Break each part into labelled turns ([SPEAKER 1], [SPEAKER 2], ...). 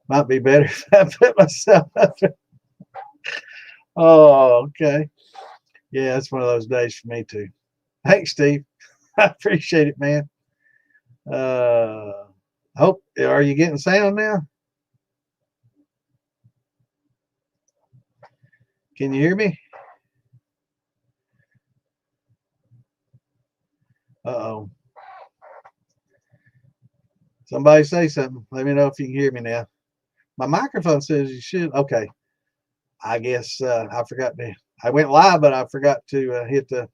[SPEAKER 1] Might be better if I put myself up there. Oh, okay. Yeah, it's one of those days for me too. Thanks, Steve. I appreciate it, man. Uh, hope are you getting sound now? Can you hear me? Uh-oh. Somebody say something. Let me know if you can hear me now. My microphone says you should. Okay. I guess I forgot to. I went live, but I forgot to hit the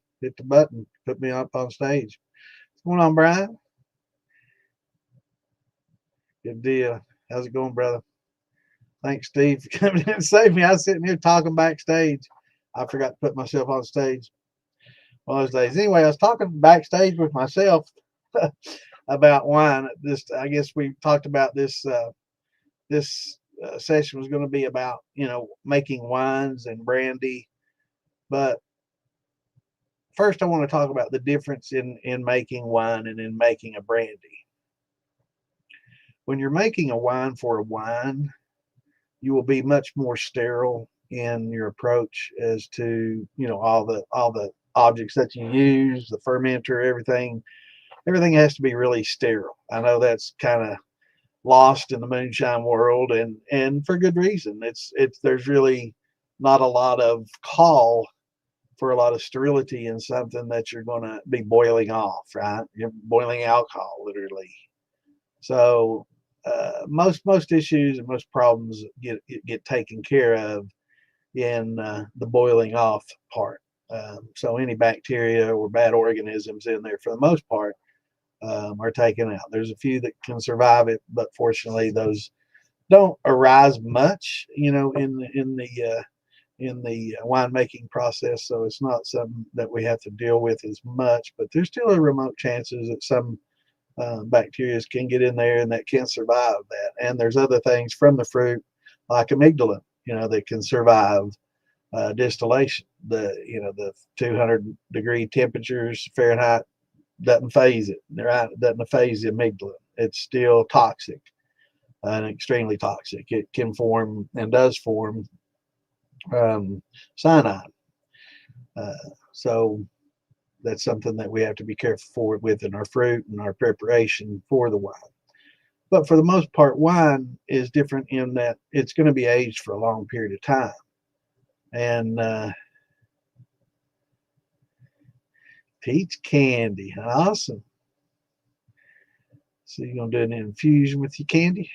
[SPEAKER 1] button, put me up on stage. What's going on, Brian? Good deal. How's it going, brother? Thanks, Steve, for coming in and saving me. I was sitting here talking backstage. I forgot to put myself on stage one of those days. Anyway, I was talking backstage with myself about wine. This, I guess, we talked about this session was going to be about making wines and brandy, but first I want to talk about the difference in making wine and in making a brandy. When you're making a wine for a wine, you will be much more sterile in your approach as to all the objects that you use, the fermenter, everything has to be really sterile. I know that's kind of lost in the moonshine world, and for good reason. It's there's really not a lot of call for a lot of sterility in something that you're going to be boiling off, right? You're boiling alcohol, literally. So most issues and most problems get taken care of in the boiling off part. So any bacteria or bad organisms in there, for the most part, are taken out. There's a few that can survive it, but fortunately, those don't arise much, in the winemaking process. So it's not something that we have to deal with as much. But there's still a remote chances that some bacteria can get in there and that can survive that. And there's other things from the fruit, like amygdala, that can survive distillation. The 200-degree temperatures Fahrenheit doesn't phase it. Right? It doesn't phase the amygdala. It's still toxic and extremely toxic. It can form and does form cyanide. So that's something that we have to be careful for with in our fruit and our preparation for the wine. But for the most part, wine is different in that it's going to be aged for a long period of time. And peach candy, awesome. So you're going to do an infusion with your candy.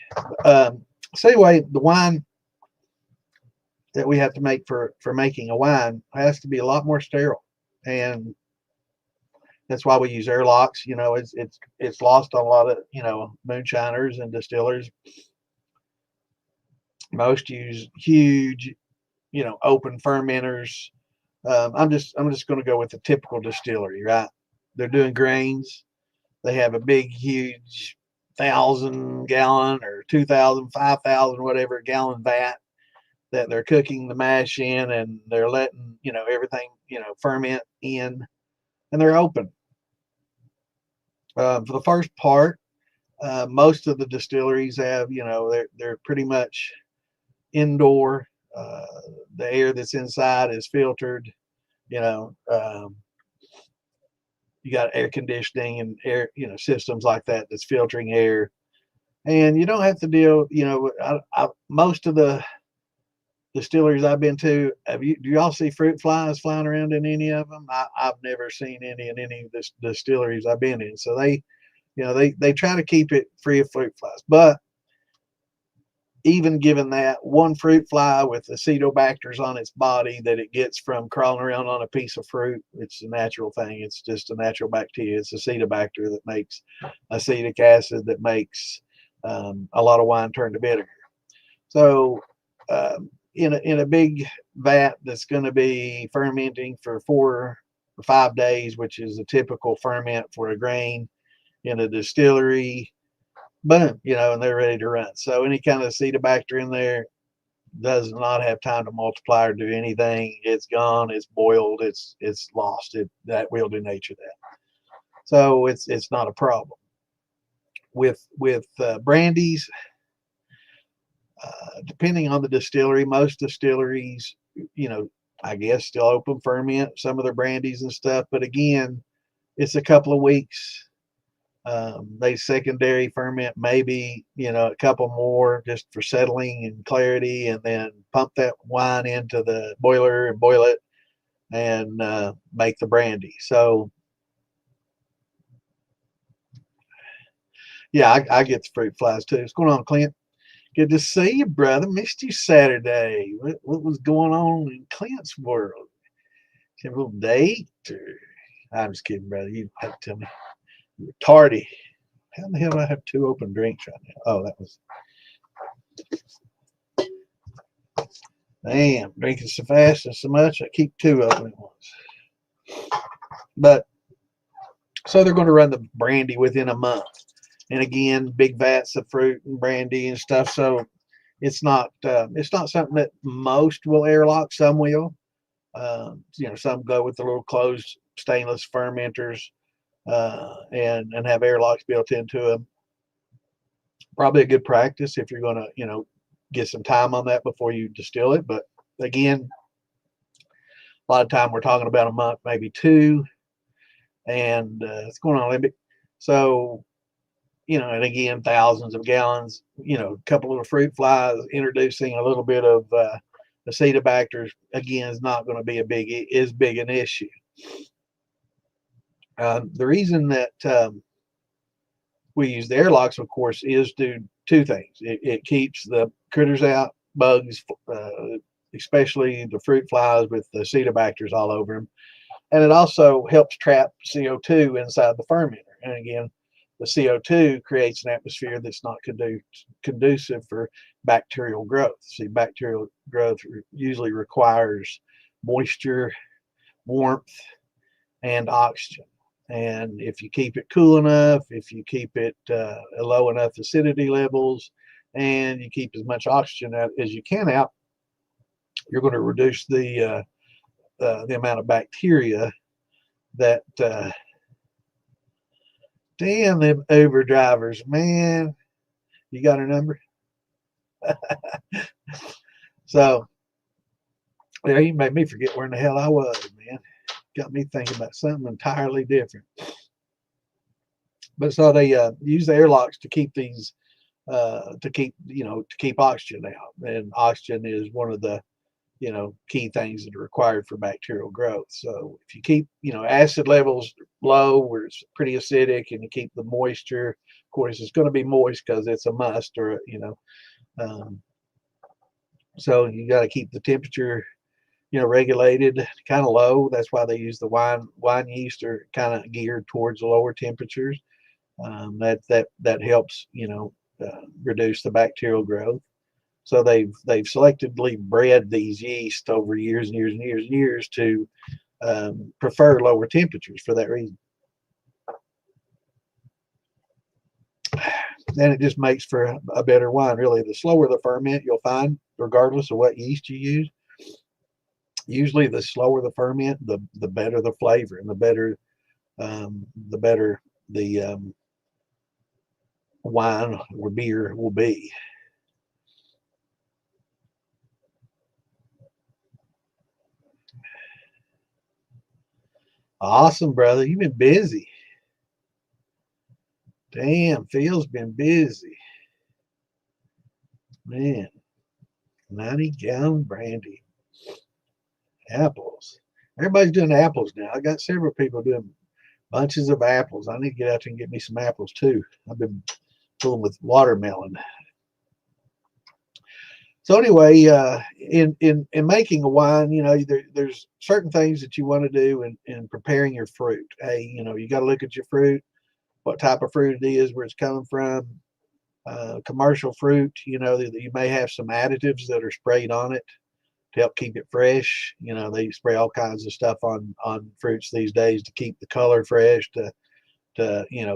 [SPEAKER 1] So anyway, the wine that we have to make for making a wine has to be a lot more sterile, and that's why we use airlocks. It's lost on a lot of moonshiners and distillers. Most use huge, open fermenters. I'm just going to go with the typical distillery, right? They're doing grains. They have a big, huge 1,000-gallon or 2,000, 5,000, whatever gallon vat that they're cooking the mash in, and they're letting everything ferment in, and they're open. For the first part, most of the distilleries have they're pretty much indoor. The air that's inside is filtered. You got air conditioning and air systems like that that's filtering air, and you don't have to deal. Most of the distilleries I've been to, do y'all see fruit flies flying around in any of them? I've never seen any in any of the distilleries I've been in. So they try to keep it free of fruit flies. But even given that, one fruit fly with acetobacters on its body that it gets from crawling around on a piece of fruit, it's a natural thing. It's just a natural bacteria. It's acetobacter that makes acetic acid that makes a lot of wine turn to vinegar. So in a big vat that's going to be fermenting for 4 or 5 days, which is a typical ferment for a grain in a distillery, boom, and they're ready to run. So any kind of acetobacter in there does not have time to multiply or do anything. It's gone. It's boiled. It's lost. That will do nature that. So it's not a problem with brandies. Depending on the distillery, most distilleries, I guess still open ferment some of their brandies and stuff. But again, it's a couple of weeks. They secondary ferment maybe, a couple more just for settling and clarity, and then pump that wine into the boiler and boil it and make the brandy. So yeah, I get the fruit flies too. What's going on, Clint? Good to see you, brother. Missed you Saturday. What was going on in Clint's world? Did you have a little date? Or... I'm just kidding, brother. You have to tell me. You're tardy. How the hell do I have 2 open drinks right now? Oh, that was... Damn, drinking so fast and so much, I keep 2 open at once. But, so they're going to run the brandy within a month. And again, big vats of fruit and brandy and stuff. So it's not something that most will airlock. Some will. Some go with the little closed stainless fermenters and have airlocks built into them. Probably a good practice if you're going to get some time on that before you distill it. But again, a lot of time we're talking about a month, maybe 2, and it's going on a little bit. So and again, thousands of gallons, a couple of fruit flies, introducing a little bit of acetobacters, again, is not going to be as big an issue. The reason that we use the airlocks, of course, is to 2 things. It keeps the critters out, bugs, especially the fruit flies with the acetobacters all over them. And it also helps trap CO2 inside the fermenter. And again, the CO2 creates an atmosphere that's not conducive for bacterial growth. See, bacterial growth usually requires moisture, warmth, and oxygen. And if you keep it cool enough, if you keep it low enough acidity levels, and you keep as much oxygen out as you can out, you're going to reduce the amount of bacteria that damn them Uber drivers, man. You got her number? So, yeah, you made me forget where in the hell I was, man. Got me thinking about something entirely different. But so they use the airlocks to keep these, to keep oxygen out. And oxygen is one of the, key things that are required for bacterial growth. So if you keep, acid levels low where it's pretty acidic, and you keep the moisture, of course, it's going to be moist because it's a must, or, so you got to keep the temperature, regulated kind of low. That's why they use the wine yeast are kind of geared towards lower temperatures. That helps, reduce the bacterial growth. So they've selectively bred these yeast over years and years and years and years to prefer lower temperatures for that reason. And it just makes for a better wine, really. The slower the ferment, you'll find, regardless of what yeast you use, usually the slower the ferment, the better the flavor, and the better the wine or beer will be. Awesome, brother. You've been busy. Damn, Phil's been busy. Man, 90-gallon brandy. Apples. Everybody's doing apples now. I got several people doing bunches of apples. I need to get out there and get me some apples too. I've been fooling with watermelon. So anyway, in making a wine, there's certain things that you want to do in preparing your fruit. Hey, you got to look at your fruit, what type of fruit it is, where it's coming from. Commercial fruit, you may have some additives that are sprayed on it to help keep it fresh. They spray all kinds of stuff on fruits these days to keep the color fresh, to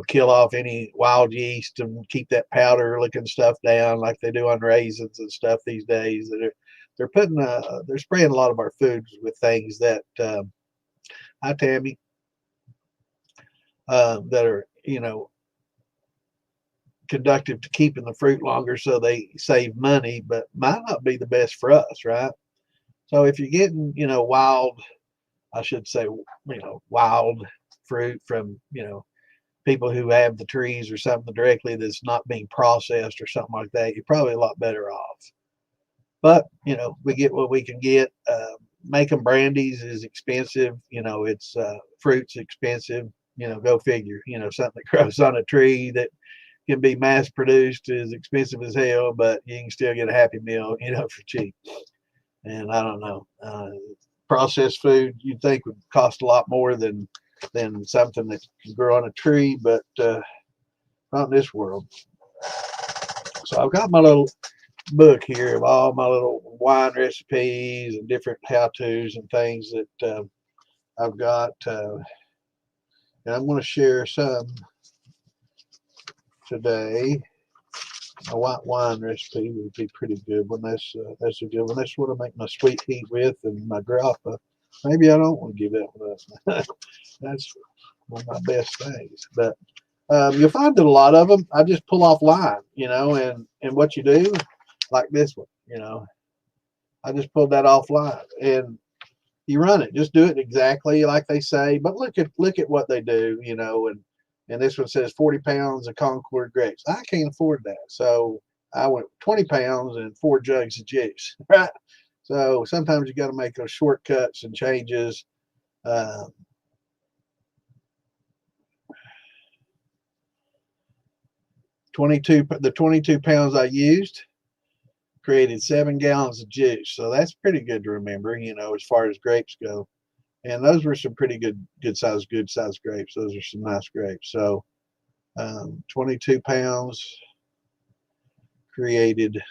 [SPEAKER 1] kill off any wild yeast and keep that powder looking stuff down, like they do on raisins and stuff these days. They're spraying a lot of our foods with things that hi Tammy, that are conductive to keeping the fruit longer, so they save money, but might not be the best for us, right? So if you're getting, wild, I should say, wild fruit from, people who have the trees or something directly that's not being processed or something like that, you're probably a lot better off. But, we get what we can get. Making brandies is expensive. It's fruit's expensive. Go figure. Something that grows on a tree that can be mass produced is expensive as hell, but you can still get a Happy Meal, for cheap. And I don't know. Processed food you'd think would cost a lot more than something that can grow on a tree, but not in this world. So I've got my little book here of all my little wine recipes and different how-tos and things that I've got, and I'm going to share some today. A white wine recipe would be pretty good one. That's a good one. That's what I make my sweet heat with, and my grappa. Maybe I don't want to give that one up. That's one of my best things. But you'll find that a lot of them, I just pull off line, and what you do, like this one, I just pulled that offline, and you run it. Just do it exactly like they say. But look at what they do, and this one says 40 pounds of Concord grapes. I can't afford that, so I went 20 pounds and 4 jugs of juice. Right. So sometimes you got to make those shortcuts and changes. 22 pounds I used created 7 gallons of juice. So that's pretty good to remember, as far as grapes go. And those were some pretty good size grapes. Those are some nice grapes. So 22 pounds created.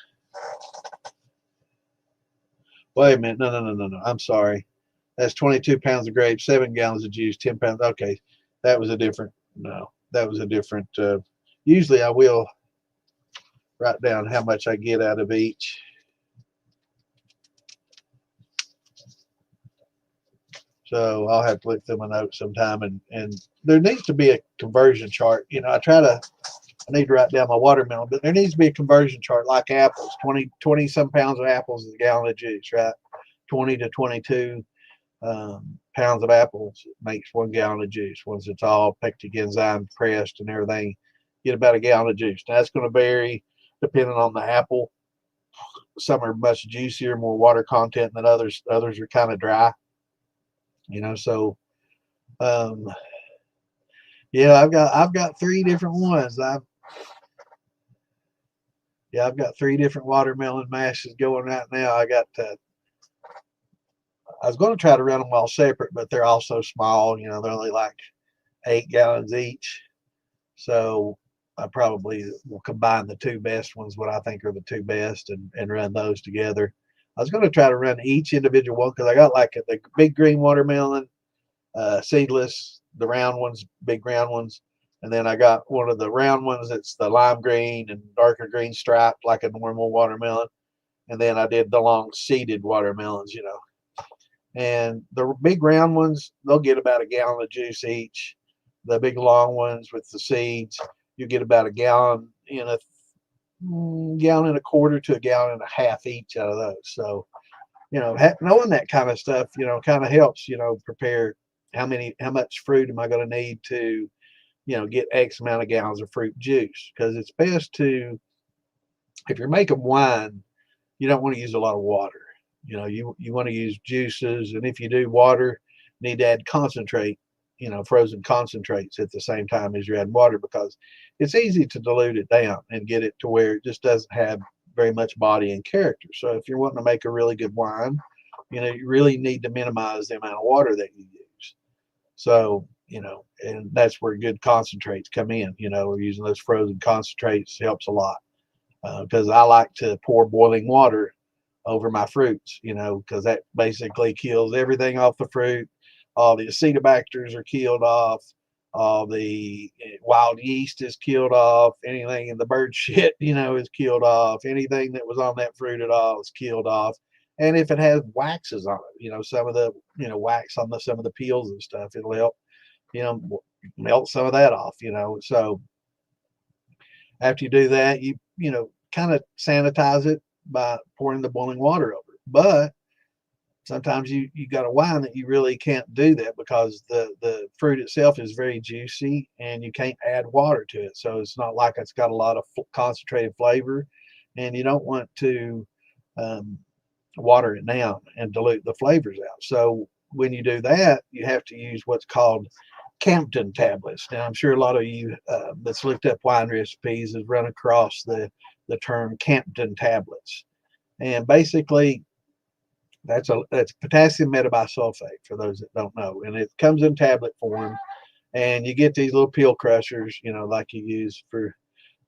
[SPEAKER 1] Wait a minute. No. I'm sorry. That's 22 pounds of grapes, 7 gallons of juice, 10 pounds. Okay. That was a different. Usually I will write down how much I get out of each. So I'll have to look through my notes sometime, and there needs to be a conversion chart. I need to write down my watermelon, but there needs to be a conversion chart like apples. 20 some pounds of apples is a gallon of juice, right? 20 to 22 pounds of apples makes 1 gallon of juice. Once it's all pectic enzymes pressed and everything, get about a gallon of juice. Now, that's going to vary depending on the apple. Some are much juicier, more water content than others. Others are kind of dry. So yeah, I've got 3 different ones. I've got 3 different watermelon mashes going right now. I was going to try to run them all separate, but they're all so small. They're only like 8 gallons each. So I probably will combine the 2 best ones, what I think are the 2 best, and run those together. I was going to try to run each individual one because I got like the big green watermelon, seedless, the round ones, big round ones. And then I got one of the round ones that's the lime green and darker green striped like a normal watermelon. And then I did the long seeded watermelons, And the big round ones, they'll get about a gallon of juice each. The big long ones with the seeds, you get about a gallon gallon and a quarter to a gallon and a half each out of those. So, knowing that kind of stuff, kind of helps, prepare how much fruit am I going to need to, get X amount of gallons of fruit juice. Because it's best to, if you're making wine, you don't want to use a lot of water. You want to use juices, and if you do water, you need to add concentrate, frozen concentrates at the same time as you're adding water, because it's easy to dilute it down and get it to where it just doesn't have very much body and character. So if you're wanting to make a really good wine, you really need to minimize the amount of water that you use. So, and that's where good concentrates come in. We're using those frozen concentrates helps a lot, because I like to pour boiling water over my fruits, because that basically kills everything off the fruit. All the acetobacters are killed off. All the wild yeast is killed off. Anything in the bird shit, is killed off. Anything that was on that fruit at all is killed off. And if it has waxes on it, some of the, wax on some of the peels and stuff, it'll help, melt some of that off, So After you do that, you kind of sanitize it by pouring the boiling water over it. But sometimes you got a wine that you really can't do that, because the fruit itself is very juicy and you can't add water to it. So it's not like it's got a lot of concentrated flavor, and you don't want to water it down and dilute the flavors out. So when you do that, you have to use what's called Campden tablets. Now, I'm sure a lot of you that's looked up wine recipes has run across the term Campden tablets. And basically, that's potassium metabisulfate, for those that don't know. And it comes in tablet form. And you get these little peel crushers, like you use for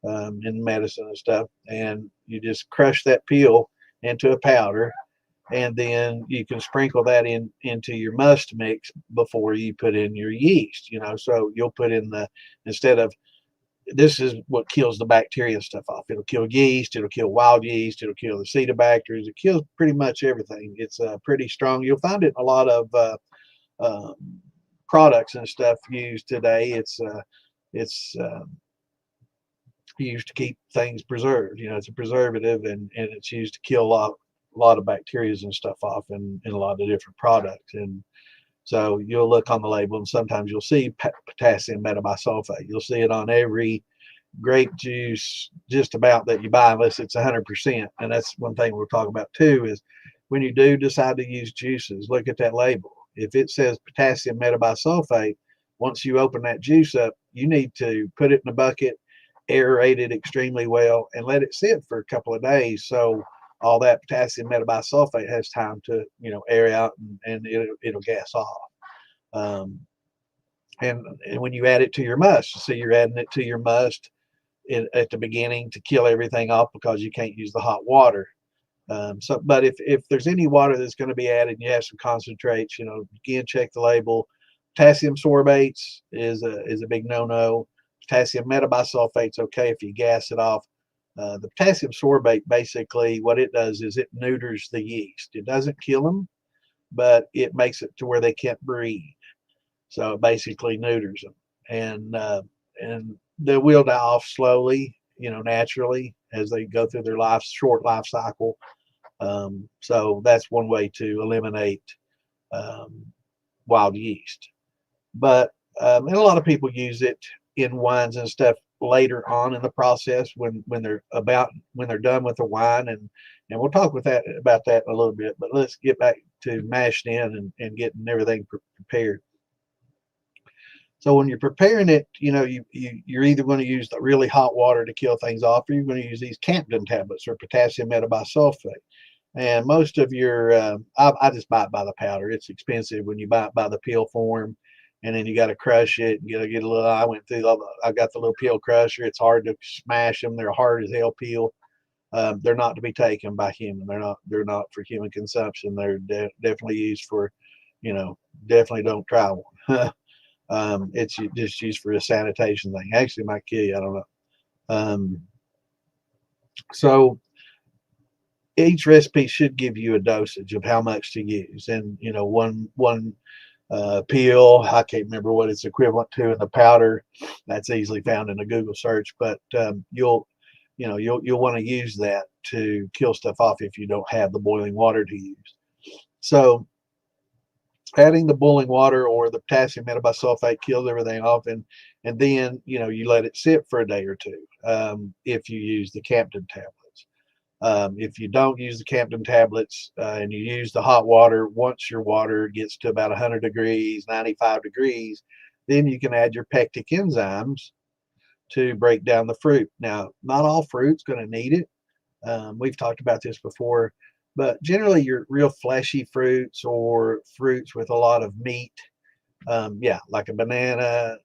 [SPEAKER 1] in medicine and stuff. And you just crush that peel into a powder. And then you can sprinkle that into your must mix before you put in your yeast. So you'll put in instead of, this is what kills the bacteria and stuff off. It'll kill yeast, it'll kill wild yeast, it'll kill the acetobacters, it kills pretty much everything. It's pretty strong. You'll find it in a lot of products and stuff used today. It's used to keep things preserved. It's a preservative, and it's used to kill a lot of bacteria and stuff off in a lot of different products. And so you'll look on the label, and sometimes you'll see potassium metabisulfate. You'll see it on every grape juice just about that you buy, unless it's 100%. And that's one thing we'll talk about too, is when you do decide to use juices, look at that label. If it says potassium metabisulfate, once you open that juice up, you need to put it in a bucket, aerate it extremely well, and let it sit for a couple of days, so all that potassium metabisulfate has time to air out, and it'll gas off. And when you add it to your must, so you're adding it to your must at the beginning to kill everything off, because you can't use the hot water. But if there's any water that's going to be added, and you have some concentrates, again, check the label. Potassium sorbates is a big no-no. Potassium metabisulfate's okay if you gas it off. The potassium sorbate, basically what it does is it neuters the yeast. It doesn't kill them, but it makes it to where they can't breed. So it basically neuters them, and they will die off slowly, naturally, as they go through their short life cycle. So that's one way to eliminate wild yeast. But and a lot of people use it in wines and stuff later on in the process, when they're done with the wine, and we'll talk about that in a little bit. But let's get back to mashing in and getting everything prepared. So when you're preparing it, you're either going to use the really hot water to kill things off, or you're going to use these Campden tablets, or potassium metabisulfate. And most of your I just buy it by the powder. It's expensive when you buy it by the peel form. And then you got to crush it. You got to get a little. I got the little peel crusher. It's hard to smash them. They're hard as hell peel. They're not to be taken by human. They're not for human consumption. They're definitely used for, definitely don't try one. It's just used for a sanitation thing. Actually, it might kill you. I don't know. So each recipe should give you a dosage of how much to use, and one peel, I can't remember what it's equivalent to in the powder. That's easily found in a Google search, but you'll want to use that to kill stuff off if you don't have the boiling water to use. So adding the boiling water or the potassium metabisulfate kills everything off, and then you let it sit for a day or two if you use the Campden tablets. If you don't use the Campden tablets and you use the hot water, once your water gets to about 100 degrees, 95 degrees, then you can add your pectic enzymes to break down the fruit. Now, not all fruit's going to need it. We've talked about this before, but generally your real fleshy fruits, or fruits with a lot of meat, like a banana,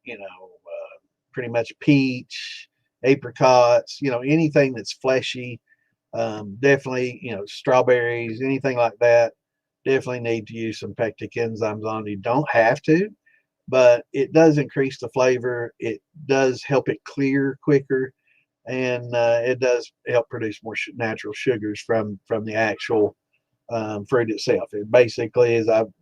[SPEAKER 1] pretty much peach, apricots, anything that's fleshy. Definitely, strawberries, anything like that, definitely need to use some pectic enzymes on. You don't have to, but it does increase the flavor. It does help it clear quicker, and it does help produce more natural sugars from the actual fruit itself. It basically, as I've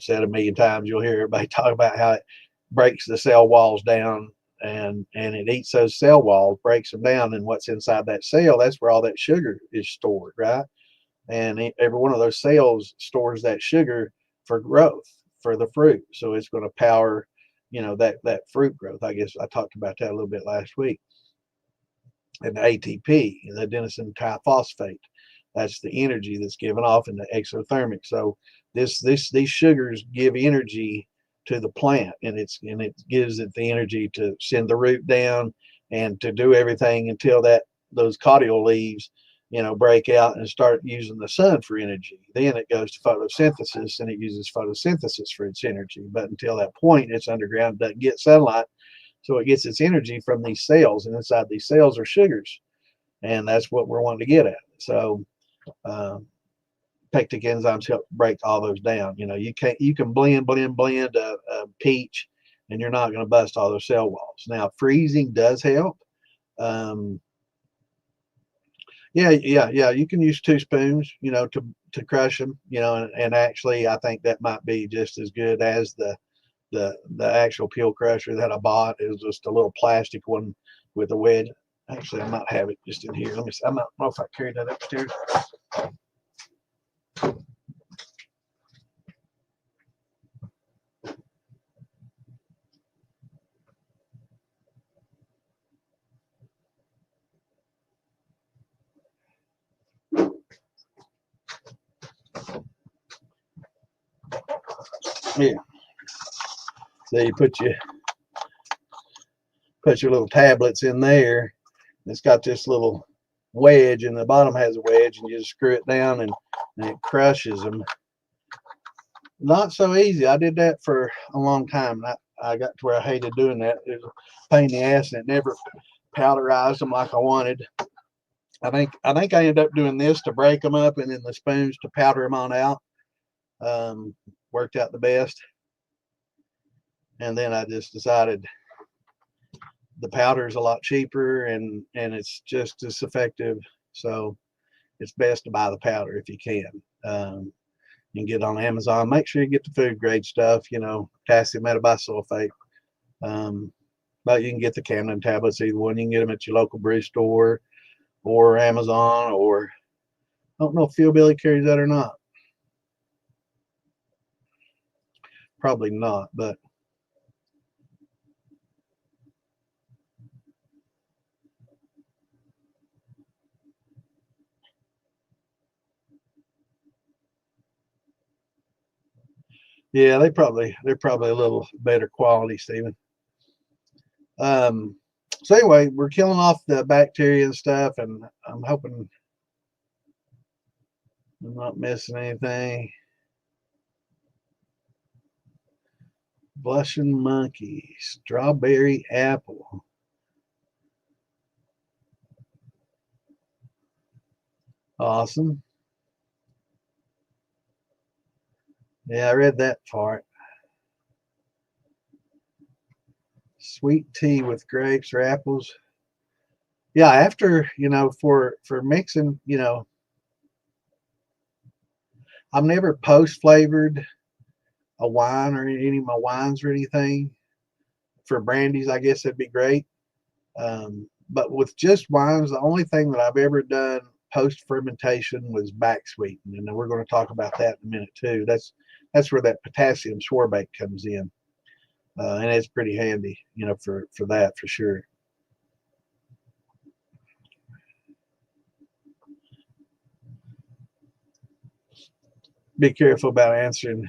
[SPEAKER 1] said a million times, you'll hear everybody talk about how it breaks the cell walls down and it eats those cell walls, breaks them down, and what's inside that cell, that's where all that sugar is stored, right? And every one of those cells stores that sugar for growth, for the fruit. So it's going to power, that fruit growth. I guess I talked about that a little bit last week. And the ATP, the adenosine triphosphate, that's the energy that's given off in the exothermic. So these sugars give energy to the plant, and it gives it the energy to send the root down and to do everything until those caudal leaves break out and start using the sun for energy. Then it goes to photosynthesis, and it uses photosynthesis for its energy. But until that point, it's underground, doesn't get sunlight, so it gets its energy from these cells, and inside these cells are sugars, and that's what we're wanting to get at. So pectic enzymes help break all those down. You can blend a peach, and you're not going to bust all those cell walls. Now freezing does help. Yeah, you can use 2 spoons, to crush them, and actually I think that might be just as good as the actual peel crusher that I bought. It was just a little plastic one with a wedge. Actually, I might have it just in here. Let me see. I don't know if I carried that upstairs. Yeah. So you put your little tablets in there. It's got this little wedge, and the bottom has a wedge, and you just screw it down, and it crushes them. Not so easy. I did that for a long time, and I got to where I hated doing that. It was a pain in the ass, and it never powderized them like I wanted. I think I ended up doing this to break them up, and then the spoons to powder them on out. Worked out the best. And then I just decided the powder is a lot cheaper, and it's just as effective. So it's best to buy the powder if you can. You can get it on Amazon. Make sure you get the food grade stuff, potassium metabisulfate. But you can get the Camden tablets, either one. You can get them at your local brew store or Amazon, or I don't know if Phil Billy carries that or not. Probably not, but yeah, they're probably a little better quality, Stephen. So anyway, we're killing off the bacteria and stuff, and I'm hoping I'm not missing anything. Blushing monkey, strawberry apple. Awesome. Yeah, I read that part. Sweet tea with grapes or apples. Yeah, after, for mixing, I've never post flavored a wine or any of my wines or anything. For brandies, I guess that'd be great. But with just wines, the only thing that I've ever done post fermentation was back sweeten, and we're going to talk about that in a minute too. That's where that potassium sorbate comes in, and it's pretty handy, for that for sure. Be careful about answering.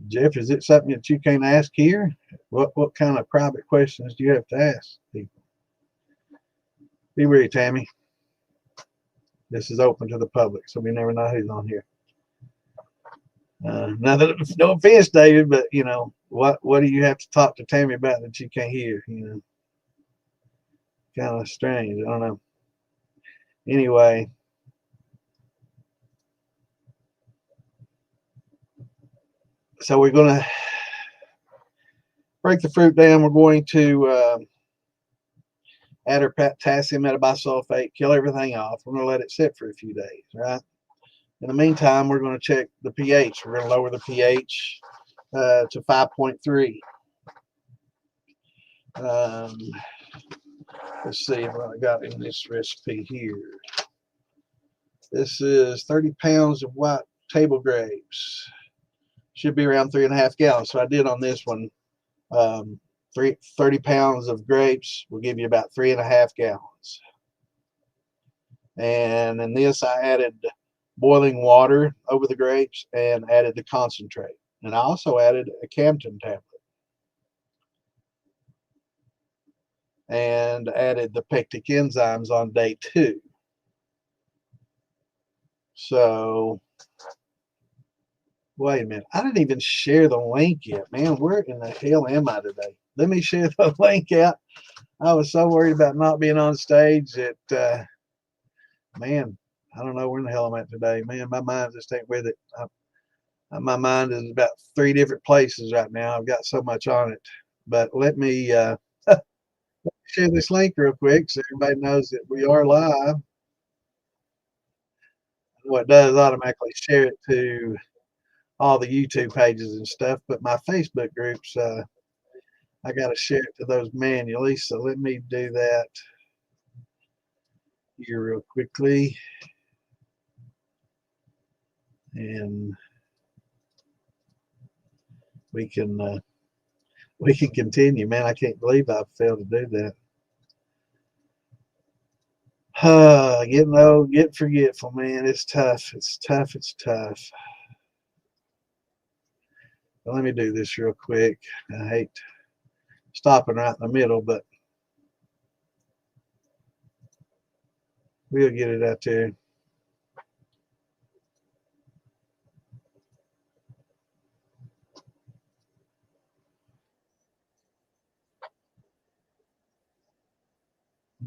[SPEAKER 1] Jeff, is it something that you can't ask here? What kind of private questions do you have to ask people? Be ready, Tammy. This is open to the public, so we never know who's on here. No offense, David, but what do you have to talk to Tammy about that you can't hear? Kind of strange. I don't know. Anyway, so we're going to break the fruit down. We're going to add our potassium metabisulfate, kill everything off. We're going to let it sit for a few days, right? In the meantime, we're going to check the pH. We're going to lower the pH to 5.3. Let's see what I got in this recipe here. This is 30 pounds of white table grapes. Should be around 3.5 gallons. So I did on this one 30 pounds of grapes will give you about 3.5 gallons. And in this, I added boiling water over the grapes and added the concentrate. And I also added a Campton tablet. And added the pectic enzymes on day 2. So, wait a minute. I didn't even share the link yet, man. Where in the hell am I today? Let me share the link out. I was so worried about not being on stage that, man, I don't know where in the hell I'm at today. Man, my mind just ain't with it. My mind is about 3 different places right now. I've got so much on it. But let me share this link real quick so everybody knows that we are live. What it does automatically share it to all the YouTube pages and stuff, but my Facebook groups, I got to share it to those manually. So let me do that here real quickly. And we can continue. Man, I can't believe I failed to do that. Getting old, getting forgetful, man. It's tough. It's tough. It's tough. But let me do this real quick. I hate stopping right in the middle, but we'll get it out there.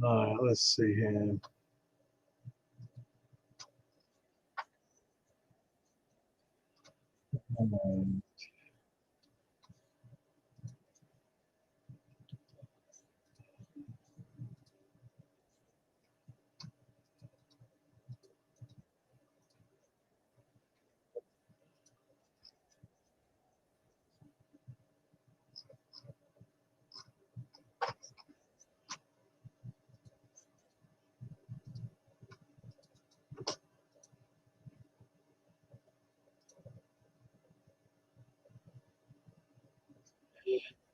[SPEAKER 1] All right, let's see here.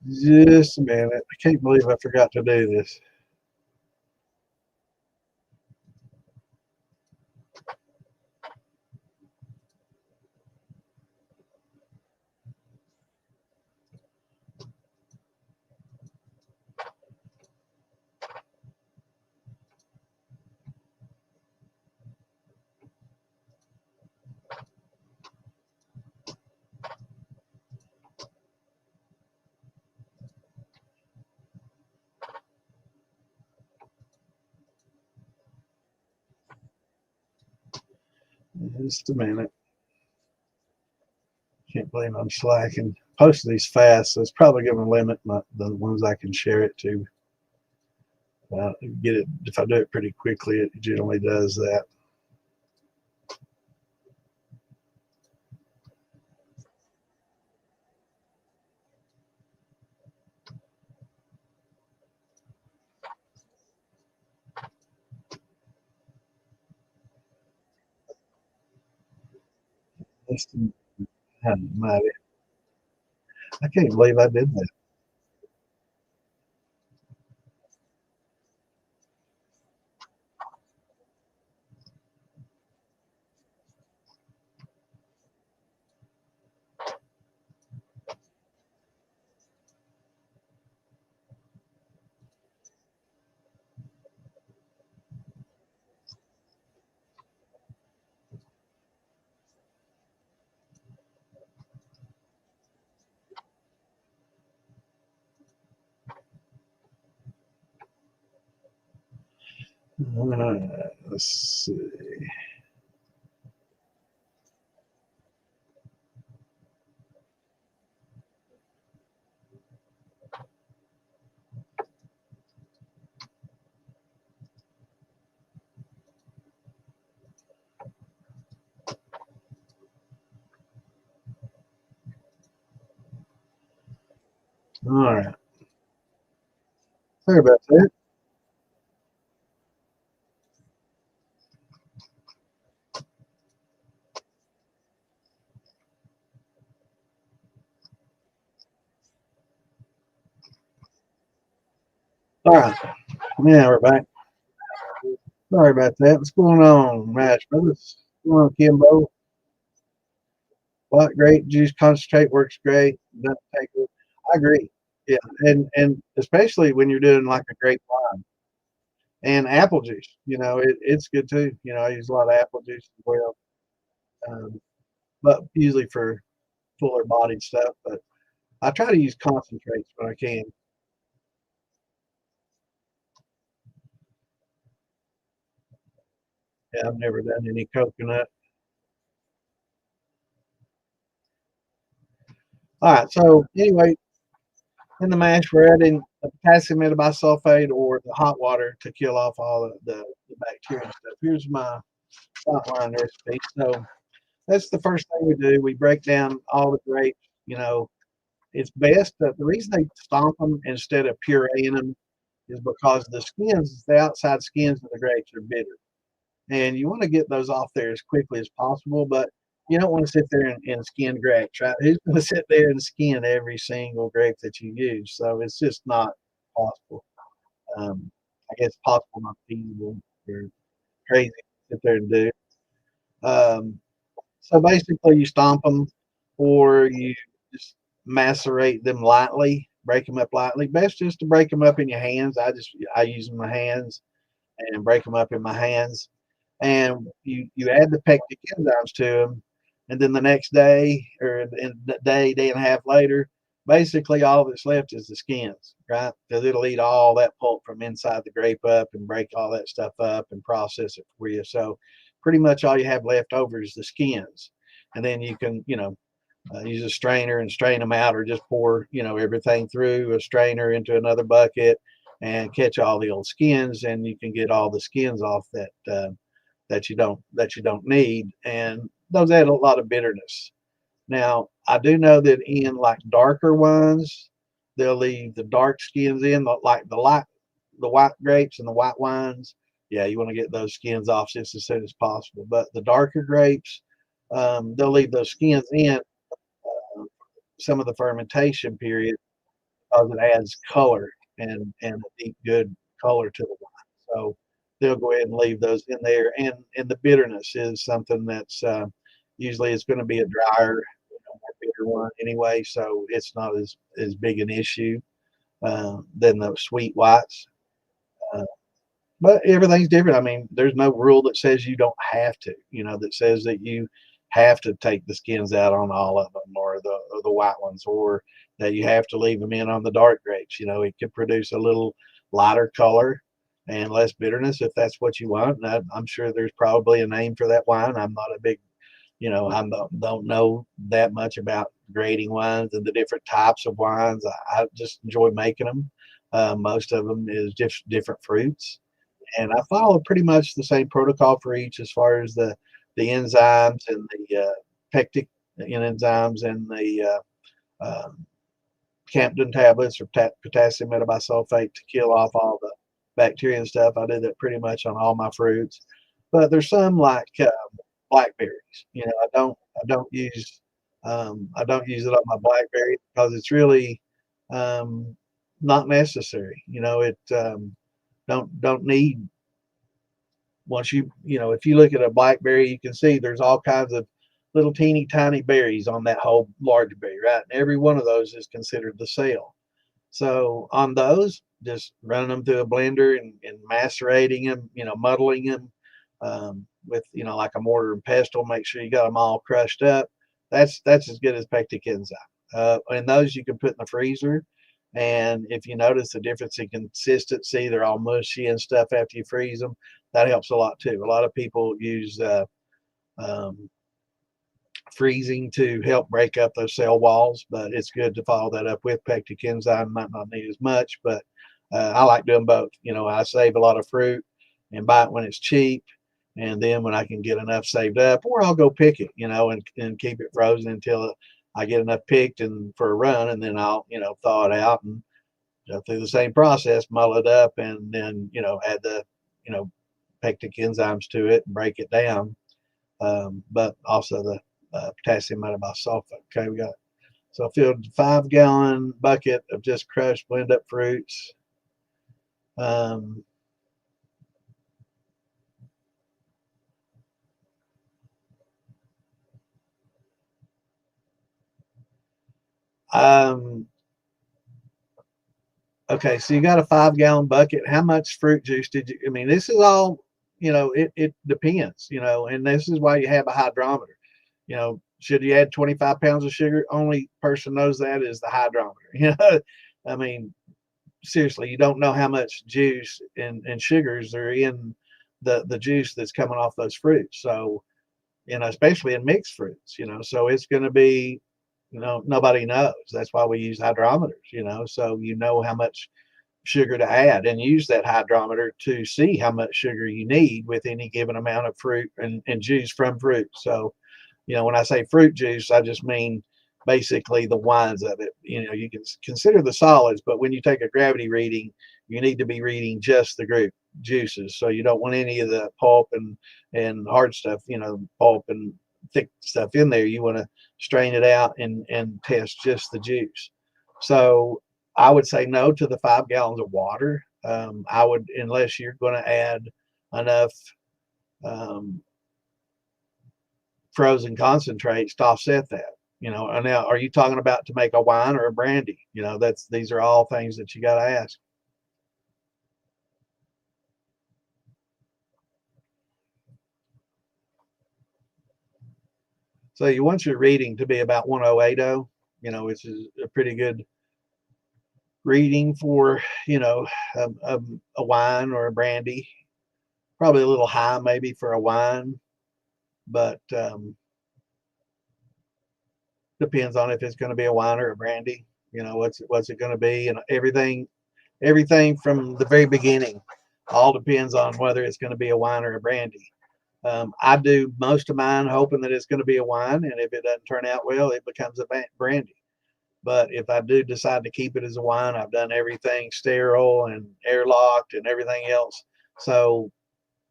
[SPEAKER 1] Just a minute. I can't believe I forgot to do this. Just a minute. Can't believe I'm slacking. Posting these fast, so it's probably going to limit the ones I can share it to. Get it if I do it pretty quickly. It generally does that. I can't believe I did that. Let's see. All right. Sorry about that. All right. Yeah, we're back. Sorry about that. What's going on, Mash Brothers? What's going on, Kimbo? Black grape juice concentrate works great. Doesn't take it. I agree. Yeah, and especially when you're doing like a grape wine and apple juice. It's good too. I use a lot of apple juice as well, um, but usually for fuller bodied stuff. But I try to use concentrates when I can. Yeah, I've never done any coconut. All right. So anyway, in the mash, we're adding the potassium metabisulfate or the hot water to kill off all of the bacteria and stuff. Here's my outline recipe. So that's the first thing we do. We break down all the grapes. You know, it's best that the reason they stomp them instead of pureeing them is because the outside skins of the grapes are bitter. And you want to get those off there as quickly as possible, but you don't want to sit there and skin grapes, right? Who's going to sit there and skin every single grape that you use? So it's just not possible. I guess possible, not feasible. Or crazy to sit there and do. Um, so basically, you stomp them, or you just macerate them lightly, break them up lightly. Best just to break them up in your hands. I use my hands and break them up in my hands, and you add the pectic enzymes to them, and then the next day or in the day and a half later, basically all that's left is the skins, right? Because it'll eat all that pulp from inside the grape up and break all that stuff up and process it for you. So pretty much all you have left over is the skins, and then you can use a strainer and strain them out, or just pour everything through a strainer into another bucket and catch all the old skins, and you can get all the skins off that you don't need, and those add a lot of bitterness. Now, I do know that in like darker wines, they'll leave the dark skins in, like the white grapes and the white wines. Yeah, you want to get those skins off just as soon as possible. But the darker grapes, they'll leave those skins in some of the fermentation period because it adds color and a deep, good color to the wine. So they'll go ahead and leave those in there. And the bitterness is something that's usually it's going to be a drier, more bitter one anyway. So it's not as big an issue than the sweet whites. Uh, but everything's different. I mean, there's no rule that says you don't have to, that says that you have to take the skins out on all of them, or the white ones, or that you have to leave them in on the dark grapes. It could produce a little lighter color and less bitterness if that's what you want. And I'm sure there's probably a name for that wine. I'm not a big, don't know that much about grading wines and the different types of wines. I just enjoy making them. Most of them is just different fruits, and I follow pretty much the same protocol for each as far as the enzymes and the pectic enzymes and the Campden tablets or potassium metabisulfate to kill off all the bacteria and stuff. I do that pretty much on all my fruits, but there's some like blackberries. I don't use it on my blackberries because it's really um, not necessary. It don't need once if you look at a blackberry, you can see there's all kinds of little teeny tiny berries on that whole large berry, right? And every one of those is considered the cell. So on those, just running them through a blender and macerating them, muddling them with, like a mortar and pestle, make sure you got them all crushed up. That's as good as pectic enzyme. And those you can put in the freezer. And if you notice the difference in consistency, they're all mushy and stuff after you freeze them. That helps a lot too. A lot of people use um, freezing to help break up those cell walls, but it's good to follow that up with pectic enzyme. Might not need as much, but I like doing both. I save a lot of fruit and buy it when it's cheap, and then when I can get enough saved up, or I'll go pick it, and keep it frozen until I get enough picked and for a run, and then I'll, thaw it out and go through the same process, mull it up, and then, add the, pectic enzymes to it and break it down. But also the potassium metabisulfate. Okay, we got, so I filled a 5-gallon bucket of just crushed blend up fruits. Um, okay, so you got a 5-gallon bucket. How much fruit juice did you? I mean, this is all, it depends, and this is why you have a hydrometer. Should you add 25 pounds of sugar? Only person knows that is the hydrometer. I mean, seriously, you don't know how much juice and sugars are in the juice that's coming off those fruits. So, especially in mixed fruits, so it's going to be, nobody knows. That's why we use hydrometers, so how much sugar to add, and use that hydrometer to see how much sugar you need with any given amount of fruit and juice from fruit. So, when I say fruit juice, I just mean basically the wines of it. You can consider the solids, but when you take a gravity reading, you need to be reading just the grape juices. So you don't want any of the pulp and hard stuff, pulp and thick stuff in there. You want to strain it out and test just the juice. So I would say no to the 5 gallons of water. I would, unless you're going to add enough frozen concentrates to offset that. And now, are you talking about to make a wine or a brandy? These are all things that you got to ask. So you want your reading to be about 1080, which is a pretty good reading for, a wine or a brandy. Probably a little high maybe for a wine, but depends on if it's going to be a wine or a brandy. What's it going to be, and everything from the very beginning all depends on whether it's going to be a wine or a brandy. I do most of mine hoping that it's going to be a wine, and if it doesn't turn out well, it becomes a brandy. But if I do decide to keep it as a wine, I've done everything sterile and airlocked and everything else. So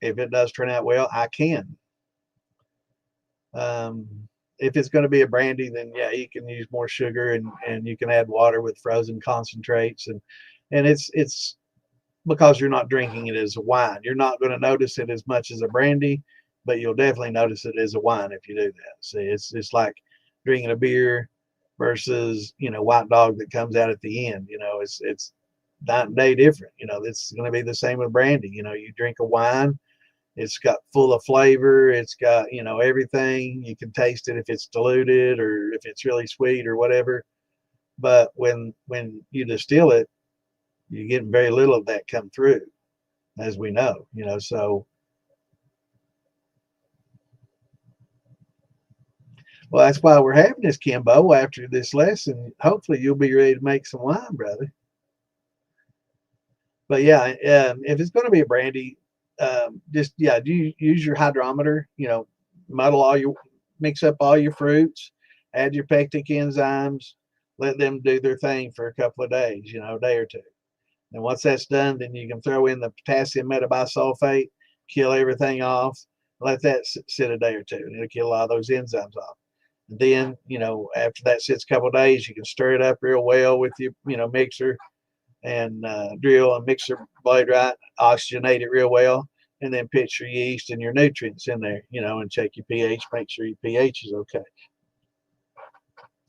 [SPEAKER 1] if it does turn out well, I can. If it's going to be a brandy, then yeah, you can use more sugar and you can add water with frozen concentrates, and it's because you're not drinking it as a wine. You're not going to notice it as much as a brandy, but you'll definitely notice it as a wine if you do that. See, it's like drinking a beer versus white dog that comes out at the end. It's night and day different. It's going to be the same with brandy. You drink a wine, it's got full of flavor. It's got, everything. You can taste it if it's diluted or if it's really sweet or whatever. But when you distill it, you get very little of that come through, as we know, so. Well, that's why we're having this, Kimbo. After this lesson, hopefully you'll be ready to make some wine, brother. But yeah, if it's going to be a brandy, just do use your hydrometer. Mix up all your fruits, add your pectic enzymes, let them do their thing for a couple of days, a day or two. And once that's done, then you can throw in the potassium metabisulfate, kill everything off, let that sit a day or two, and it'll kill a lot of those enzymes off. And then, after that sits a couple of days, you can stir it up real well with your, mixer and drill and mix your blade right, oxygenate it real well, and then pitch your yeast and your nutrients in there, and check your pH, make sure your pH is okay.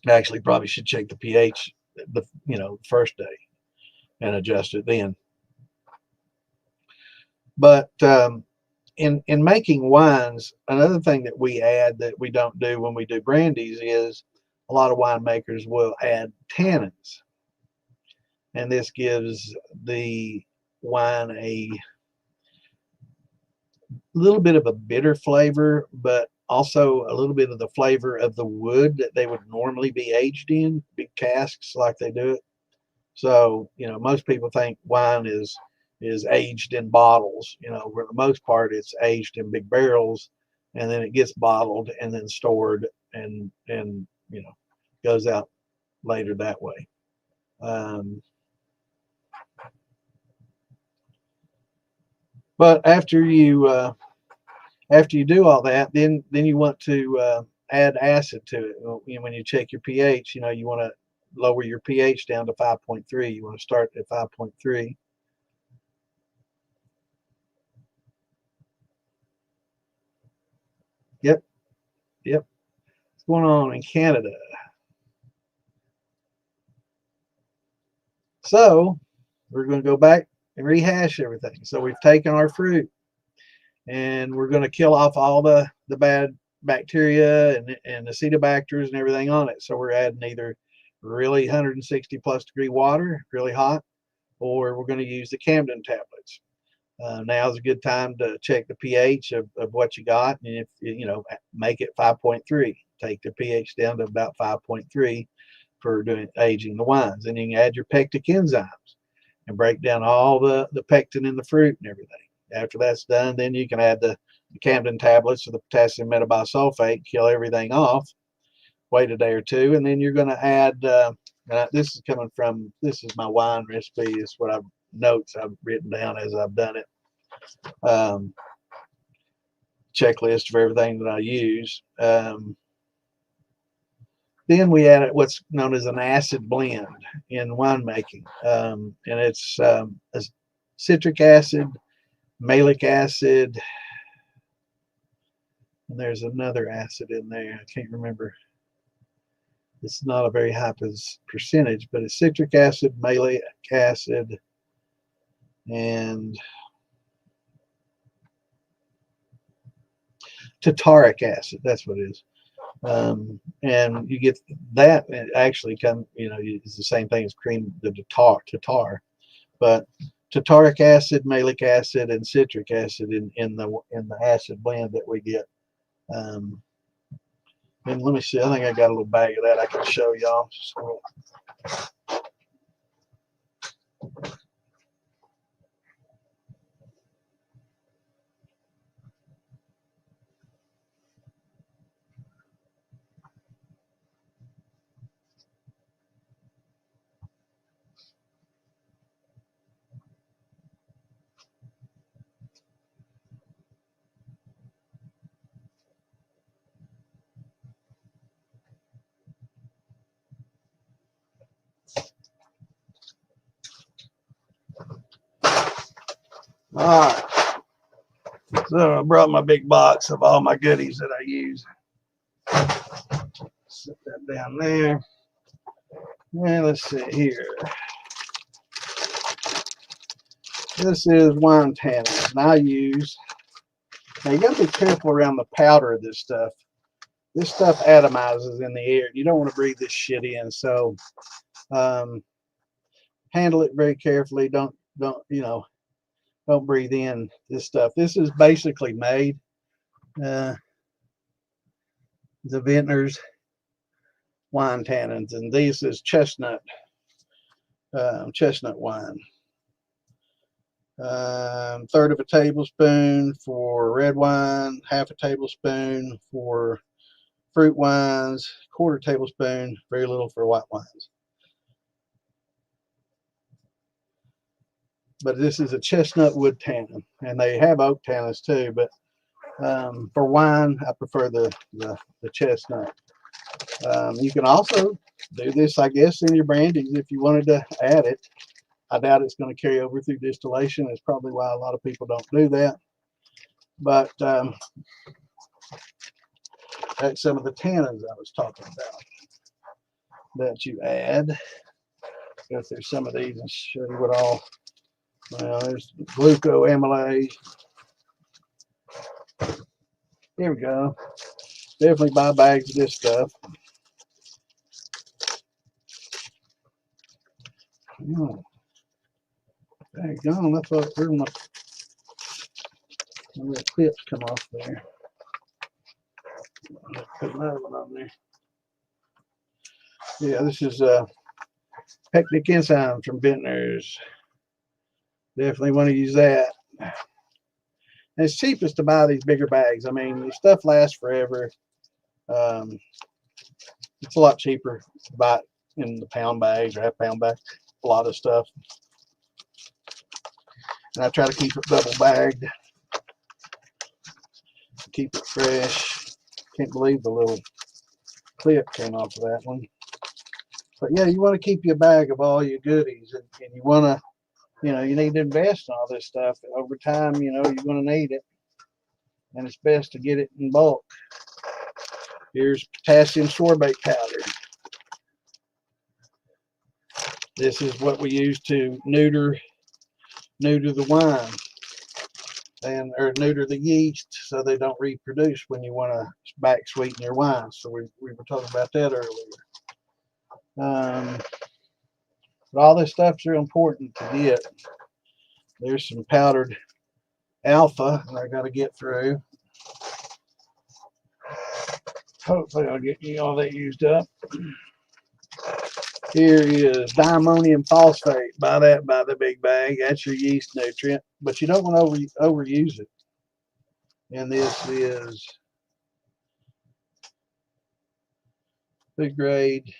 [SPEAKER 1] Actually, probably should check the pH the first day and adjust it then. But in making wines, another thing that we add that we don't do when we do brandies is a lot of winemakers will add tannins. And this gives the wine a little bit of a bitter flavor, but also a little bit of the flavor of the wood that they would normally be aged in, big casks like they do it. So, most people think wine is aged in bottles, for the most part it's aged in big barrels, and then it gets bottled and then stored and goes out later that way. But after you do all that, then you want to add acid to it. When you check your pH, you want to lower your pH down to 5.3. You want to start at 5.3. Yep. What's going on in Canada? So we're going to go back and rehash everything. So we've taken our fruit and we're going to kill off all the bad bacteria and acetobacters and everything on it. So we're adding either really 160 plus degree water, really hot, or we're going to use the Camden tablets. Now is a good time to check the pH of what you got, and if make it 5.3. Take the pH down to about 5.3 for doing aging the wines. And you can add your pectic enzymes and break down all the pectin in the fruit and everything. After that's done, then you can add the Camden tablets or the potassium metabisulfate, kill everything off, wait a day or two, and then you're going to add, this is my wine recipe. It's what notes I've written down as I've done it. Checklist of everything that I use. Then we add what's known as an acid blend in winemaking, and it's citric acid, malic acid, and there's another acid in there. I can't remember. It's not a very high percentage, but it's citric acid, malic acid, and tartaric acid. That's what it is. And you get that, it actually it's the same thing as cream, the tartar, but tartaric acid, malic acid, and citric acid in the acid blend that we get. And let me see, I think I got a little bag of that I can show y'all. All right. So I brought my big box of all my goodies that I use. Set that down there. And let's see here. This is wine tannins, and I use. Now you got to be careful around the powder of this stuff. This stuff atomizes in the air. You don't want to breathe this shit in. So handle it very carefully. Don't breathe in this stuff. This is basically made the vintners wine tannins, and this is chestnut wine. Third of a tablespoon for red wine, half a tablespoon for fruit wines, quarter tablespoon, very little for white wines. But this is a chestnut wood tannin, and they have oak tannins too, but for wine I prefer the chestnut. You can also do this, I guess, in your brandies if you wanted to add it. I doubt it's going to carry over through distillation. That's probably why a lot of people don't do that. But that's some of the tannins I was talking about that you add. Go through some of these and show you what all. Well, there's glucoamylase. Here we go. Definitely buy bags of this stuff. Oh, there you go. That's what the clips come off there. Let's put another one on there. Yeah, this is pectic enzymes from Vintners. Definitely want to use that. And it's cheapest to buy these bigger bags. I mean, the stuff lasts forever. It's a lot cheaper buy it in the pound bags or half-pound bags, a lot of stuff. And I try to keep it double bagged, keep it fresh. Can't believe the little clip came off of that one. But yeah, you want to keep your bag of all your goodies, and you want to, you need to invest in all this stuff. Over time, you're going to need it, and it's best to get it in bulk. Here's potassium sorbate powder. This is what we use to neuter the wine or neuter the yeast so they don't reproduce when you want to back sweeten your wine. So we were talking about that earlier. But all this stuff's real important to get. There's some powdered alpha that I got to get through. Hopefully I'll get all that used up. Here is diammonium phosphate. Buy that by the big bag. That's your yeast nutrient, but you don't want to overuse it. And this is food grade.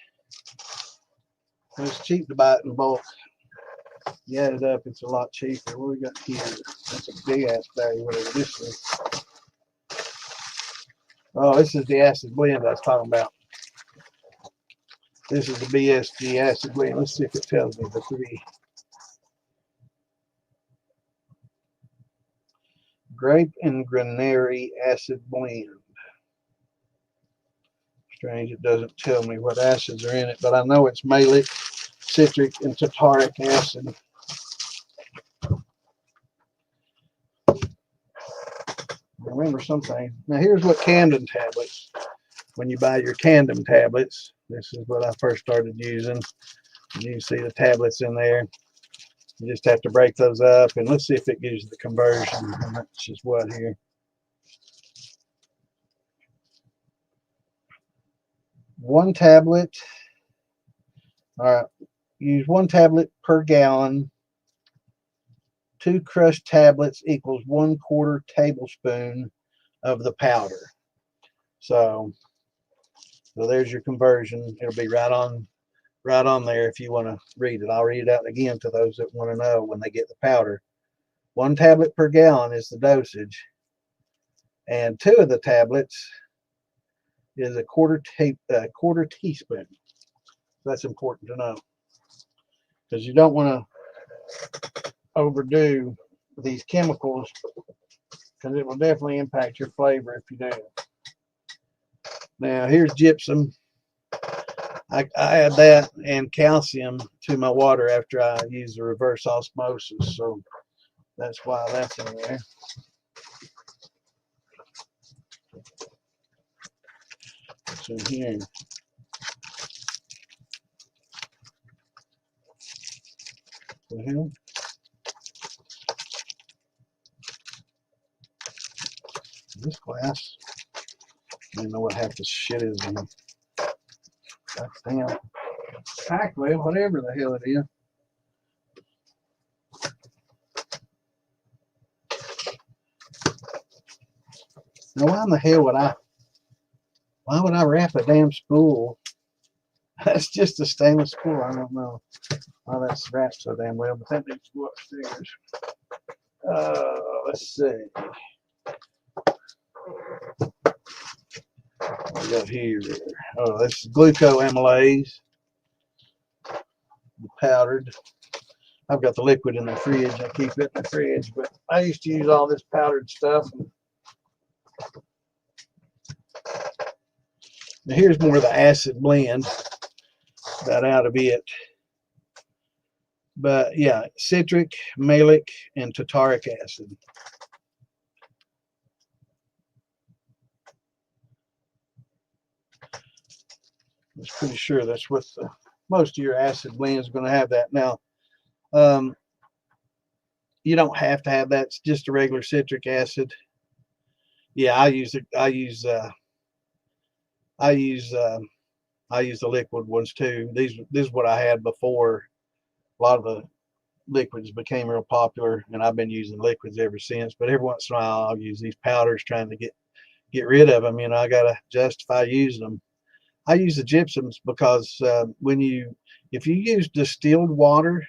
[SPEAKER 1] It's cheap to buy it in bulk. You add it up, it's a lot cheaper. What we got here? That's a big ass bag, whatever this is. Oh, this is the acid blend I was talking about. This is the BSG acid blend. Let's see if it tells me the three. Grape and granary acid blend. Strange, it doesn't tell me what acids are in it, but I know it's malic, citric, and tartaric acid. Remember something. Now here's what Camden tablets. When you buy your Camden tablets, this is what I first started using. You can see the tablets in there. You just have to break those up, and let's see if it gives you the conversion. How much is what here? One tablet. All right. Use 1 tablet per gallon. 2 crushed tablets equals 1/4 tablespoon of the powder. So there's your conversion. It'll be right on there if you want to read it. I'll read it out again to those that want to know when they get the powder. 1 tablet per gallon is the dosage, and 2 of the tablets is a quarter teaspoon. That's important to know, because you don't want to overdo these chemicals, because it will definitely impact your flavor if you do. Now here's gypsum. I add that and calcium to my water after I use the reverse osmosis, so that's why that's in there. What's in here? The hell? This glass, I don't know what half this shit is in it. That's damn. Actually, whatever the hell it is. Now, why in the hell would I wrap a damn spool? That's just a stainless spool. I don't know why that's wrapped so damn well, but that needs to go upstairs. Let's see. What we got here? Oh, this is glucoamylase, powdered. I've got the liquid in the fridge. I keep it in the fridge, but I used to use all this powdered stuff. Now here's more of the acid blend. Got out of it. But yeah, citric, malic, and tartaric acid. I was pretty sure that's what most of your acid blend is going to have that. Now, you don't have to have that. It's just a regular citric acid. Yeah, I use the liquid ones too. This is what I had before. A lot of the liquids became real popular, and I've been using liquids ever since. But every once in a while, I'll use these powders, trying to get rid of them. I gotta justify using them. I use the gypsums because if you use distilled water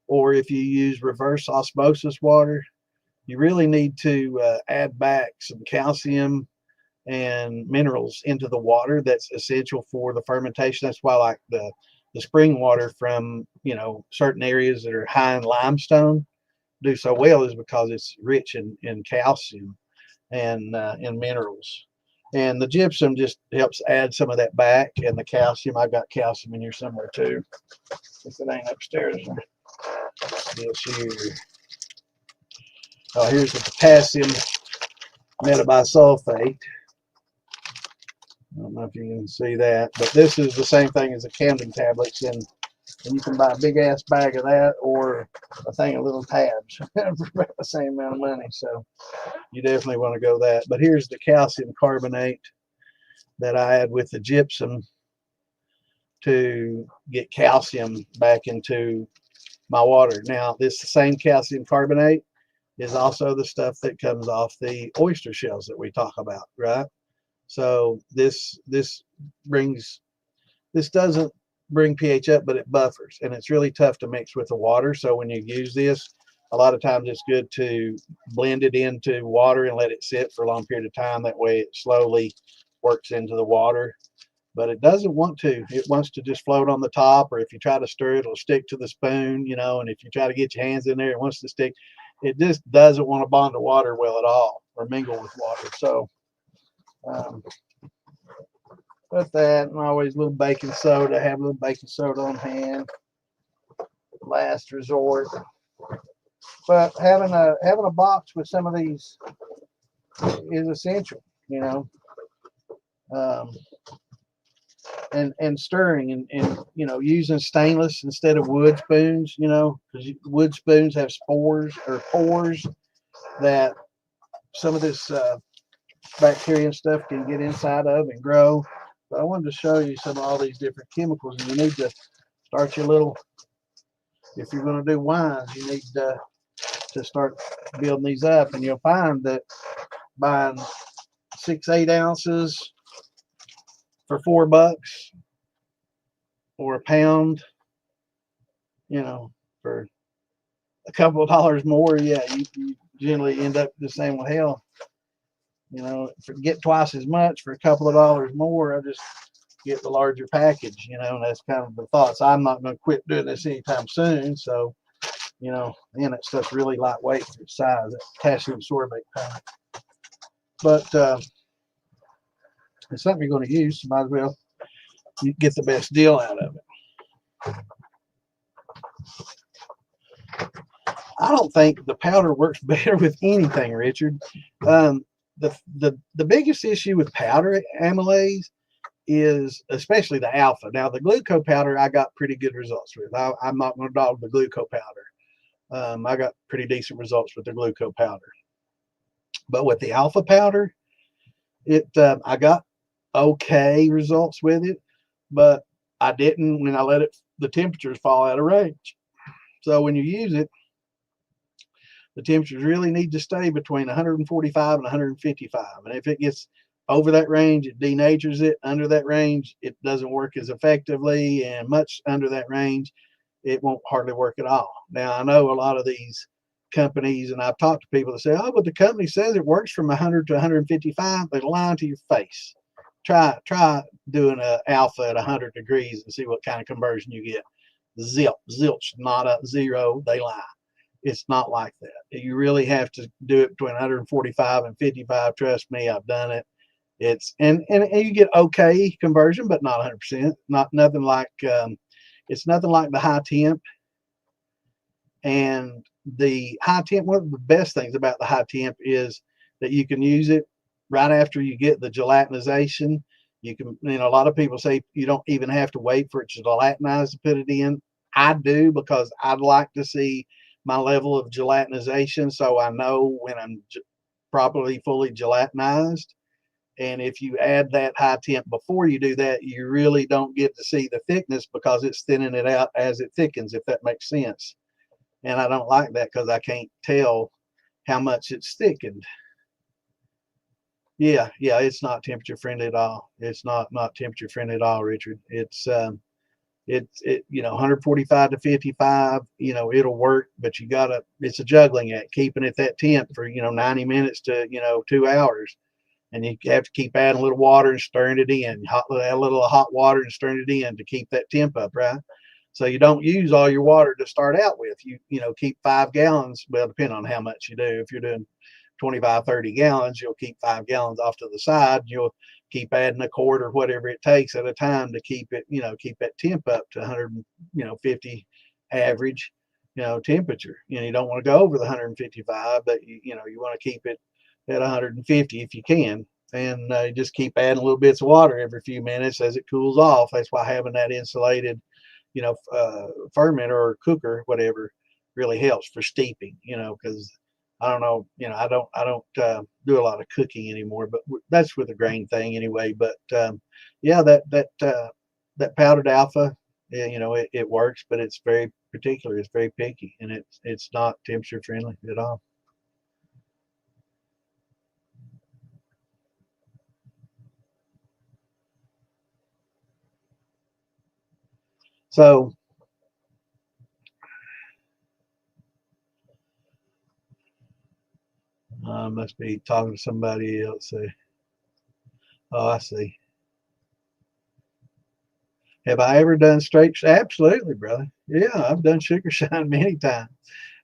[SPEAKER 1] or if you use reverse osmosis water, you really need to add back some calcium and minerals into the water. That's essential for the fermentation. That's why like the spring water from certain areas that are high in limestone do so well, is because it's rich in calcium and in minerals. And the gypsum just helps add some of that back, and the calcium. I've got calcium in here somewhere too. If it ain't upstairs, this here. Oh, here's the potassium metabisulfate. I don't know if you can see that, but this is the same thing as the Camden tablets, and you can buy a big ass bag of that or a thing of little tabs for about the same amount of money. So you definitely want to go that. But here's the calcium carbonate that I add with the gypsum to get calcium back into my water. Now, this same calcium carbonate is also the stuff that comes off the oyster shells that we talk about, right? So this doesn't bring pH up, but it buffers, and it's really tough to mix with the water. So when you use this, a lot of times it's good to blend it into water and let it sit for a long period of time. That way it slowly works into the water. But it doesn't want to. It wants to just float on the top, or if you try to stir it, it'll stick to the spoon, and if you try to get your hands in there, it wants to stick. It just doesn't want to bond to water well at all or mingle with water. So put that, and always a little baking soda. Have a little baking soda on hand, last resort. But having a box with some of these is essential, and stirring and using stainless instead of wood spoons, because wood spoons have spores or pores that some of this bacteria and stuff can get inside of and grow. But I wanted to show you some of all these different chemicals, and you need to start your little, if you're going to do wines, you need to start building these up, and you'll find that buying 6-8 ounces for $4 or a pound, for a couple of dollars more, yeah, you generally end up the same. Well, hell, get twice as much for a couple of dollars more. I just get the larger package, and that's kind of the thoughts. I'm not going to quit doing this anytime soon, so and that stuff's really lightweight for its size, that potassium sorbate powder. But it's something you're going to use, so might as well get the best deal out of it. I don't think the powder works better with anything, Richard. The biggest issue with powder amylase is especially the alpha. Now, the glucose powder, I got pretty good results with. I'm not going to dog the glucose powder. I got pretty decent results with the glucose powder. But with the alpha powder, I got okay results with it, but I didn't when I let the temperatures fall out of range. So when you use it, the temperatures really need to stay between 145 and 155. And if it gets over that range, it denatures it. Under that range, it doesn't work as effectively, and much under that range, it won't hardly work at all. Now, I know a lot of these companies, and I've talked to people that say, oh, but the company says it works from 100 to 155. They're lying to your face. Try doing an alpha at 100 degrees and see what kind of conversion you get. Zilch, not a zero. They lie. It's not like that. You really have to do it between 145 and 55. Trust me, I've done it. It's and you get okay conversion, but not 100%. Nothing like it's nothing like the high temp. And the high temp, one of the best things about the high temp is that you can use it right after you get the gelatinization. You can, a lot of people say you don't even have to wait for it to gelatinize to put it in. I do, because I'd like to see my level of gelatinization so I know when I'm properly fully gelatinized. And if you add that high temp before you do that, you really don't get to see the thickness because it's thinning it out as it thickens, if that makes sense. And I don't like that because I can't tell how much it's thickened. Yeah, yeah, it's not temperature friendly at all. It's not temperature friendly at all, Richard. It 145 to 55, it'll work, but it's a juggling act, keeping it that temp for 90 minutes to 2 hours, and you have to keep adding a little water and stirring it in, add a little hot water and stirring it in to keep that temp up, right? So you don't use all your water to start out with. Keep 5 gallons. Well, depending on how much you do. If you're doing 25, 30 gallons, you'll keep 5 gallons off to the side. You'll keep adding a quart or whatever it takes at a time to keep that temp up to 150 average, temperature. You don't want to go over the 155, but you want to keep it at 150 if you can. And just keep adding little bits of water every few minutes as it cools off. That's why having that insulated fermenter or cooker, whatever, really helps for steeping, because I don't know, I don't do a lot of cooking anymore, but that's with the grain thing anyway. But yeah, that powdered alpha, yeah, it works, but it's very particular. It's very picky, and it's not temperature friendly at all. So I must be talking to somebody else. Oh, I see. Have I ever done straight? Absolutely, brother. Yeah, I've done sugar shine many times.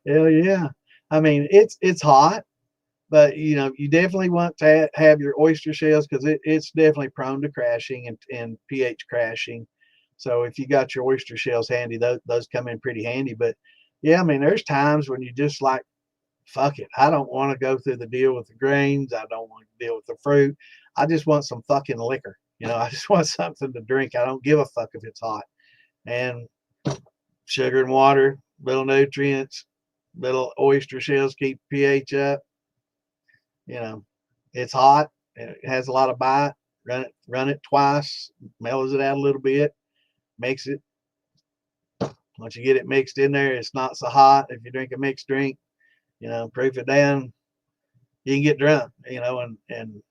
[SPEAKER 1] Hell yeah. I mean, it's hot, but you definitely want to have your oyster shells because it's definitely prone to crashing and pH crashing. So if you got your oyster shells handy, those come in pretty handy. But yeah, I mean, there's times when you just like, fuck it. I don't want to go through the deal with the grains. I don't want to deal with the fruit. I just want some fucking liquor. I just want something to drink. I don't give a fuck if it's hot. And sugar and water, little nutrients, little oyster shells keep pH up. You know, it's hot. It has a lot of bite. Run it twice, mellows it out a little bit, mix it. Once you get it mixed in there, it's not so hot. If you drink a mixed drink, proof it down, you can get drunk, and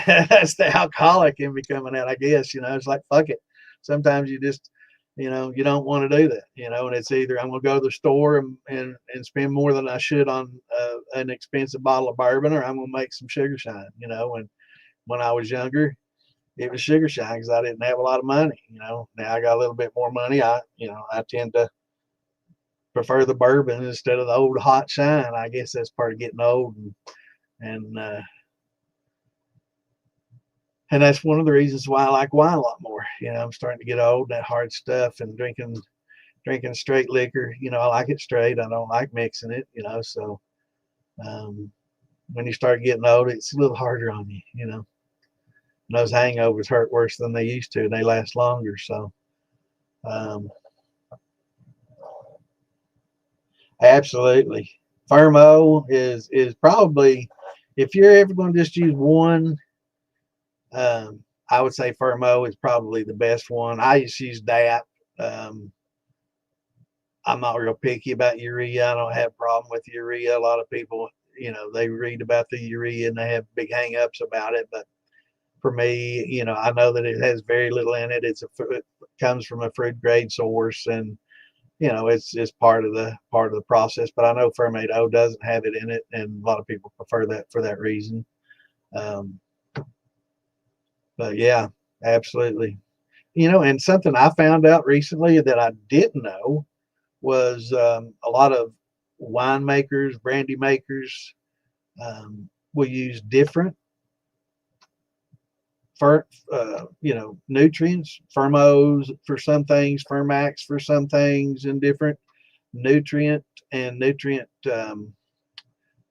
[SPEAKER 1] that's the alcoholic in me coming out, I guess. It's like, fuck it. Sometimes you just, you don't want to do that, and it's either I'm going to go to the store and spend more than I should on an expensive bottle of bourbon, or I'm going to make some sugar shine, and when I was younger, it was sugar shine because I didn't have a lot of money, Now I got a little bit more money. I tend to prefer the bourbon instead of the old hot shine. I guess that's part of getting old, and that's one of the reasons why I like wine a lot more. I'm starting to get old. That hard stuff and drinking straight liquor. I like it straight. I don't like mixing it. So um, when you start getting old, it's a little harder on you. And those hangovers hurt worse than they used to. They last longer. So um, absolutely, Fermo is probably, if you're ever going to just use one. I would say Fermo is probably the best one. I just use DAP. Um, I'm not real picky about urea. I don't have a problem with urea. A lot of people, they read about the urea and they have big hang-ups about it. But for me, I know that it has very little in it. It comes from a food grade source, and it's part of the process. But I know Fermate O doesn't have it in it, and a lot of people prefer that for that reason. Um, but yeah, absolutely. And something I found out recently that I didn't know was a lot of winemakers, brandy makers will use different nutrients, fermos for some things, fermax for some things, and different nutrient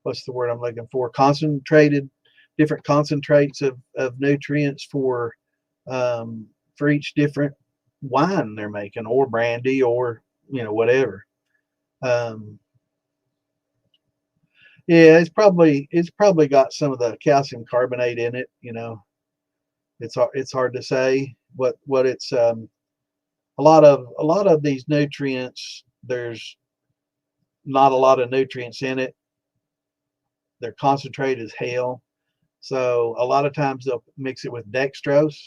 [SPEAKER 1] what's the word I'm looking for? Different concentrates of nutrients for each different wine they're making, or brandy, or whatever. Um, yeah, it's probably got some of the calcium carbonate in it. It's hard to say what it's a lot of these nutrients. There's not a lot of nutrients in it. They're concentrated as hell. So a lot of times they'll mix it with dextrose.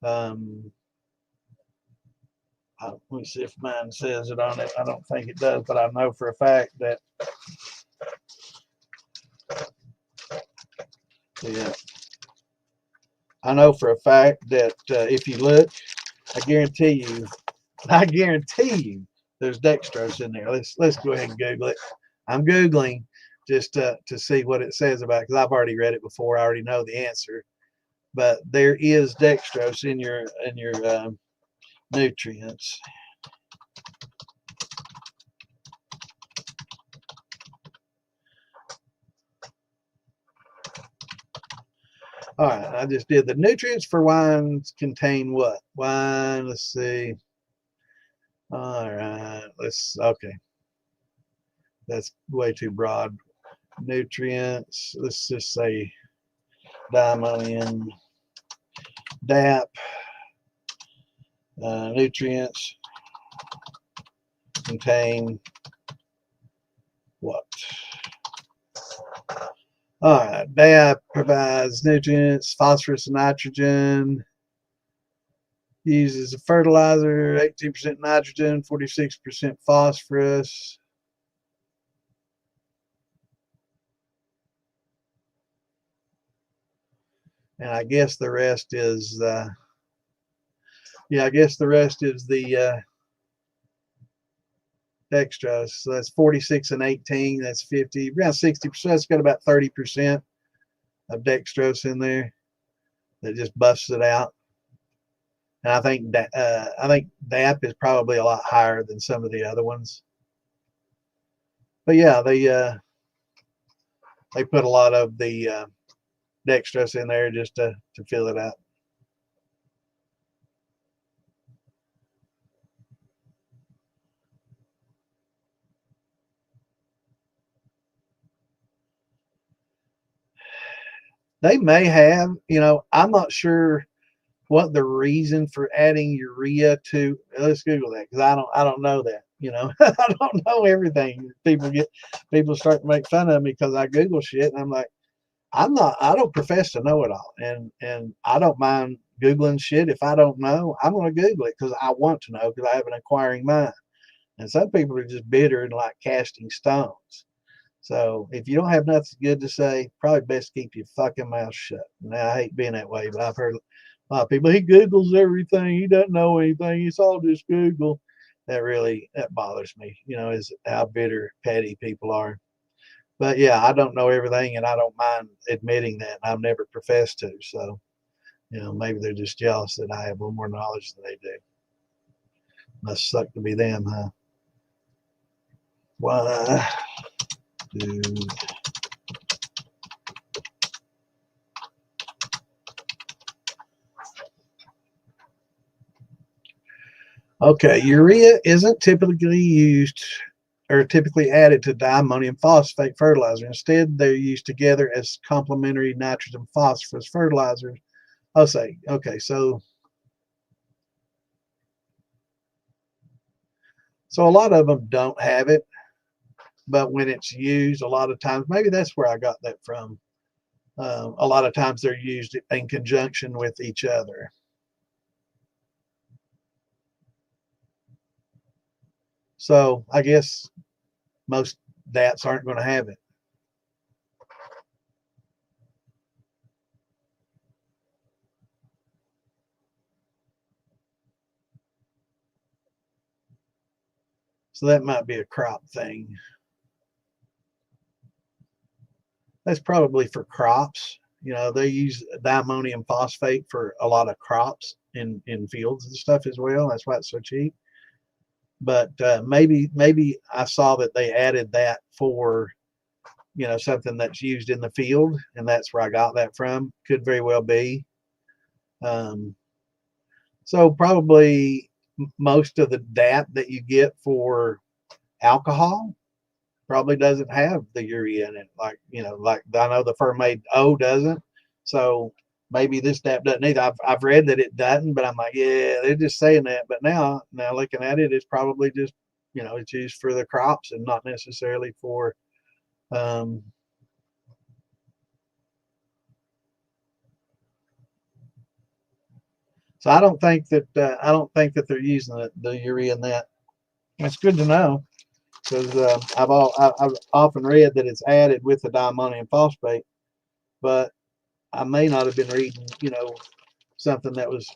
[SPEAKER 1] Let me see if mine says it on it. I don't think it does, but I know for a fact that, yeah, I know for a fact that if you look, I guarantee you, there's dextrose in there. Let's go ahead and Google it. I'm Googling just to see what it says about it, because I've already read it before. I already know the answer. But there is dextrose in your nutrients. All right, I just did the nutrients for wines contain what? Wine, let's see. All right, okay. That's way too broad. Nutrients, let's just say diammonium, DAP, nutrients contain what? All right, DAP provides nutrients, phosphorus and nitrogen, uses a fertilizer, 18% nitrogen, 46% phosphorus. And I guess the rest is, yeah, I guess the rest is the dextrose. So that's 46 and 18, that's 50, around 60%. It's got about 30% of dextrose in there that just busts it out. And I think DAP is probably a lot higher than some of the other ones. But yeah, they put a lot of the dextrose in there just to fill it out. They may have, I'm not sure what the reason for adding urea to. Let's Google that, because I don't know that. I don't know everything. People start to make fun of me because I Google shit, and I'm like, I don't profess to know it all, and I don't mind Googling shit. If I don't know, I'm going to Google it because I want to know, because I have an inquiring mind. And some people are just bitter and like casting stones. So if you don't have nothing good to say, probably best keep your fucking mouth shut. Now, I hate being that way, but I've heard a lot of people, he Googles everything. He doesn't know anything. It's all just Google. That bothers me, is how bitter, petty people are. But yeah, I don't know everything, and I don't mind admitting that. I've never professed to. So, maybe they're just jealous that I have a little more knowledge than they do. Must suck to be them, huh? Why do Okay, urea isn't typically used or typically added to diammonium phosphate fertilizer. Instead, they're used together as complementary nitrogen phosphorus fertilizers. I'll say, okay, so a lot of them don't have it, but when it's used, a lot of times, maybe that's where I got that from. A lot of times they're used in conjunction with each other. So I guess most DAPs aren't going to have it. So that might be a crop thing. That's probably for crops. They use diammonium phosphate for a lot of crops in fields and stuff as well. That's why it's so cheap. But maybe I saw that they added that for something that's used in the field, and that's where I got that from. Could very well be. So probably most of the DAP that you get for alcohol probably doesn't have the urea in it, like I know the Fermade O doesn't. So maybe this DAP doesn't either. I've read that it doesn't, but I'm like, yeah, they're just saying that. But now looking at it, it's probably just it's used for the crops and not necessarily for So I don't think that they're using the urea in that. It's good to know because I've often read that it's added with the diammonium phosphate, but I may not have been reading, something that was,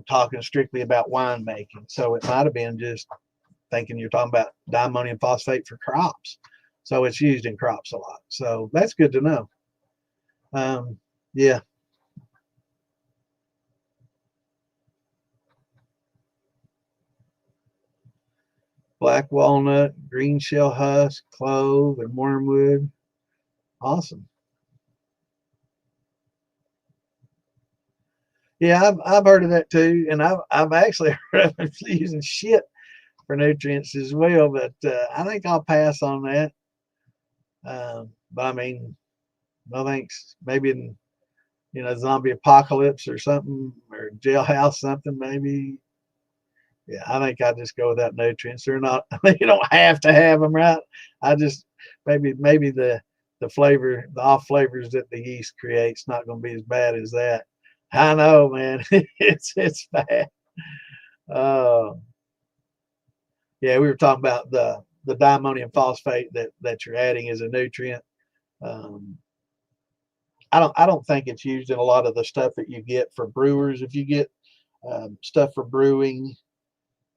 [SPEAKER 1] talking strictly about wine making. So it might have been just thinking you're talking about diammonium phosphate for crops. So it's used in crops a lot. So that's good to know. Yeah. Black walnut, green shell husk, clove, and wormwood. Awesome. Yeah, I've heard of that too, and I've actually heard of using shit for nutrients as well. But I think I'll pass on that. But I mean, no thanks. Maybe in zombie apocalypse or something, or jailhouse something. Maybe. Yeah, I think I just go without nutrients. They're not. You don't have to have them, right? I just maybe the flavor, the off flavors that the yeast creates, not going to be as bad as that. I know, man. It's bad. Uh, yeah, we were talking about the diammonium phosphate that you're adding as a nutrient. Um, I don't think it's used in a lot of the stuff that you get for brewers. If you get stuff for brewing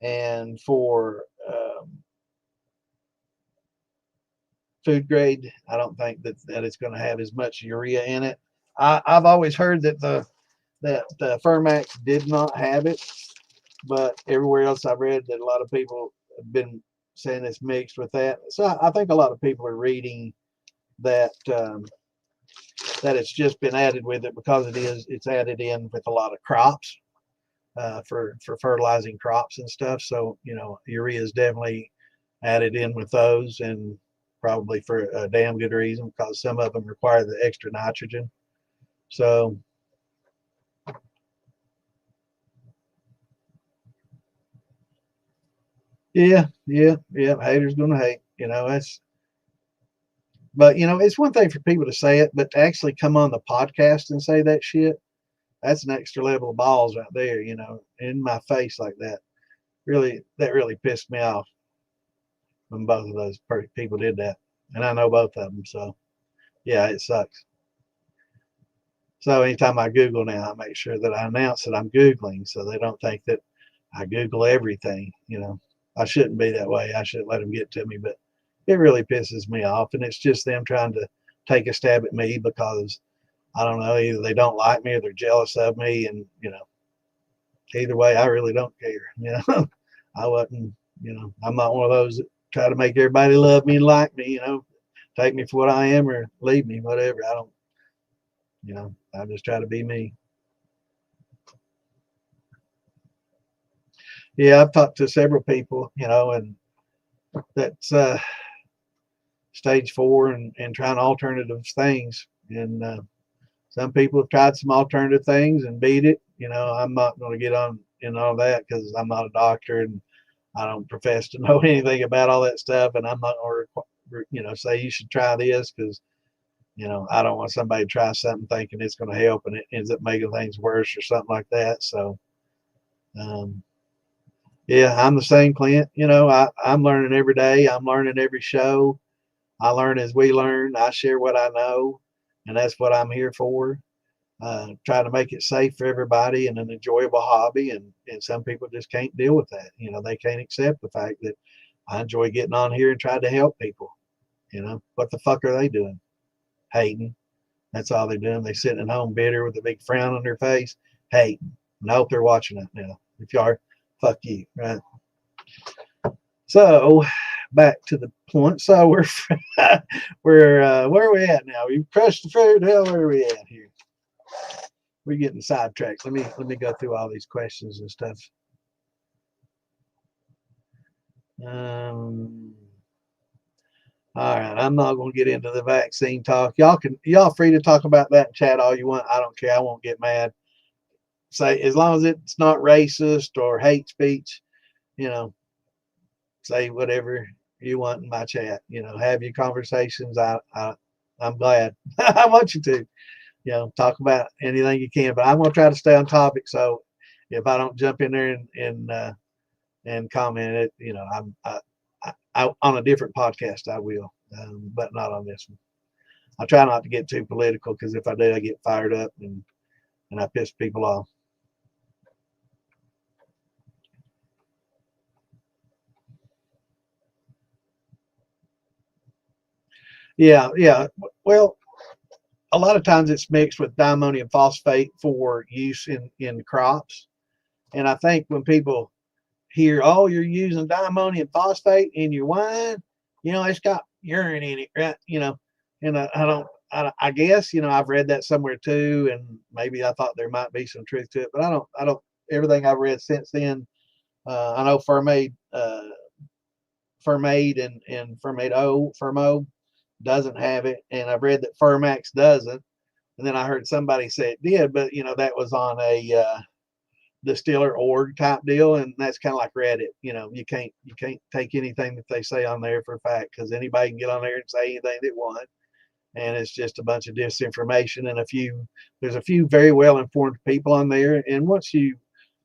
[SPEAKER 1] and for food grade, I don't think that it's going to have as much urea in it. I've always heard that the Fermax did not have it, but everywhere else I've read that a lot of people have been saying it's mixed with that. So I think a lot of people are reading that that it's just been added with it because it's added in with a lot of crops for fertilizing crops and stuff. So urea is definitely added in with those, and probably for a damn good reason because some of them require the extra nitrogen. So yeah, haters gonna hate. That's but it's one thing for people to say it, but to actually come on the podcast and say that shit, that's an extra level of balls right there, in my face like that. That really pissed me off when both of those people did that. And I know both of them, so yeah, it sucks. So anytime I Google now, I make sure that I announce that I'm Googling so they don't think that I Google everything. I shouldn't be that way. I shouldn't let them get to me, but it really pisses me off. And it's just them trying to take a stab at me because I don't know, either they don't like me or they're jealous of me. And, either way, I really don't care. I wasn't, I'm not one of those that try to make everybody love me and like me, take me for what I am or leave me, whatever. I don't, I just try to be me. Yeah, I've talked to several people, and that's stage 4 and trying alternative things. And some people have tried some alternative things and beat it. I'm not going to get on in all that because I'm not a doctor and I don't profess to know anything about all that stuff. And I'm not going to, say you should try this because, I don't want somebody to try something thinking it's going to help and it ends up making things worse or something like that. So, yeah, I'm the same, Clint. I'm learning every day. I'm learning every show. I learn as we learn. I share what I know, and that's what I'm here for. Try to make it safe for everybody and an enjoyable hobby. And some people just can't deal with that. They can't accept the fact that I enjoy getting on here and trying to help people. What the fuck are they doing? Hating. That's all they're doing. They're sitting at home bitter with a big frown on their face, hating. And I hope they're watching it now. If you are, fuck you, right? So back to the point. So we're where are we at now? We've crushed the fruit. Hell, where are we at here? We're getting sidetracked. Let me go through all these questions and stuff. All right, I'm not going to get into the vaccine talk. Y'all free to talk about that in chat all you want. I don't care. I won't get mad. Say as long as it's not racist or hate speech, say whatever you want in my chat. Have your conversations. I'm glad. I want you to, talk about anything you can. But I'm going to try to stay on topic. So if I don't jump in there and comment it, I on a different podcast I will, but not on this one. I try not to get too political because if I do, I get fired up and I piss people off. Yeah, yeah. Well, a lot of times it's mixed with diammonium phosphate for use in crops. And I think when people hear, oh, you're using diammonium phosphate in your wine, it's got urine in it, right? And I guess, I've read that somewhere too, and maybe I thought there might be some truth to it, but I don't, everything I've read since then, I know Fermade and Fermo doesn't have it, and I've read that Fermax doesn't, and then I heard somebody say it did, but that was on a distiller org type deal, and that's kind of like Reddit. You can't take anything that they say on there for a fact, because anybody can get on there and say anything they want, and it's just a bunch of disinformation. And there's a few very well informed people on there, and once you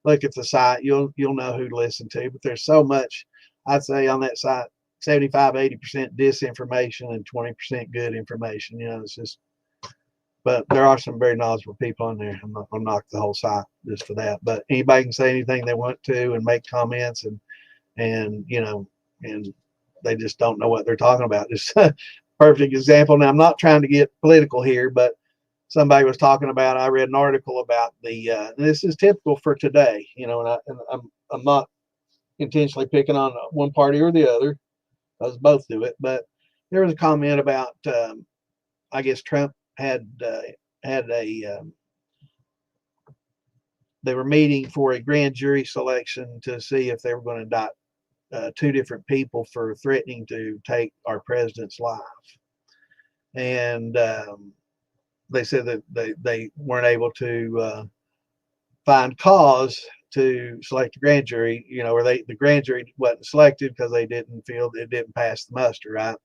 [SPEAKER 1] look at the site, you'll know who to listen to. But there's so much, I'd say, on that site, 75-80% disinformation and 20% good information. It's just, but there are some very knowledgeable people on there. I'm not going to knock the whole site just for that, but anybody can say anything they want to and make comments, and and they just don't know what they're talking about. Just a perfect example. Now, I'm not trying to get political here, but somebody was talking about, I read an article about and this is typical for today, and I'm not intentionally picking on one party or the other, because both do it, but there was a comment about, I guess Trump had they were meeting for a grand jury selection to see if they were going to indict two different people for threatening to take our president's life. And they said that they weren't able to find cause to select a grand jury, or the grand jury wasn't selected because they didn't feel it didn't pass the muster, right?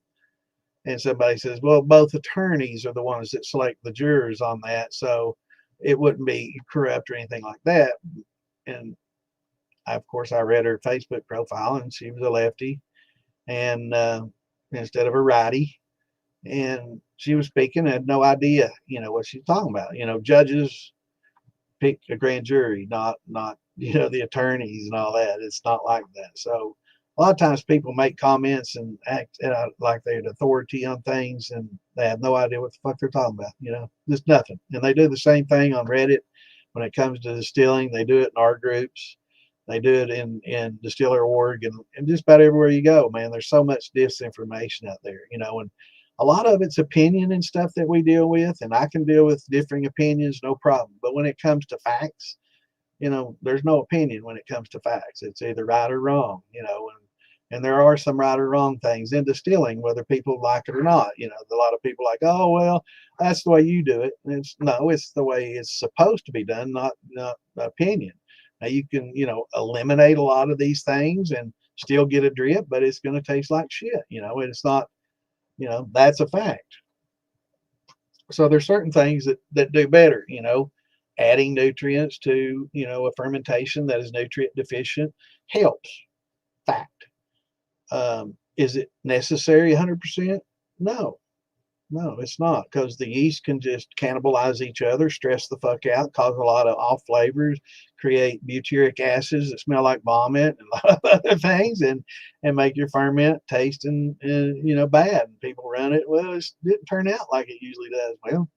[SPEAKER 1] And somebody says, well, both attorneys are the ones that select the jurors on that, so it wouldn't be corrupt or anything like that. And of course, I read her Facebook profile, and she was a lefty, and instead of a righty, and she was speaking, had no idea, what she's talking about. Judges pick a grand jury, not the attorneys and all that. It's not like that. So a lot of times people make comments and act like they're an authority on things, and they have no idea what the fuck they're talking about. Just nothing. And they do the same thing on Reddit when it comes to distilling. They do it in our groups. They do it in Distiller Org, and just about everywhere you go, man. There's so much disinformation out there, and a lot of it's opinion and stuff that we deal with, and I can deal with differing opinions, no problem. But when it comes to facts, there's no opinion when it comes to facts. It's either right or wrong, and there are some right or wrong things in distilling, whether people like it or not. A lot of people like, oh, well, that's the way you do it. And it's the way it's supposed to be done, not opinion. Now you can, eliminate a lot of these things and still get a drip, but it's going to taste like shit. It's not, that's a fact. So there's certain things that do better, adding nutrients to, a fermentation that is nutrient deficient helps. Fact. Is it necessary 100%? No, it's not, because the yeast can just cannibalize each other, stress the fuck out, cause a lot of off flavors, create butyric acids that smell like vomit, and a lot of other things, and make your ferment taste and bad. And people run it, well, it didn't turn out like it usually does. Well,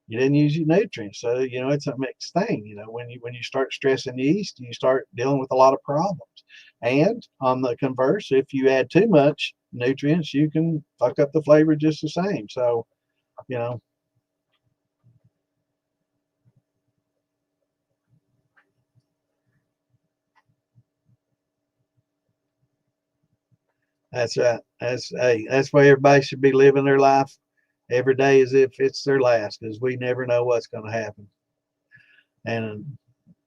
[SPEAKER 1] you didn't use your nutrients, so it's a mixed thing. When you start stressing yeast, you start dealing with a lot of problems. And on the converse, if you add too much nutrients, you can fuck up the flavor just the same. So, that's right. That's why everybody should be living their life every day as if it's their last, because we never know what's going to happen. And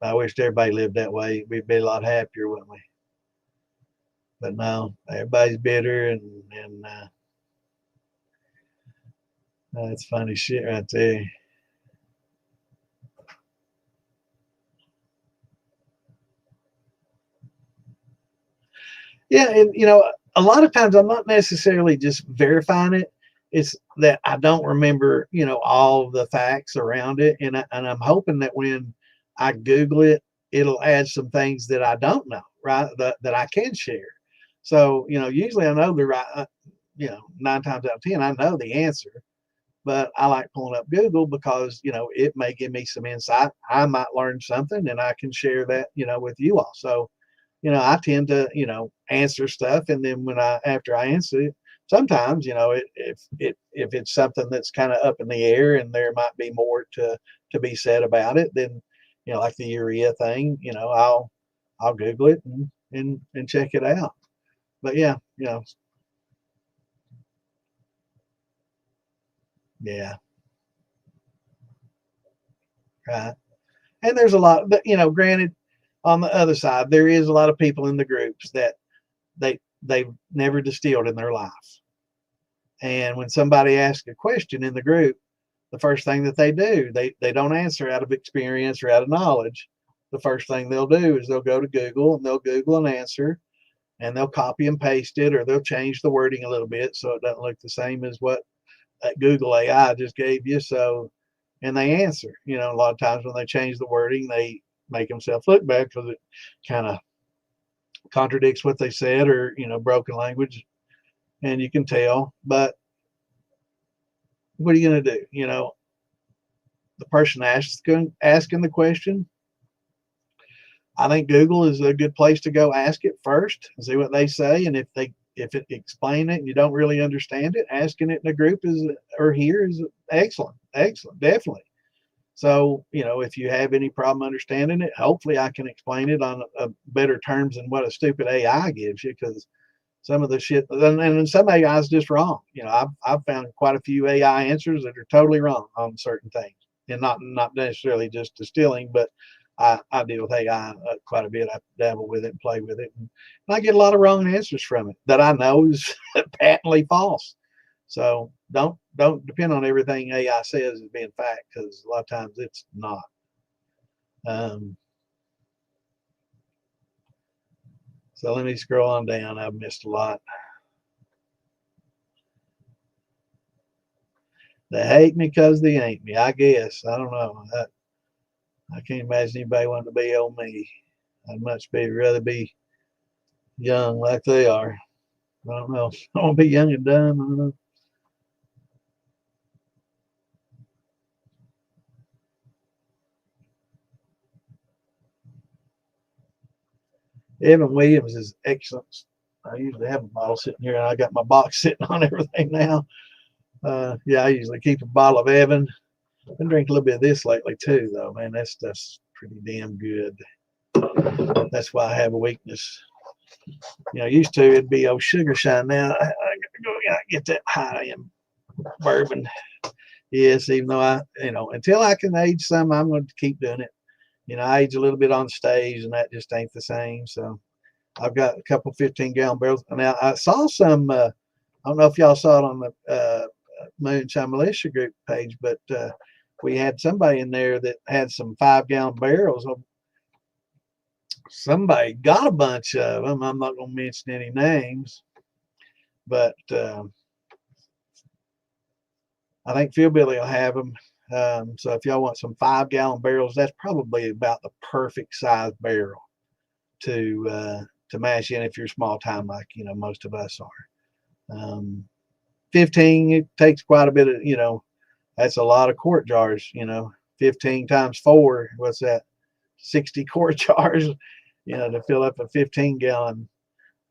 [SPEAKER 1] I wish everybody lived that way. We'd be a lot happier, wouldn't we? But no, everybody's bitter, and that's funny shit right there. Yeah, and a lot of times I'm not necessarily just verifying it. It's that I don't remember, all the facts around it, and I'm hoping that when I Google it, it'll add some things that I don't know, right? That I can share. So, usually I know the right, 9 times out of 10, I know the answer, but I like pulling up Google because, it may give me some insight. I might learn something and I can share that, with you all. So, I tend to, answer stuff. And then after I answer it, sometimes, if it's something that's kind of up in the air and there might be more to be said about it, then, like the urea thing, I'll Google it and check it out. But yeah, yeah, right. And there's a lot, but granted, on the other side, there is a lot of people in the groups that they've never distilled in their life. And when somebody asks a question in the group, the first thing that they do, they don't answer out of experience or out of knowledge. The first thing they'll do is they'll go to Google and they'll Google an answer and they'll copy and paste it, or they'll change the wording a little bit so it doesn't look the same as what that Google AI just gave you. So, and they answer. A lot of times when they change the wording, they make themselves look bad because it kind of contradicts what they said, or broken language, and you can tell. But what are you going to do? The person asking the question, I think Google is a good place to go ask it first and see what they say. And if it explain it and you don't really understand it, asking it in a group here is excellent, definitely. So, if you have any problem understanding it, hopefully I can explain it on a better terms than what a stupid AI gives you, because some of the shit, and some AI is just wrong. I've found quite a few AI answers that are totally wrong on certain things, and not necessarily just distilling, but I deal with AI quite a bit. I dabble with it and play with it, and I get a lot of wrong answers from it that I know is patently false. So don't depend on everything AI says as being fact, because a lot of times it's not. So let me scroll on down. I've missed a lot. They hate me because they ain't me. I guess. I don't know. I can't imagine anybody wanting to be old me. I'd much rather be young like they are. I don't know. I want to be young and dumb. I don't know. Evan Williams is excellent. I usually have a bottle sitting here, and I got my box sitting on everything now. Yeah, I usually keep a bottle of Evan. I've been drinking a little bit of this lately too, though. Man, that stuff's pretty damn good. That's why I have a weakness. Used to it'd be old sugar shine. Now I gotta go get that high end bourbon. Yes, even though until I can age some, I'm going to keep doing it. I age a little bit on stage, and that just ain't the same. So I've got a couple 15-gallon barrels. Now I saw some. I don't know if y'all saw it on the Moonshine Militia group page, but we had somebody in there that had some 5-gallon barrels. Somebody got a bunch of them. I'm not going to mention any names, but I think Phil Billy will have them. So if y'all want some 5-gallon barrels, that's probably about the perfect size barrel to mash in if you're small time, like most of us are. 15, it takes quite a bit of that's a lot of quart jars. 15 times 4, what's that? 60 quart jars. To fill up a 15-gallon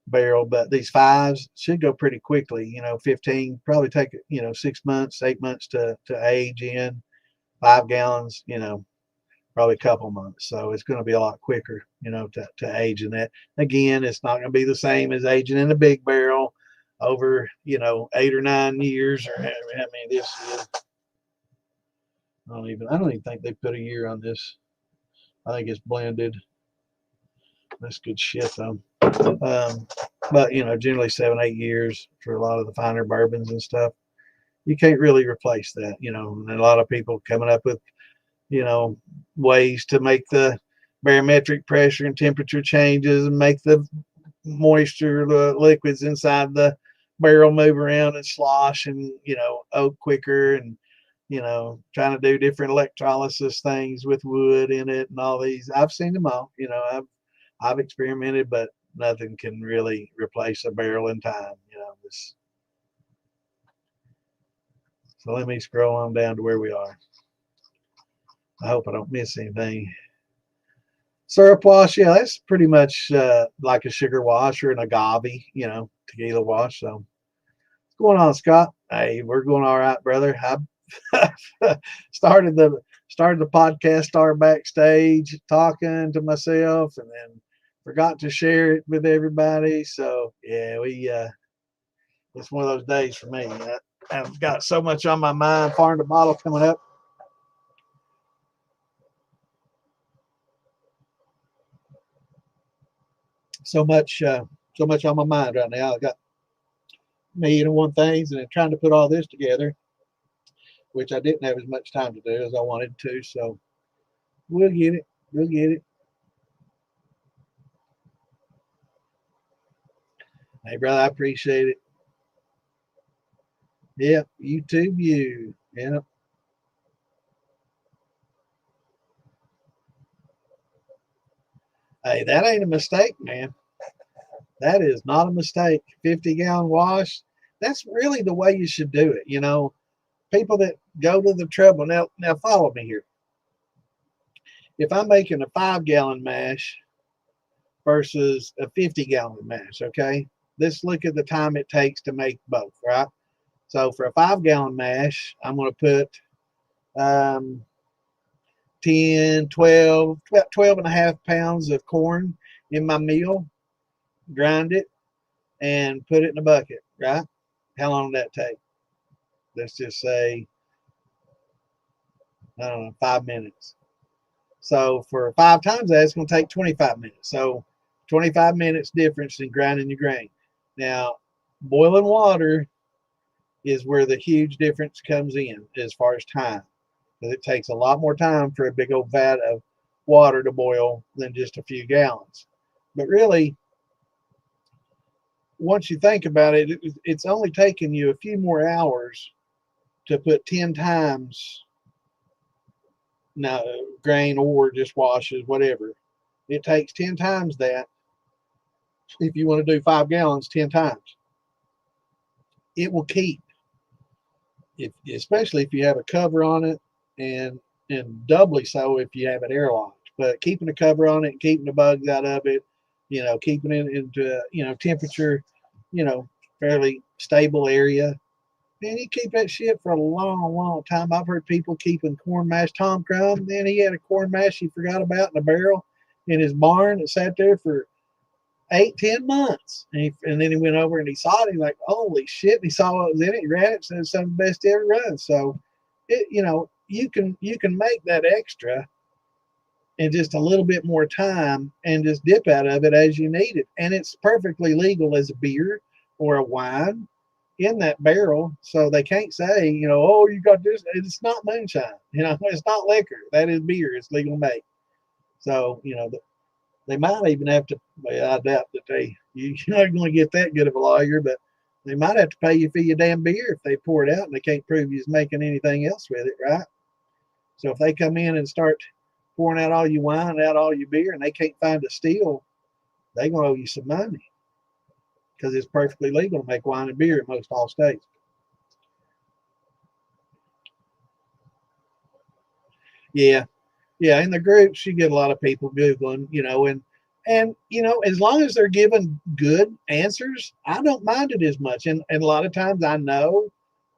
[SPEAKER 1] barrel. But these 5s should go pretty quickly. 15 probably take 6 months, 8 months to age in. 5 gallons, probably a couple months. So it's going to be a lot quicker, to age in that. Again, it's not going to be the same as aging in a big barrel over 8 or 9 years, or how many this is. I don't even think they put a year on this. I think it's blended. That's good shit though. But generally 7, 8 years for a lot of the finer bourbons and stuff. You can't really replace that, and a lot of people coming up with, ways to make the barometric pressure and temperature changes and make the moisture, the liquids inside the barrel move around and slosh and, oak quicker, and, trying to do different electrolysis things with wood in it and all these. I've seen them all. I've experimented, but nothing can really replace a barrel in time. So let me scroll on down to where we are. I hope I don't miss anything. Syrup wash, yeah, that's pretty much like a sugar wash or an agave, tequila wash. So what's going on, Scott? Hey, we're going all right, brother. I started the podcast, started backstage talking to myself, and then forgot to share it with everybody. So yeah, it's one of those days for me. I've got so much on my mind. Farm to bottle coming up. So much on my mind right now. I got me and one things, and then trying to put all this together, which I didn't have as much time to do as I wanted to. So we'll get it. We'll get it. Hey, brother, I appreciate it. Yep, YouTube you. Yep. Hey, that ain't a mistake, man. That is not a mistake. 50-gallon wash. That's really the way you should do it. People that go to the trouble. Now follow me here. If I'm making a 5-gallon mash versus a 50-gallon mash, okay? Let's look at the time it takes to make both, right? So for a 5-gallon mash, I'm going to put 10, 12, about 12 and a half pounds of corn in my mill, grind it, and put it in a bucket, right? How long did that take? Let's just say, I don't know, 5 minutes. So for 5 times that, it's going to take 25 minutes. So 25 minutes difference in grinding your grain. Now, boiling water is where the huge difference comes in as far as time. Because it takes a lot more time for a big old vat of water to boil than just a few gallons. But really, once you think about it, it's only taking you a few more hours to put 10 times now grain or just washes, whatever. It takes 10 times that if you want to do 5 gallons 10 times. It will keep, especially if you have a cover on it, and doubly so if you have it airlocked. But keeping the cover on it and keeping the bugs out of it, keeping it into temperature, fairly stable area. Man, you keep that shit for a long, long time. I've heard people keeping corn mash. Tom Crumb, then he had a corn mash he forgot about in a barrel in his barn that sat there for 8-10 months. And then he went over and he saw it. He's like, holy shit. And he saw what was in it. He ran it. Said it's some of the best he ever run. So, you can make that extra in just a little bit more time and just dip out of it as you need it. And it's perfectly legal as a beer or a wine in that barrel. So they can't say, oh, you got this. It's not moonshine. It's not liquor. That is beer. It's legal to make. So, they might even have to, well, I doubt that you're not going to get that good of a lawyer, but they might have to pay you for your damn beer if they pour it out and they can't prove you're making anything else with it, right? So if they come in and start pouring out all your wine, out all your beer, and they can't find a steal, they're going to owe you some money because it's perfectly legal to make wine and beer in most all states. Yeah. Yeah, in the groups, you get a lot of people Googling, and as long as they're giving good answers, I don't mind it as much. And a lot of times I know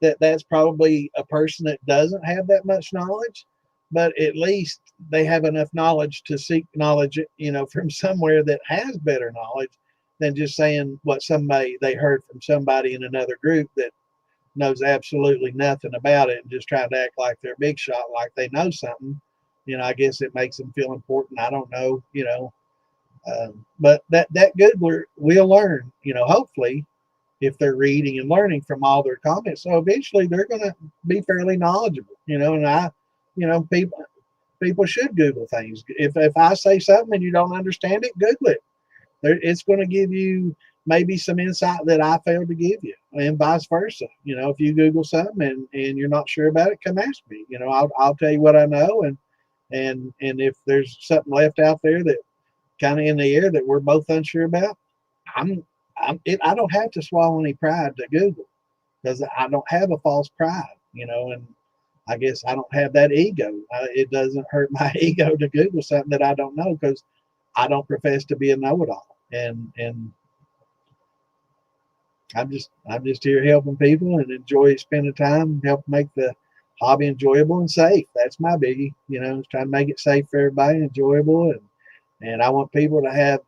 [SPEAKER 1] that that's probably a person that doesn't have that much knowledge, but at least they have enough knowledge to seek knowledge, from somewhere that has better knowledge than just saying what they heard from somebody in another group that knows absolutely nothing about it and just trying to act like they're a big shot, like they know something. I guess it makes them feel important. I don't know, but that Googler will learn, hopefully, if they're reading and learning from all their comments. So eventually they're going to be fairly knowledgeable, and people should Google things. If I say something and you don't understand it, Google it. it's going to give you maybe some insight that I failed to give you, and vice versa. You know, if you Google something and you're not sure about it, come ask me. You know, I'll tell you what I know, and if there's something left out there that kind of in the air that we're both unsure about, I don't have to swallow any pride to Google, because I don't have a false pride, you know, and I guess I don't have that ego. It doesn't hurt my ego to Google something that I don't know, because I don't profess to be a know-it-all, and I'm just here helping people and enjoy spending time, help make the hobby enjoyable and safe. That's my biggie, you know, trying to make it safe for everybody, enjoyable, and I want people to have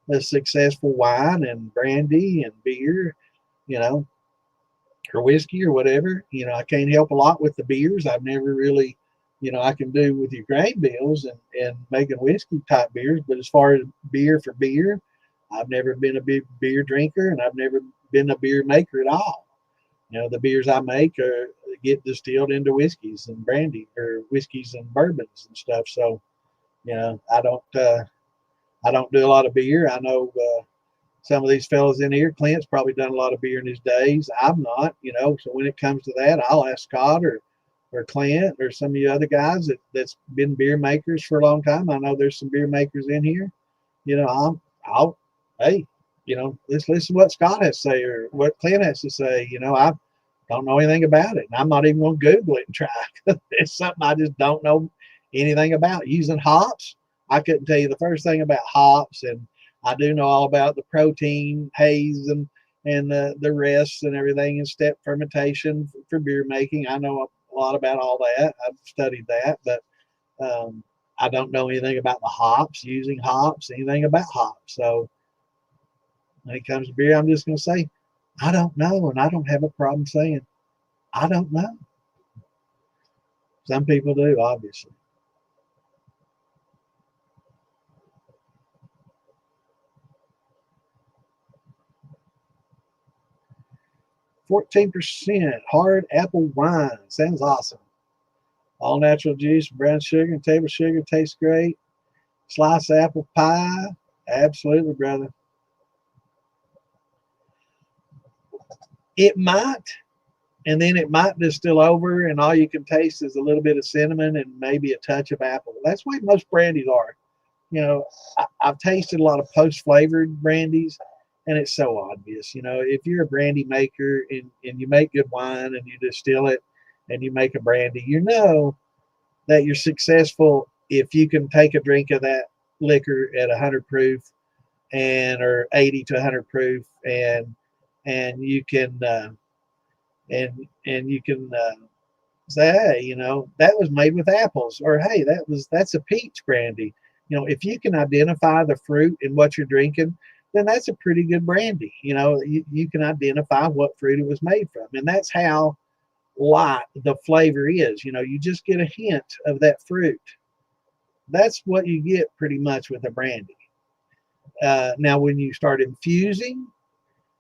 [SPEAKER 1] a successful wine and brandy and beer, you know, or whiskey or whatever. You know, I can't help a lot with the beers. I've never really, you know, I can do with your grain bills and making whiskey type beers, but as far as beer for beer, I've never been a big beer drinker, and I've never been a beer maker at all. You know, the beers I make get distilled into whiskeys and brandy, or whiskeys and bourbons and stuff. So, you know, I don't do a lot of beer. I know some of these fellas in here, Clint's probably done a lot of beer in his days. I'm not, you know. So when it comes to that, I'll ask Scott or Clint or some of the other guys that's been beer makers for a long time. I know there's some beer makers in here. You know, hey, you know, let's listen to what Scott has to say or what Clint has to say. You know, I don't know anything about it, and I'm not even going to Google it and try. It's something I just don't know anything about. Using hops, I couldn't tell you the first thing about hops, and I do know all about the protein haze and the rests and everything, and step fermentation for beer making. I know a lot about all that. I've studied that, but I don't know anything about the hops, using hops, anything about hops. So when it comes to beer, I'm just going to say, I don't know, and I don't have a problem saying, I don't know. Some people do, obviously. %, hard apple wine. Sounds awesome. All natural juice, brown sugar, and table sugar. Tastes great. Slice apple pie. Absolutely, brother. It might, and then it might distill over, and all you can taste is a little bit of cinnamon and maybe a touch of apple. That's what most brandies are. You know, I've tasted a lot of post-flavored brandies, and it's so obvious. You know, if you're a brandy maker and you make good wine and you distill it and you make a brandy, you know that you're successful if you can take a drink of that liquor at 100 proof or 80 to 100 proof, and you can and you can say, hey, you know, that was made with apples, or hey, that's a peach brandy. You know, if you can identify the fruit in what you're drinking, then that's a pretty good brandy. You know, you can identify what fruit it was made from, and that's how light the flavor is. You know, you just get a hint of that fruit. That's what you get pretty much with a brandy. Now, when you start infusing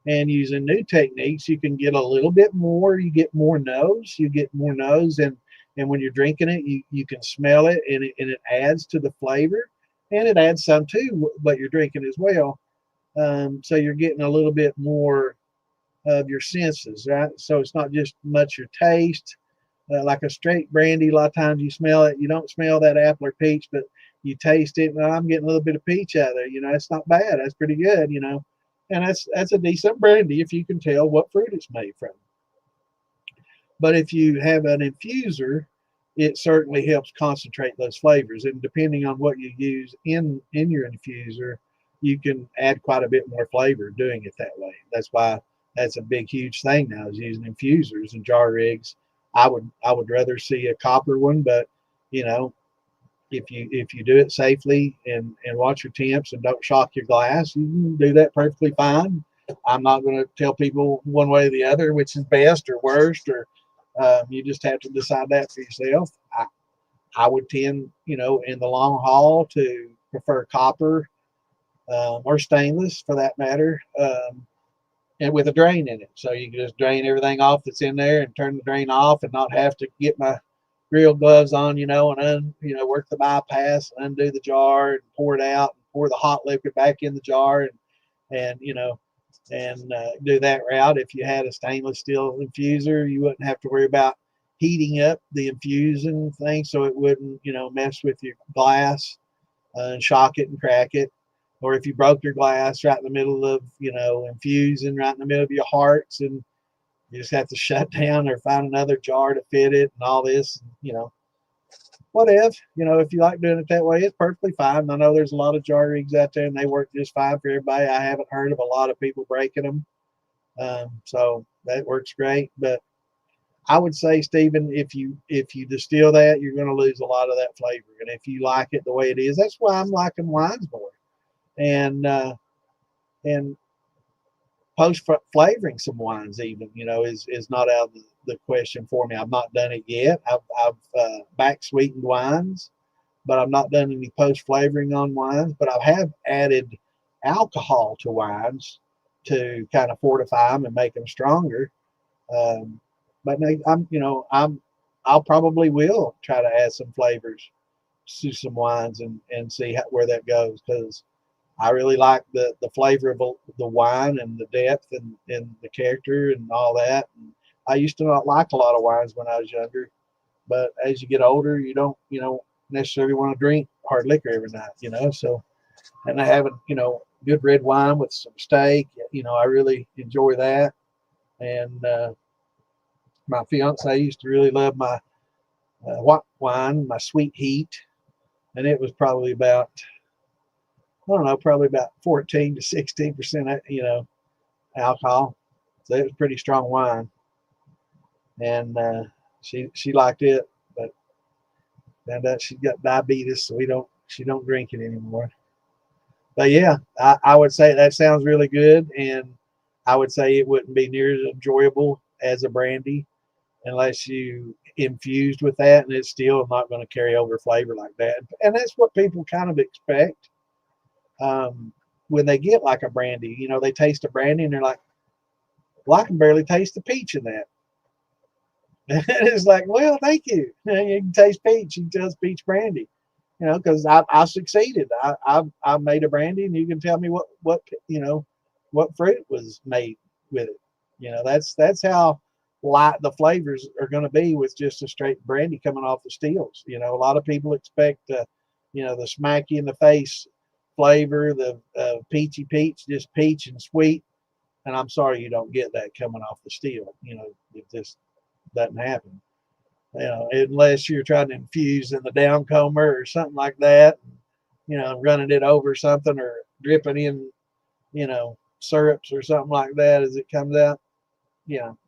[SPEAKER 1] and using new techniques, you can get a little bit more. You get more nose. And when you're drinking it, you can smell it, and it adds to the flavor, and it adds some to what you're drinking as well. So you're getting a little bit more of your senses, right? So it's not just much your taste. Like a straight brandy, a lot of times you smell it. You don't smell that apple or peach, but you taste it. And I'm getting a little bit of peach out of there. You know, it's not bad. That's pretty good, you know. And that's a decent brandy if you can tell what fruit it's made from. But if you have an infuser, it certainly helps concentrate those flavors. And depending on what you use in your infuser, you can add quite a bit more flavor doing it that way. That's why that's a big, huge thing now, is using infusers and jar rigs. I would rather see a copper one, but you know, if you do it safely and watch your temps and don't shock your glass, you can do that perfectly fine. I'm not going to tell people one way or the other which is best or worst, or you just have to decide that for yourself. I would tend, you know, in the long haul to prefer copper or stainless for that matter, and with a drain in it, so you can just drain everything off that's in there and turn the drain off and not have to get my grill gloves on, you know, and work the bypass and undo the jar and pour it out and pour the hot liquid back in the jar and do that route. If you had a stainless steel infuser, you wouldn't have to worry about heating up the infusion thing, so it wouldn't mess with your glass and shock it and crack it. Or if you broke your glass right in the middle of infusing right in the middle of your hearts, and you just have to shut down or find another jar to fit it and all this, what if you like doing it that way, it's perfectly fine. I know there's a lot of jar rigs out there and they work just fine for everybody. I haven't heard of a lot of people breaking them, so that works great. But I would say, Stephen, if you distill that, you're going to lose a lot of that flavor. And if you like it the way it is, that's why I'm liking wines more. And post flavoring some wines, even is not out of the question for me. I've not done it yet. I've back sweetened wines, but I've not done any post flavoring on wines. But I have added alcohol to wines to kind of fortify them and make them stronger. But I'll probably will try to add some flavors to some wines and see where that goes, because I really like the flavor of the wine and the depth and the character and all that. And I used to not like a lot of wines when I was younger, but as you get older, you don't necessarily want to drink hard liquor every night, So, and I have good red wine with some steak, I really enjoy that. And my fiance used to really love my white wine, my sweet heat, and it was probably about, I don't know, probably about 14 to 16%, alcohol. So it was pretty strong wine, and she liked it, but found out she got diabetes, so she don't drink it anymore. But yeah, I would say that sounds really good, and I would say it wouldn't be near as enjoyable as a brandy unless you infused with that, and it's still not going to carry over flavor like that. And that's what people kind of expect. When they get like a brandy, they taste a brandy and they're like, well, I can barely taste the peach in that. And it's like, well, thank you. You can taste peach. You can taste peach brandy, because I succeeded. I made a brandy, and you can tell me what fruit was made with it. That's how light the flavors are going to be with just a straight brandy coming off the stills. A lot of people expect the smacky in the face flavor, the peachy peach, just peach and sweet. And I'm sorry, you don't get that coming off the still. It just doesn't happen. Unless you're trying to infuse in the downcomer or something like that, running it over something or dripping in, syrups or something like that as it comes out.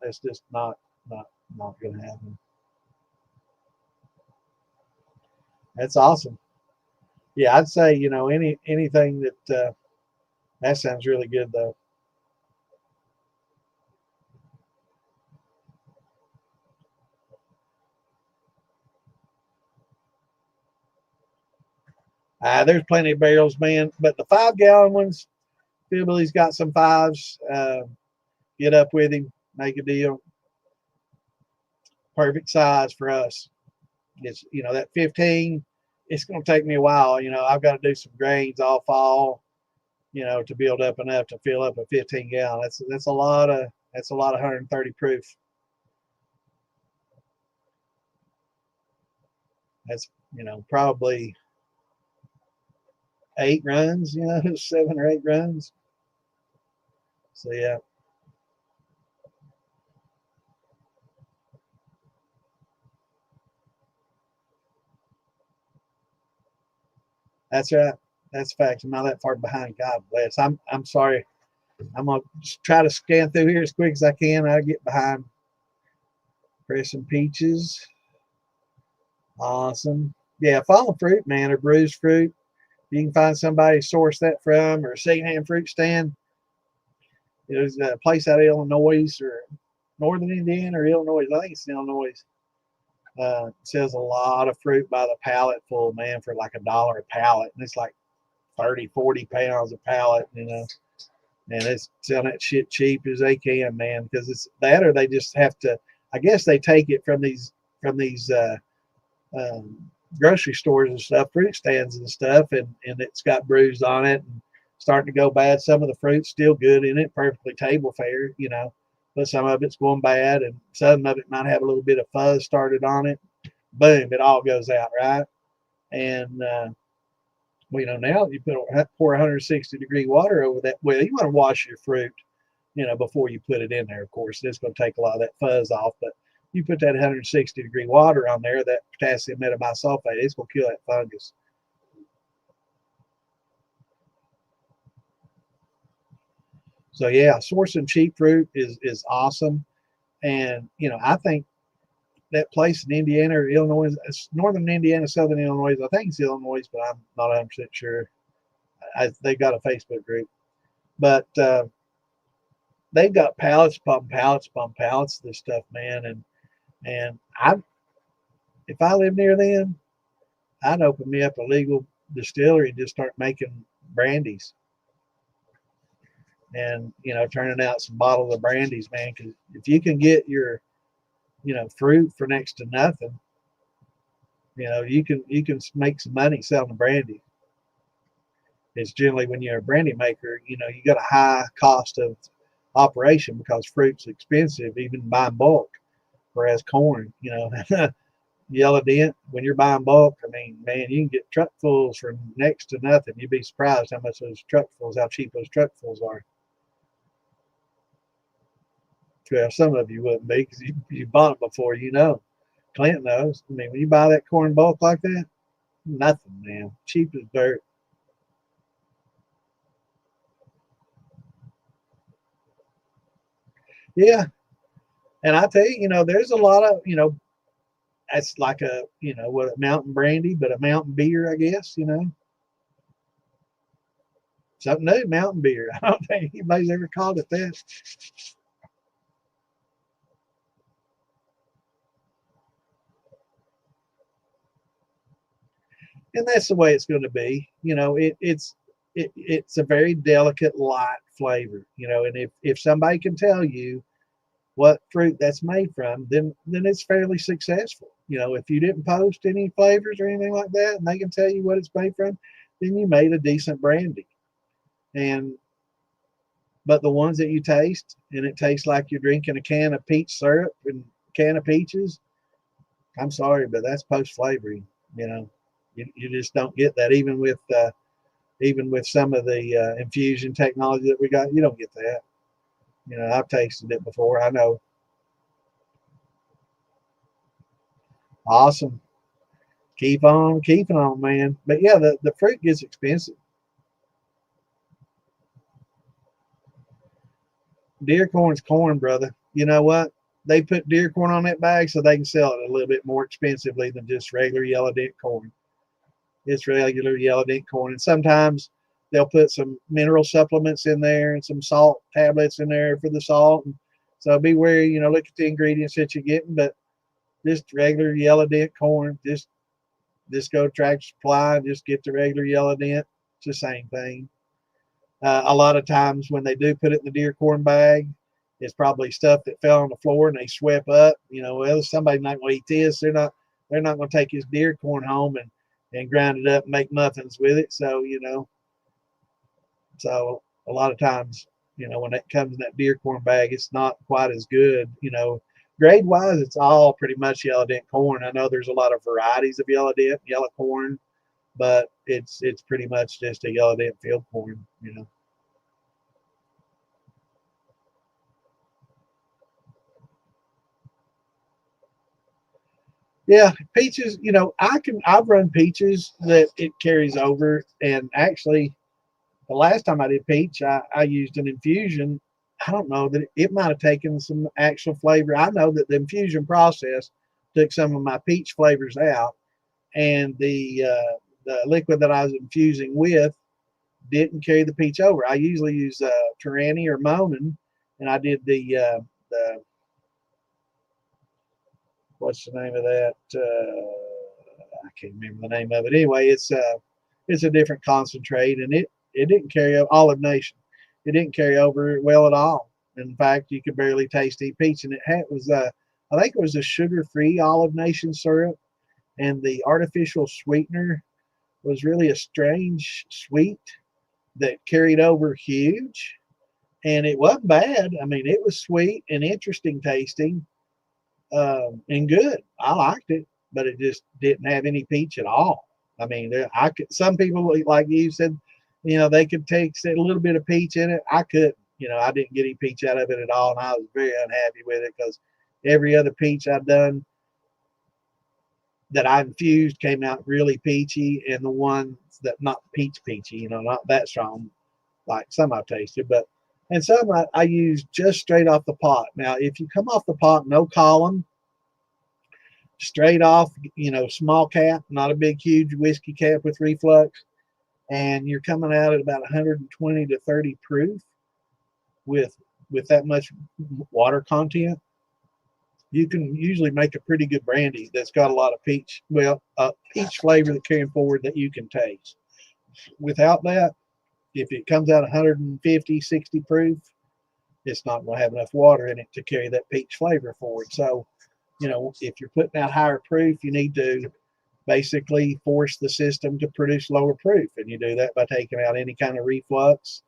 [SPEAKER 1] That's just not going to happen. That's awesome. Yeah, I'd say anything that sounds really good though. There's plenty of barrels, man, but the 5-gallon ones, Philbilly's got some 5s. Get up with him, make a deal. Perfect size for us. It's that 15. It's going to take me a while. I've got to do some grains all fall, to build up enough to fill up a 15-gallon. That's a lot of 130 proof. That's probably 8 runs, 7 or 8 runs. So yeah. That's right. That's a fact. I'm not that far behind. God bless. I'm sorry. I'm gonna try to scan through here as quick as I can. I get behind. Pressing peaches. Awesome. Yeah, fallen fruit, man, or bruised fruit. You can find somebody to source that from, or a secondhand fruit stand. There's a place out of Illinois or northern Indiana or Illinois. I think it's in Illinois. Sells a lot of fruit by the pallet full, man, for like $1 a pallet. And it's like 30, 40 pounds a pallet, and it's selling that shit cheap as they can, man, because it's that, or they just have to, I guess they take it from these grocery stores and stuff, fruit stands and stuff, and it's got bruised on it and starting to go bad. Some of the fruit's still good in it, perfectly table fare, you know, but some of it's going bad, and some of it might have a little bit of fuzz started on it. Boom, it all goes out, right? And well, you know, now you pour 160-degree water over that. Well, you want to wash your fruit, you know, before you put it in there. Of course, it's going to take a lot of that fuzz off, but you put that 160-degree water on there, that potassium metabisulfate, it's going to kill that fungus. So yeah, sourcing cheap fruit is awesome. And you know, I think that place in Indiana or Illinois, it's northern Indiana, southern Illinois, I think it's Illinois, but I'm not 100% sure. They've got a Facebook group, but they've got pallets upon pallets upon pallets of this stuff, man. And if I lived near them, I'd open me up a legal distillery and just start making brandies, and you know, turning out some bottles of brandies, man. Because if you can get your, you know, fruit for next to nothing, you know, you can make some money selling brandy. It's generally, when you're a brandy maker, you know, you got a high cost of operation because fruit's expensive, even buying bulk. Whereas corn, you know, yellow dent, when you're buying bulk, I mean, man, you can get truckfuls for next to nothing. You'd be surprised how much those truckfuls, how cheap those truckfuls are. Well, some of you wouldn't be because you bought it before, you know. Clint knows. I mean, when you buy that corn bulk like that, nothing, man. Cheap as dirt. Yeah. And I tell you, you know, there's a lot of, you know, that's like a, you know, what, a mountain brandy, but a mountain beer, I guess, you know. Something new, mountain beer. I don't think anybody's ever called it that. And that's the way it's going to be. You know, it's a very delicate, light flavor. You know, and if somebody can tell you what fruit that's made from, then it's fairly successful. You know, if you didn't post any flavors or anything like that, and they can tell you what it's made from, then you made a decent brandy. And but the ones that you taste, and it tastes like you're drinking a can of peach syrup and a can of peaches, I'm sorry, but that's post flavoring. You know, you just don't get that. Even with some of the infusion technology that we got, you don't get that. You know, I've tasted it before. I know. Awesome. Keep on keeping on, man. But yeah, the fruit gets expensive. Deer corn's corn, brother. You know what? They put deer corn on that bag so they can sell it a little bit more expensively than just regular yellow dent corn. It's regular yellow dent corn. And sometimes they'll put some mineral supplements in there and some salt tablets in there for the salt. And so be wary, you know, look at the ingredients that you're getting, but just regular yellow dent corn, just go to Tractor Supply and just get the regular yellow dent. It's the same thing. A lot of times when they do put it in the deer corn bag, it's probably stuff that fell on the floor and they swept up. You know, well, somebody's not going to eat this. They're not going to take his deer corn home and grind it up and make muffins with it. So, you know, so a lot of times, you know, when it comes in that deer corn bag, it's not quite as good. You know, grade wise, it's all pretty much yellow dent corn. I know there's a lot of varieties of yellow dent, yellow corn, but it's pretty much just a yellow dent field corn, you know. Yeah, peaches, you know, I've run peaches that it carries over. And actually, the last time I did peach, I used an infusion. I don't know that it might have taken some actual flavor. I know that the infusion process took some of my peach flavors out, and the liquid that I was infusing with didn't carry the peach over. I usually use Tyranny or Monin, and I did the what's the name of that? I can't remember the name of it. Anyway, it's a different concentrate, and it didn't carry over. Olive Nation, it didn't carry over well at all. In fact, you could barely taste any peach, and it was I think it was a sugar-free Olive Nation syrup, and the artificial sweetener was really a strange sweet. that carried over huge, and it wasn't bad. I mean, it was sweet and interesting tasting, and good. I liked it, but it just didn't have any peach at all. I mean, I could. Some people, like you said, they could take a little bit of peach in it. I couldn't. I didn't get any peach out of it at all, and I was very unhappy with it because every other peach I've done that I infused came out really peachy, and the ones that not peachy, not that strong, like some I've tasted, and some I use just straight off the pot. Now, if you come off the pot, no column, straight off, small cap, not a big, huge whiskey cap with reflux, and you're coming out at about 120 to 30 proof with that much water content, you can usually make a pretty good brandy that's got a lot of peach, peach flavor that carrying forward that you can taste. Without that, if it comes out 150, 60 proof, it's not going to have enough water in it to carry that peach flavor forward. So, if you're putting out higher proof, you need to basically force the system to produce lower proof. And you do that by taking out any kind of reflux,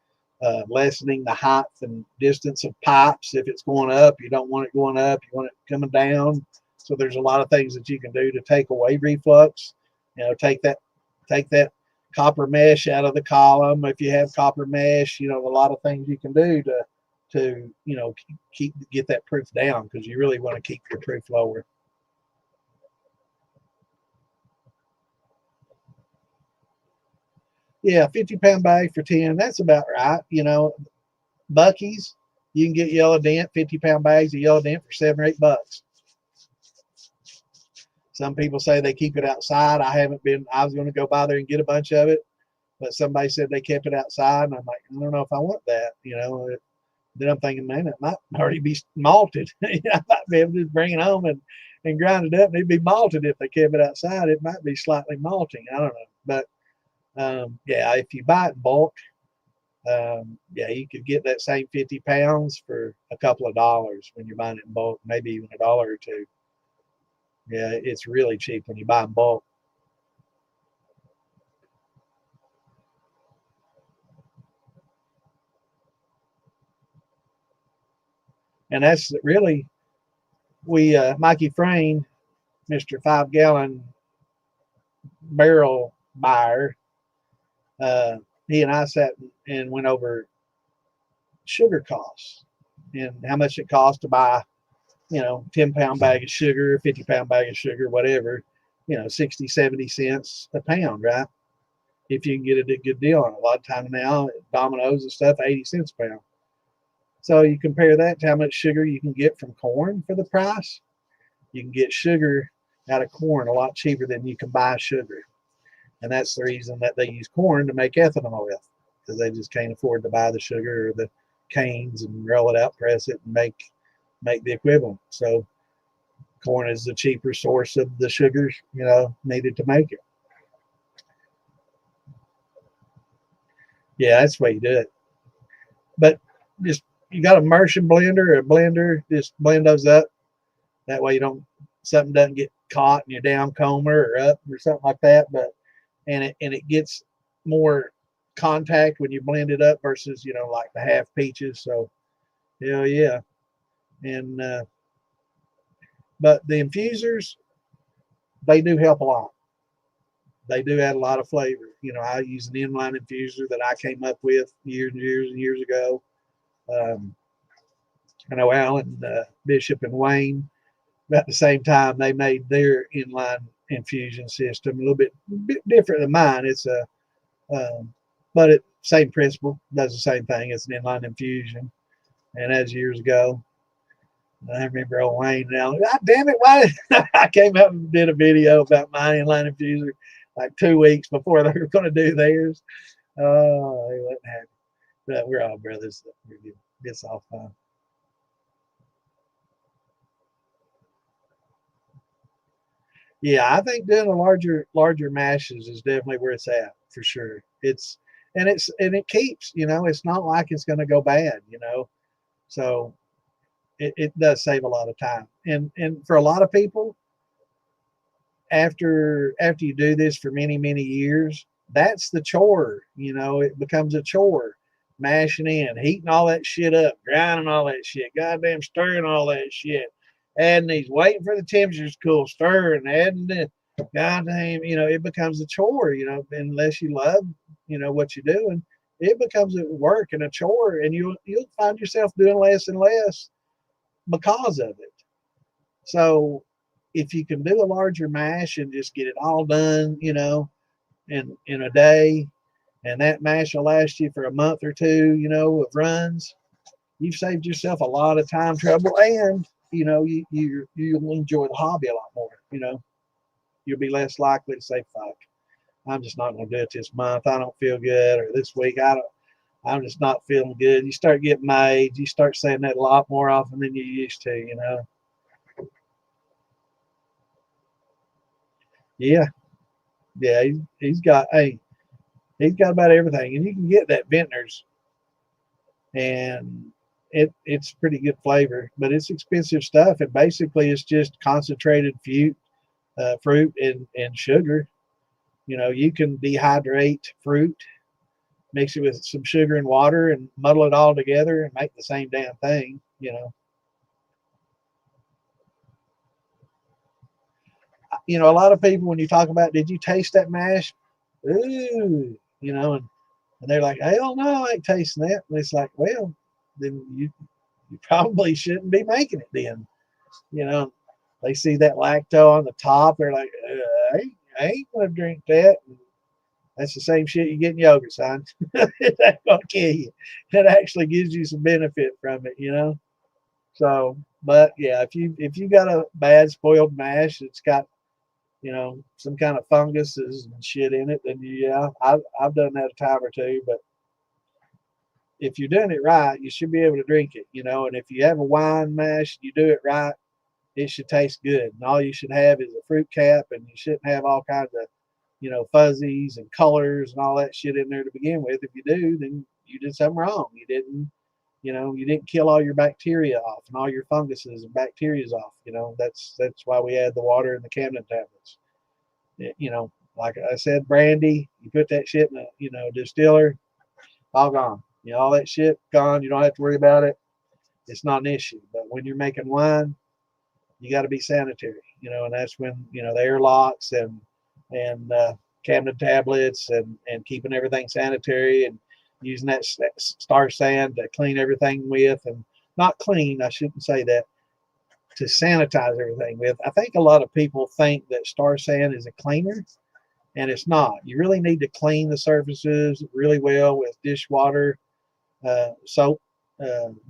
[SPEAKER 1] lessening the height and distance of pipes. If it's going up, you don't want it going up, you want it coming down. So there's a lot of things that you can do to take away reflux. Take that copper mesh out of the column. If you have copper mesh, a lot of things you can do to get that proof down, because you really want to keep your proof lower. Yeah, 50-pound bag for 10. That's about right. Bucky's, you can get yellow dent, 50-pound bags of yellow dent for $7 or $8. Some people say they keep it outside. I was going to go by there and get a bunch of it, but somebody said they kept it outside, and I'm like, I don't know if I want that. Then I'm thinking, man, it might already be malted. I might be able to just bring it home and grind it up, and it'd be malted. If they kept it outside, it might be slightly malting. I don't know. But yeah, if you buy it in bulk, yeah, you could get that same 50 pounds for a couple of dollars when you're buying it in bulk, maybe even $1 or $2. Yeah, it's really cheap when you buy in bulk. And that's really, Mikey Frayne, Mr. 5-gallon barrel buyer, he and I sat and went over sugar costs and how much it costs to buy, 10-pound bag of sugar, 50-pound bag of sugar, whatever, 60, 70 cents a pound, right? If you can get a good deal on it. A lot of times now, Domino's and stuff, 80 cents a pound. So you compare that to how much sugar you can get from corn for the price. You can get sugar out of corn a lot cheaper than you can buy sugar. And that's the reason that they use corn to make ethanol with, because they just can't afford to buy the sugar or the canes and roll it out, press it, and make the equivalent. So corn is the cheaper source of the sugars, needed to make it. Yeah, that's the way you do it. But just, you got a immersion blender or a blender, just blend those up. That way something doesn't get caught in your down comber or up or something like that. And it gets more contact when you blend it up versus, like the half peaches. So hell yeah. And but the infusers, they do help a lot. They do add a lot of flavor. I use an inline infuser that I came up with years and years and years ago. I know Alan Bishop and Wayne, about the same time, they made their inline infusion system a little bit different than mine. It's but it same principle, does the same thing. It's an inline infusion, and as years ago, I remember old Wayne now. God damn it! Why I came up and did a video about my inline infuser like 2 weeks before they were going to do theirs. Oh, they wasn't happy. But we're all brothers. It's all fun. Yeah, I think doing a larger mashes is definitely where it's at for sure. And it keeps, it's not like it's going to go bad, So it does save a lot of time. And for a lot of people, after you do this for many, many years, that's the chore. You know, it becomes a chore. Mashing in, heating all that shit up, grinding all that shit, goddamn stirring all that shit, adding these, waiting for the temperatures to cool, stirring, adding the goddamn, you know, it becomes a chore, you know, unless you love, you know, what you're doing. It becomes a work and a chore, and you'll find yourself doing less and less because of it. So if you can do a larger mash and just get it all done, you know, in a day, and that mash will last you for a month or two, you know, of runs, you've saved yourself a lot of time, trouble, and you know, you'll enjoy the hobby a lot more. You know, you'll be less likely to say, "Fuck, I'm just not going to do it this month. I don't feel good," or this week, I'm just not feeling good. You start getting made. You start saying that a lot more often than you used to. You know. Yeah, yeah. He's got, hey, he's got about everything, and you can get that Vintners, and it's pretty good flavor, but it's expensive stuff. And basically, it's just concentrated fruit and sugar. You know, you can dehydrate fruit, mix it with some sugar and water, and muddle it all together and make the same damn thing. You know, a lot of people, when you talk about, did you taste that mash? Ooh, you know, and they're like, hell no, I ain't tasting that. And it's like, well, then you probably shouldn't be making it then. You know, they see that lacto on the top, they're like, I ain't gonna drink that. And that's the same shit you get in yogurt, son. It ain't gonna kill you. It actually gives you some benefit from it, you know. So, but yeah, if you got a bad spoiled mash, it's got, you know, some kind of funguses and shit in it, then yeah, I've done that a time or two. But if you're doing it right, you should be able to drink it, you know. And if you have a wine mash, you do it right, it should taste good. And all you should have is a fruit cap, and you shouldn't have all kinds of, you know, fuzzies and colors and all that shit in there to begin with. If you do, then you did something wrong. You didn't, you know, you didn't kill all your bacteria off and all your funguses and bacterias off. You know, that's why we add the water and the Camden tablets. You know, like I said, brandy, you put that shit in a, you know, distiller, all gone. You know, all that shit gone. You don't have to worry about it. It's not an issue. But when you're making wine, you got to be sanitary, you know, and that's when, you know, the airlocks and Camden tablets and keeping everything sanitary and using that star sand to clean everything with, and not clean, I shouldn't say that, to sanitize everything with. I think a lot of people think that star sand is a cleaner, and it's not. You really need to clean the surfaces really well with dishwater, soap,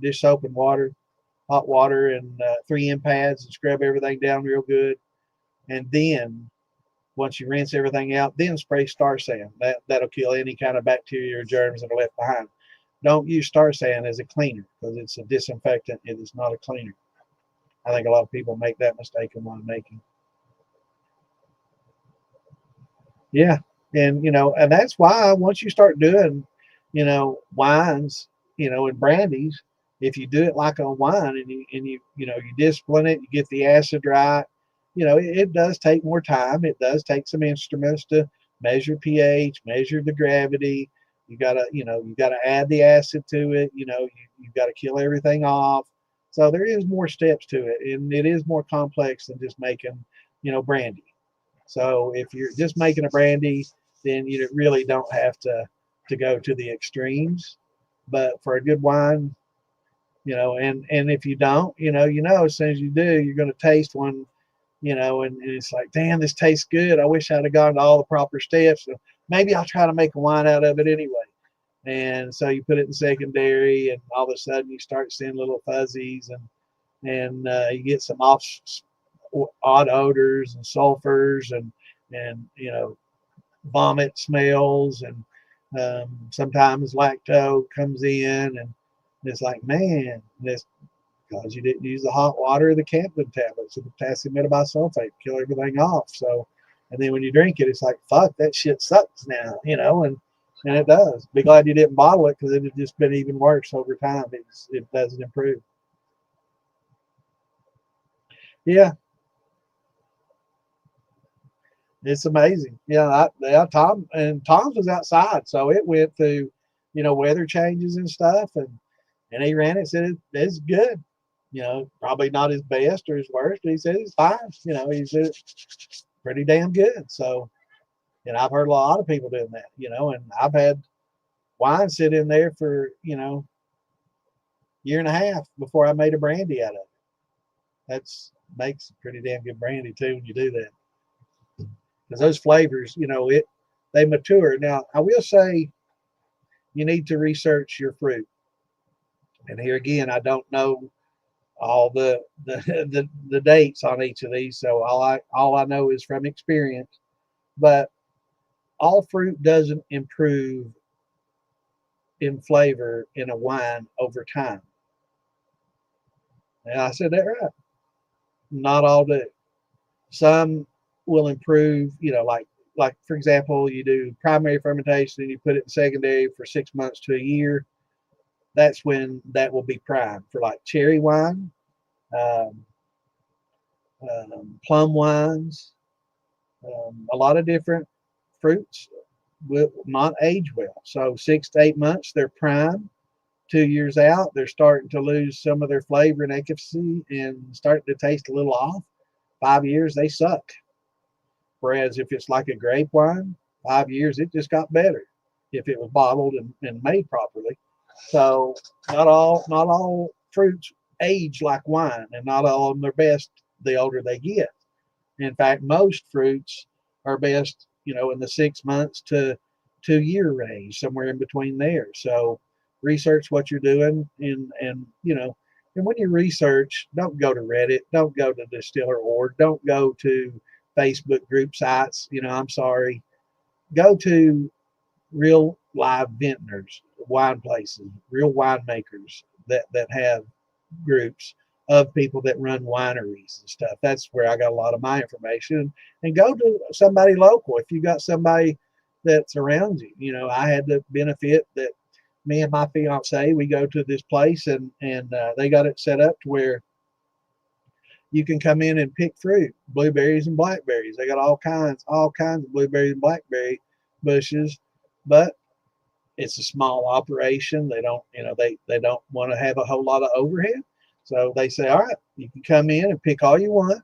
[SPEAKER 1] dish soap and water, hot water, and 3M pads, and scrub everything down real good. And then once you rinse everything out, then spray star sand. That'll kill any kind of bacteria or germs that are left behind. Don't use star sand as a cleaner because it's a disinfectant. It is not a cleaner. I think a lot of people make that mistake in wine making. Yeah, and you know, and that's why once you start doing, you know, wines, you know, and brandies, if you do it like a wine and you know, you discipline it, you get the acid right, you know, it does take more time. It does take some instruments to measure pH, measure the gravity. You gotta add the acid to it. You know, you've got to kill everything off. So there is more steps to it, and it is more complex than just making, you know, brandy. So if you're just making a brandy, then you really don't have to go to the extremes. But for a good wine, you know, and if you don't, as soon as you do, you're going to taste one, you know, and it's like, damn, this tastes good. I wish I'd have gone to all the proper steps. So maybe I'll try to make a wine out of it anyway. And so you put it in secondary, and all of a sudden you start seeing little fuzzies, and you get some odd odors and sulfurs and you know, vomit smells, and sometimes lacto comes in, and it's like, man, this because you didn't use the hot water or the Camden tablets or the potassium metabisulfate, kill everything off. So, and then when you drink it, it's like, fuck, that shit sucks now, you know, and it does. Be glad you didn't bottle it, because it had just been even worse over time. It doesn't improve. Yeah, It's amazing. Tom's was outside, so it went through, weather changes and stuff, and he ran it. Said it's good. Probably not his best or his worst, but he said it's fine. He said it's pretty damn good. So, and I've heard a lot of people doing that. And I've had wine sit in there for year and a half before I made a brandy out of it. That's makes pretty damn good brandy too when you do that. Because those flavors, they mature. Now, I will say you need to research your fruit. And here again, I don't know all the dates on each of these, so all I know is from experience. But all fruit doesn't improve in flavor in a wine over time. And I said that right. Not all do. Some will improve, like for example, you do primary fermentation and you put it in secondary for 6 months to a year. That's when that will be prime for like cherry wine, um, plum wines, a lot of different fruits will not age well. So 6 to 8 months, they're prime. 2 years out, they're starting to lose some of their flavor and efficacy and starting to taste a little off. 5 years, they suck. Whereas if it's like a grape wine, 5 years, it just got better if it was bottled and made properly. So not all fruits age like wine, and not all of them are best the older they get. In fact, most fruits are best, in the 6 months to 2 year range, somewhere in between there. So research what you're doing, and when you research, don't go to Reddit, don't go to Distiller.org, don't go to Facebook group sites. I'm sorry. Go to real live vintners, wine places, real winemakers that have groups of people that run wineries and stuff. That's where I got a lot of my information. And go to somebody local. If you got somebody that's around you, I had the benefit that me and my fiance, we go to this place and they got it set up to where you can come in and pick fruit, blueberries and blackberries. They got all kinds of blueberries and blackberry bushes, but it's a small operation. They don't, they don't want to have a whole lot of overhead. So they say, all right, you can come in and pick all you want,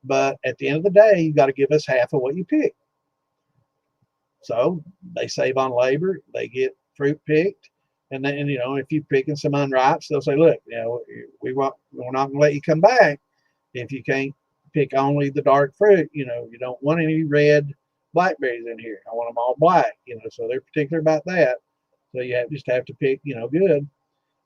[SPEAKER 1] but at the end of the day, you got to give us half of what you pick. So they save on labor. They get fruit picked. And then, if you're picking some unripes, they'll say, look, we're not going to let you come back if you can't pick only the dark fruit. You don't want any red blackberries in here. I want them all black, so they're particular about that. So you just have to pick, good.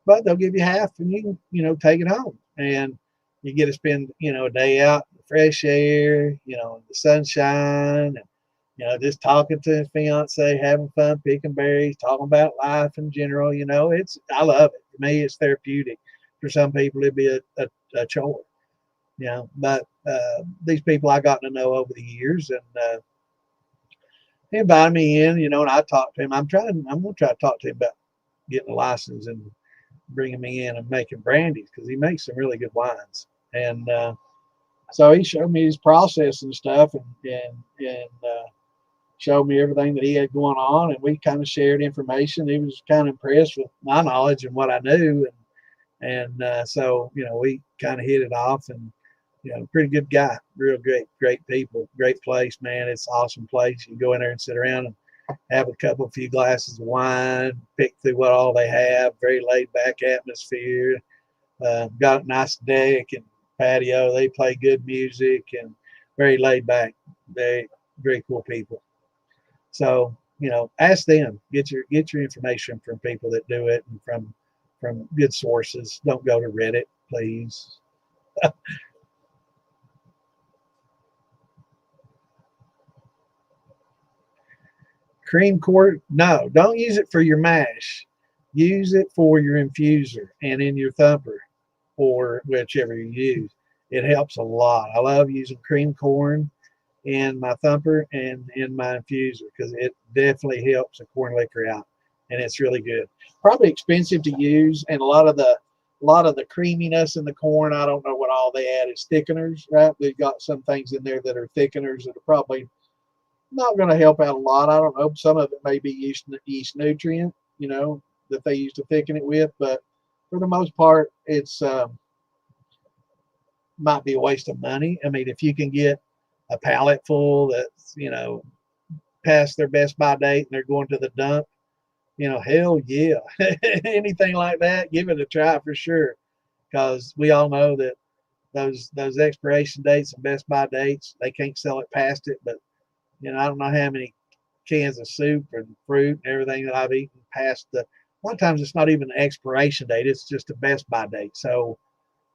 [SPEAKER 1] But they'll give you half and you can, take it home. And you get to spend, a day out in the fresh air, in the sunshine, and, just talking to his fiance, having fun, picking berries, talking about life in general. I love it. For me, it's therapeutic. For some people, it'd be a chore, but these people I got to know over the years, and he invited me in, and I talked to him. I'm going to try to talk to him about getting a license and bringing me in and making brandies, because he makes some really good wines. And so he showed me his process and stuff, and showed me everything that he had going on, and we kind of shared information. He was kind of impressed with my knowledge and what I knew, and so we kind of hit it off, and pretty good guy, real great people, great place, man. It's an awesome place. You can go in there and sit around and have a few glasses of wine, pick through what all they have. Very laid back atmosphere. Got a nice deck and patio. They play good music and very laid back. Very cool people. So ask them. Get your information from people that do it and from good sources. Don't go to Reddit, please. Cream quarter, no, don't use it for your mash. Use it for your infuser and in your thumper, or whichever you use. It helps a lot. I love using cream corn in my thumper and in my infuser, because it definitely helps the corn liquor out, and it's really good. Probably expensive to use, and a lot of the creaminess in the corn, I don't know what all they add is thickeners, right? They've got some things in there that are thickeners that are probably not going to help out a lot. I don't know. Some of it may be yeast nutrient, you know, that they used to thicken it with, but for the most part, it's might be a waste of money. I mean, if you can get a pallet full that's, you know, past their best by date and they're going to the dump, you know, hell yeah. Anything like that, give it a try for sure. Because we all know that those expiration dates and best by dates, they can't sell it past it. But, you know, I don't know how many cans of soup and fruit and everything that I've eaten past a lot of times it's not even the expiration date, it's just a best by date. So,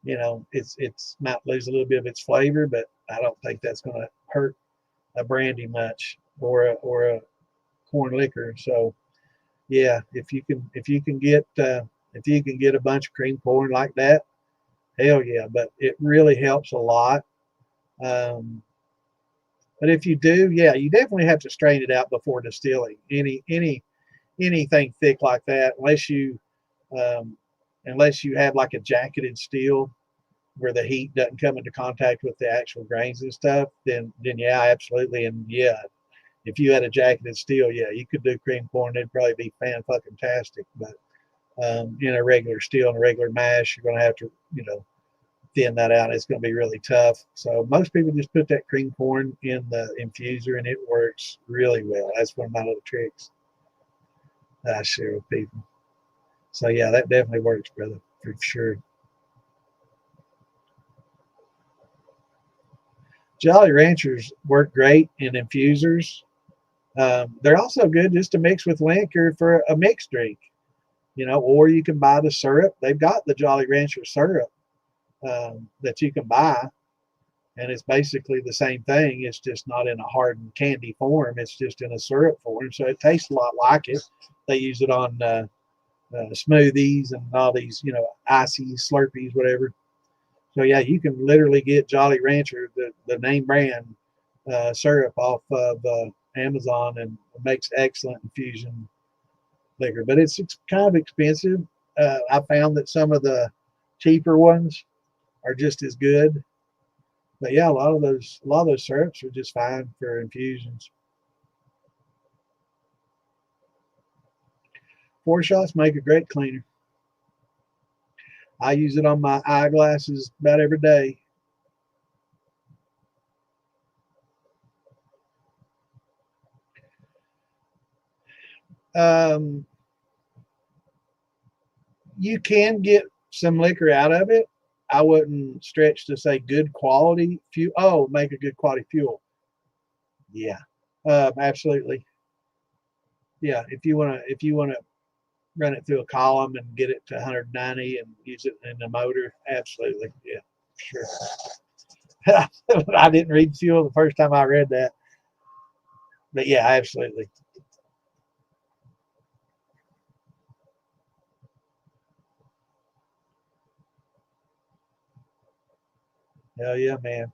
[SPEAKER 1] you know, it's might lose a little bit of its flavor, but I don't think that's going to hurt a brandy much or a corn liquor. So yeah, if you can get a bunch of cream corn like that, hell yeah. But it really helps a lot. Um, but if you do, yeah, you definitely have to strain it out before distilling anything thick like that, um, unless you have like a jacketed still where the heat doesn't come into contact with the actual grains and stuff, then yeah, absolutely. And yeah, if you had a jacketed steel, yeah, you could do cream corn. It'd probably be fan-fucking-tastic. But in a regular steel and a regular mash, you're going to have to, you know, thin that out. It's going to be really tough. So most people just put that cream corn in the infuser, and it works really well. That's one of my little tricks that I share with people. So yeah, that definitely works, brother, for sure. Jolly Ranchers work great in infusers. They're also good just to mix with liquor for a mixed drink, you know, or you can buy the syrup. They've got the Jolly Rancher syrup that you can buy, and it's basically the same thing. It's just not in a hardened candy form. It's just in a syrup form, so it tastes a lot like it. They use it on smoothies and all these, you know, icy Slurpees, whatever. So yeah, you can literally get Jolly Rancher, the name brand syrup off of Amazon, and it makes excellent infusion liquor. But it's kind of expensive. I found that some of the cheaper ones are just as good. But yeah, a lot of those syrups are just fine for infusions. Four shots make a great cleaner. I use it on my eyeglasses about every day. Um, you can get some liquor out of it. I wouldn't stretch to say good quality fuel. Oh, make a good quality fuel. Yeah, absolutely. Yeah, if you wanna run it through a column and get it to 190 and use it in the motor, absolutely. Yeah, sure. I didn't read fuel the first time I read that, but yeah, absolutely. Hell yeah, man.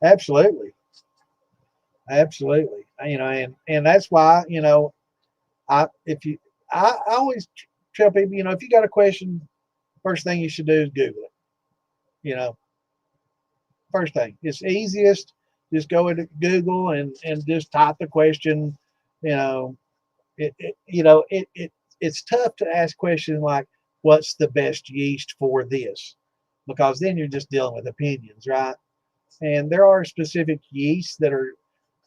[SPEAKER 1] Absolutely, absolutely. You know, and that's why, you know, I always tell people, you know, if you got a question, first thing you should do is Google it. You know, first thing, it's easiest. Just go into Google and just type the question. You know, it's tough to ask questions like, "What's the best yeast for this?" Because then you're just dealing with opinions, right? And there are specific yeasts that are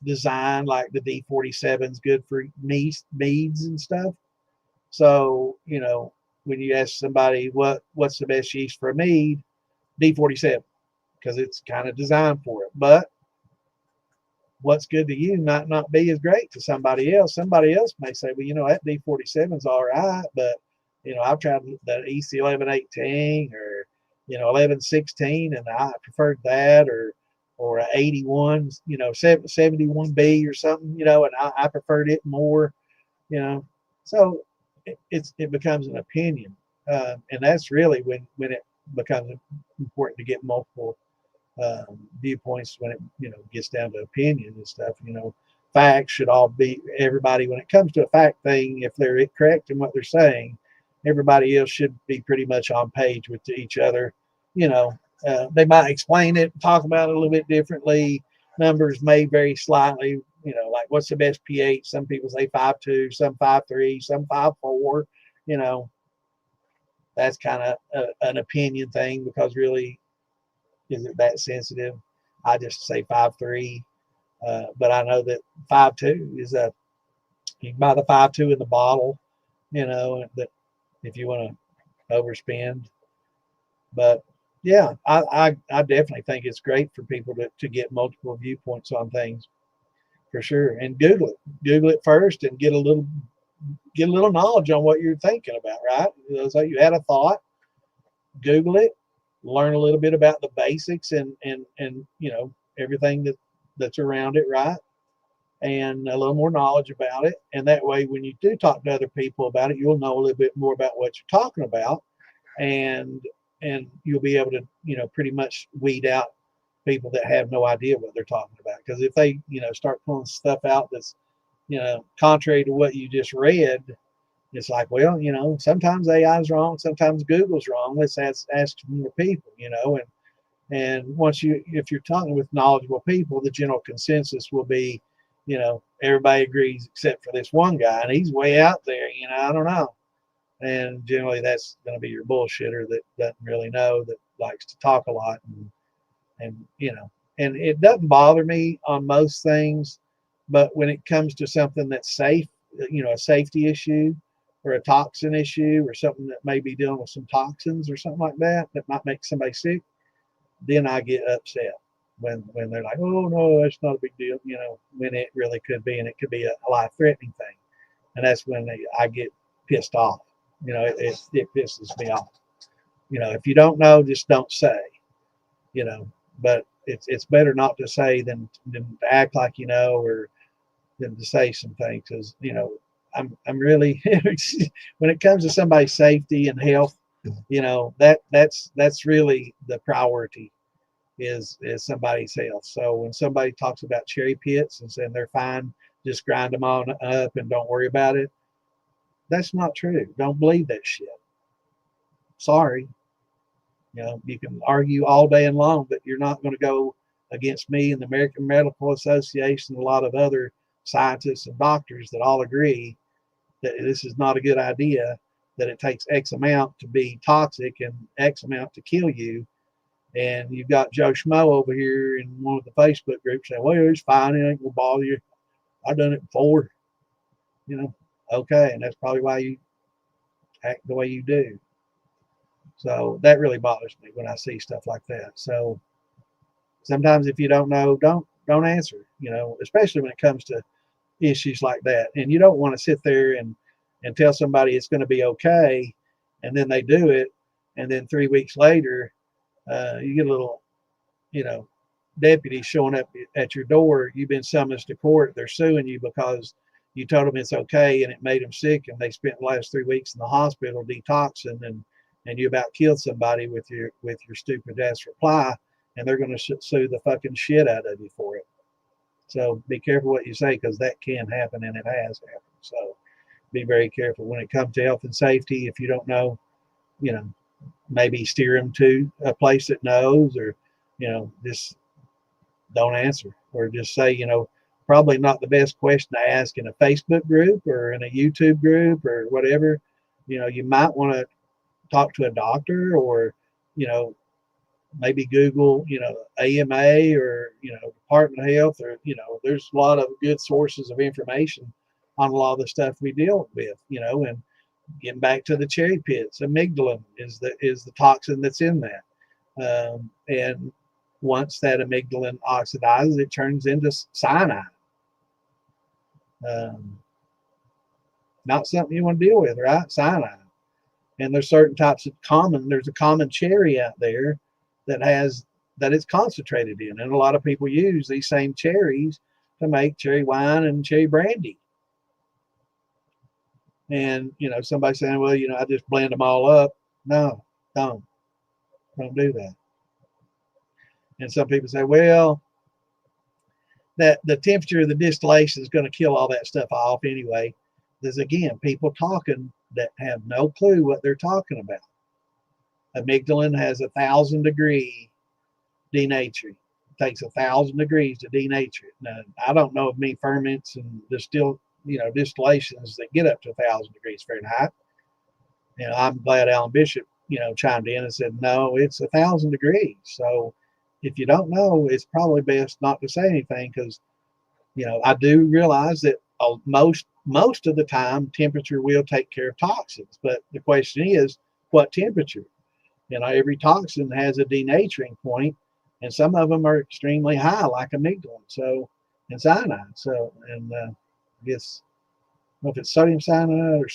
[SPEAKER 1] designed, like the D47 is good for meads and stuff. So, you know, when you ask somebody what's the best yeast for a mead, D47, because it's kind of designed for it. But what's good to you might not be as great to somebody else. Somebody else may say, well, you know, that D47 is all right, but you know, I've tried the EC 1118 or you know 1116, and I preferred that, or a 81, you know, 71B or something, you know, and I preferred it more, you know. So it becomes an opinion, and that's really when it becomes important to get multiple viewpoints when it, you know, gets down to opinion and stuff. You know, facts should all be everybody when it comes to a fact thing. If they're correct in what they're saying, everybody else should be pretty much on page with each other. You know, They might explain it, talk about it a little bit differently. Numbers may vary slightly. You know, like what's the best pH? Some people say 5.2, some 5.3, some 5.4. You know, that's kind of an opinion thing, because really, is it that sensitive? I just say 5.3. But I know that 5.2 is you can buy the 5.2 in the bottle, you know, that if you want to overspend. But yeah, I definitely think it's great for people to get multiple viewpoints on things, for sure. And Google it first and get a little knowledge on what you're thinking about, right? So you had a thought, Google it, learn a little bit about the basics and you know, everything that's around it, right? And a little more knowledge about it. And that way, when you do talk to other people about it, you'll know a little bit more about what you're talking about, and you'll be able to, you know, pretty much weed out people that have no idea what they're talking about. Because if they, you know, start pulling stuff out that's, you know, contrary to what you just read, it's like, well, you know, sometimes AI is wrong, sometimes Google's wrong. Let's ask more people, you know. And once if you're talking with knowledgeable people, the general consensus will be, you know, everybody agrees except for this one guy, and he's way out there, you know, I don't know. And generally that's going to be your bullshitter that doesn't really know, that likes to talk a lot. And you know, and it doesn't bother me on most things, but when it comes to something that's safe, you know, a safety issue or a toxin issue or something that may be dealing with some toxins or something like that that might make somebody sick, then I get upset when they're like, oh no, that's not a big deal, you know, when it really could be, and it could be a life-threatening thing. And that's when I get pissed off. You know, it pisses me off. You know, if you don't know, just don't say. You know, but it's better not to say than to act like you know, or than to say some things, because you know, I'm really when it comes to somebody's safety and health, you know, that's really the priority, is somebody's health. So when somebody talks about cherry pits and saying they're fine, just grind them on up and don't worry about it, that's not true. Don't believe that shit. Sorry. You know, you can argue all day and long, but you're not going to go against me and the American Medical Association and a lot of other scientists and doctors that all agree that this is not a good idea, that it takes X amount to be toxic and X amount to kill you. And you've got Joe Schmo over here in one of the Facebook groups saying, well, it's fine, it ain't gonna bother you, I've done it before. You know, okay, and that's probably why you act the way you do. So that really bothers me when I see stuff like that. So sometimes if you don't know, don't answer, you know, especially when it comes to issues like that. And you don't want to sit there and tell somebody it's going to be okay, and then they do it, and then 3 weeks later, you get a little, you know, deputy showing up at your door. You've been summoned to court. They're suing you because you told them it's okay and it made them sick, and they spent the last 3 weeks in the hospital detoxing, and you about killed somebody with your stupid ass reply, and they're going to sue the fucking shit out of you for it. So be careful what you say, because that can happen, and it has happened. So be very careful when it comes to health and safety. If you don't know, you know, maybe steer them to a place that knows, or, you know, just don't answer, or just say, you know, probably not the best question to ask in a Facebook group or in a YouTube group or whatever. You know, you might want to talk to a doctor, or, you know, maybe Google, you know, AMA, or, you know, Department of Health, or, you know, there's a lot of good sources of information on a lot of the stuff we deal with, you know. And getting back to the cherry pits, amygdalin is the toxin that's in that. And once that amygdalin oxidizes, it turns into cyanide. Not something you want to deal with, right? Cyanide. And there's certain types of there's a common cherry out there that it's concentrated in. And a lot of people use these same cherries to make cherry wine and cherry brandy. And, you know, somebody saying, well, you know, I just blend them all up. No, don't do that. And some people say, well, that the temperature of the distillation is going to kill all that stuff off anyway. There's, again, people talking that have no clue what they're talking about. Amygdalin has 1,000 degree denature. It takes 1,000 degrees to denature it. Now, I don't know of many ferments and distillations that get up to 1,000 degrees Fahrenheit. I'm glad Alan Bishop, chimed in and said, no, it's 1,000 degrees. So if you don't know, it's probably best not to say anything, because, I do realize that most of the time temperature will take care of toxins. But the question is, what temperature? Every toxin has a denaturing point, and some of them are extremely high, like amygdalin, and cyanide. I guess, I don't know if it's sodium cyanide or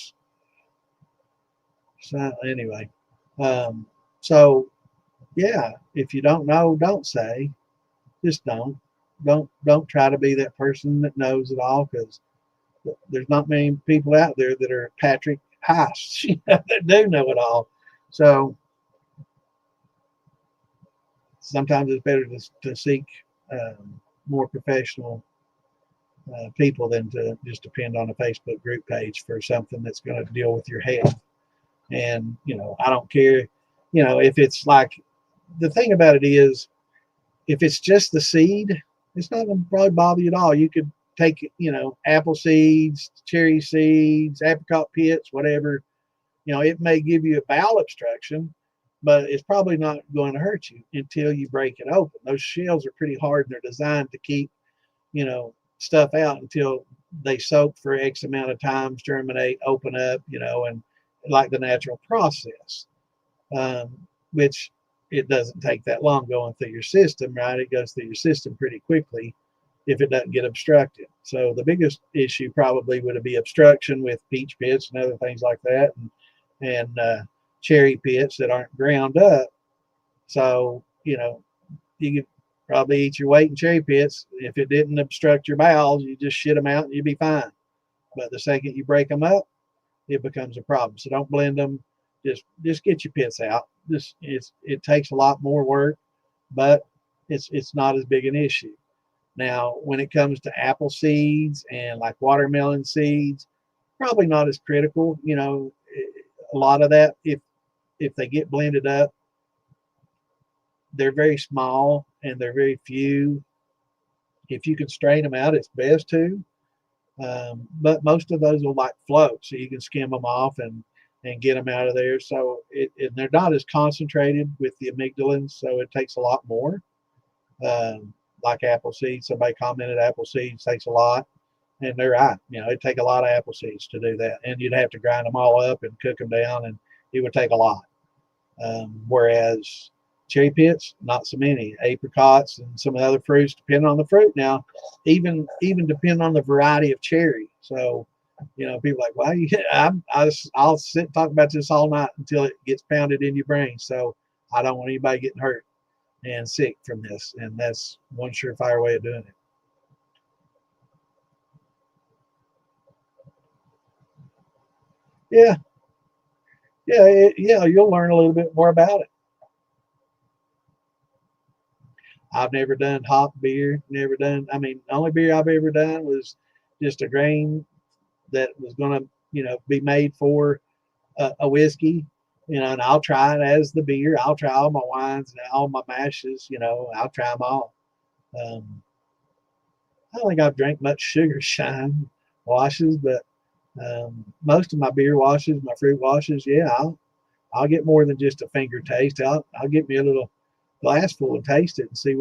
[SPEAKER 1] anyway. So yeah, if you don't know, don't say. Just don't try to be that person that knows it all, because there's not many people out there that are Patrick Heists, that do know it all. So sometimes it's better to seek more professional people than to just depend on a Facebook group page for something that's going to deal with your health. And I don't care, if it's like, the thing about it is, if it's just the seed, it's not going to probably bother you at all. You could take, apple seeds, cherry seeds, apricot pits, whatever. It may give you a bowel obstruction, but it's probably not going to hurt you until you break it open. Those shells are pretty hard, and they're designed to keep, stuff out until they soak for X amount of times, germinate, open up, and like the natural process, which it doesn't take that long going through your system, right? It goes through your system pretty quickly if it doesn't get obstructed. So the biggest issue probably would be obstruction with peach pits and other things like that, and cherry pits that aren't ground up. So, you could probably eat your weight in cherry pits. If it didn't obstruct your bowels, you just shit them out and you'd be fine. But the second you break them up, it becomes a problem. So don't blend them. Just get your pits out. It takes a lot more work, but it's not as big an issue. Now, when it comes to apple seeds and like watermelon seeds, probably not as critical. A lot of that, if they get blended up, they're very small and they're very few. If you can strain them out, it's best to. But most of those will like float, so you can skim them off and get them out of there. So they're not as concentrated with the amygdalins, so it takes a lot more. Like apple seeds, somebody commented apple seeds takes a lot, and they're right. It'd take a lot of apple seeds to do that, and you'd have to grind them all up and cook them down, and it would take a lot. Whereas cherry pits, not so many. Apricots and some of the other fruits, depending on the fruit. Now, even depending on the variety of cherry. So, people are like, well, I'll sit and talk about this all night until it gets pounded in your brain. So I don't want anybody getting hurt and sick from this. And that's one surefire way of doing it. Yeah. Yeah, you'll learn a little bit more about it. I've never done hop beer, the only beer I've ever done was just a grain that was going to, be made for a whiskey, and I'll try it as the beer. I'll try all my wines and all my mashes, I'll try them all. I don't think I've drank much sugar shine washes, but most of my beer washes, my fruit washes, yeah, I'll get more than just a finger taste. I'll get me a little glass full and taste it and see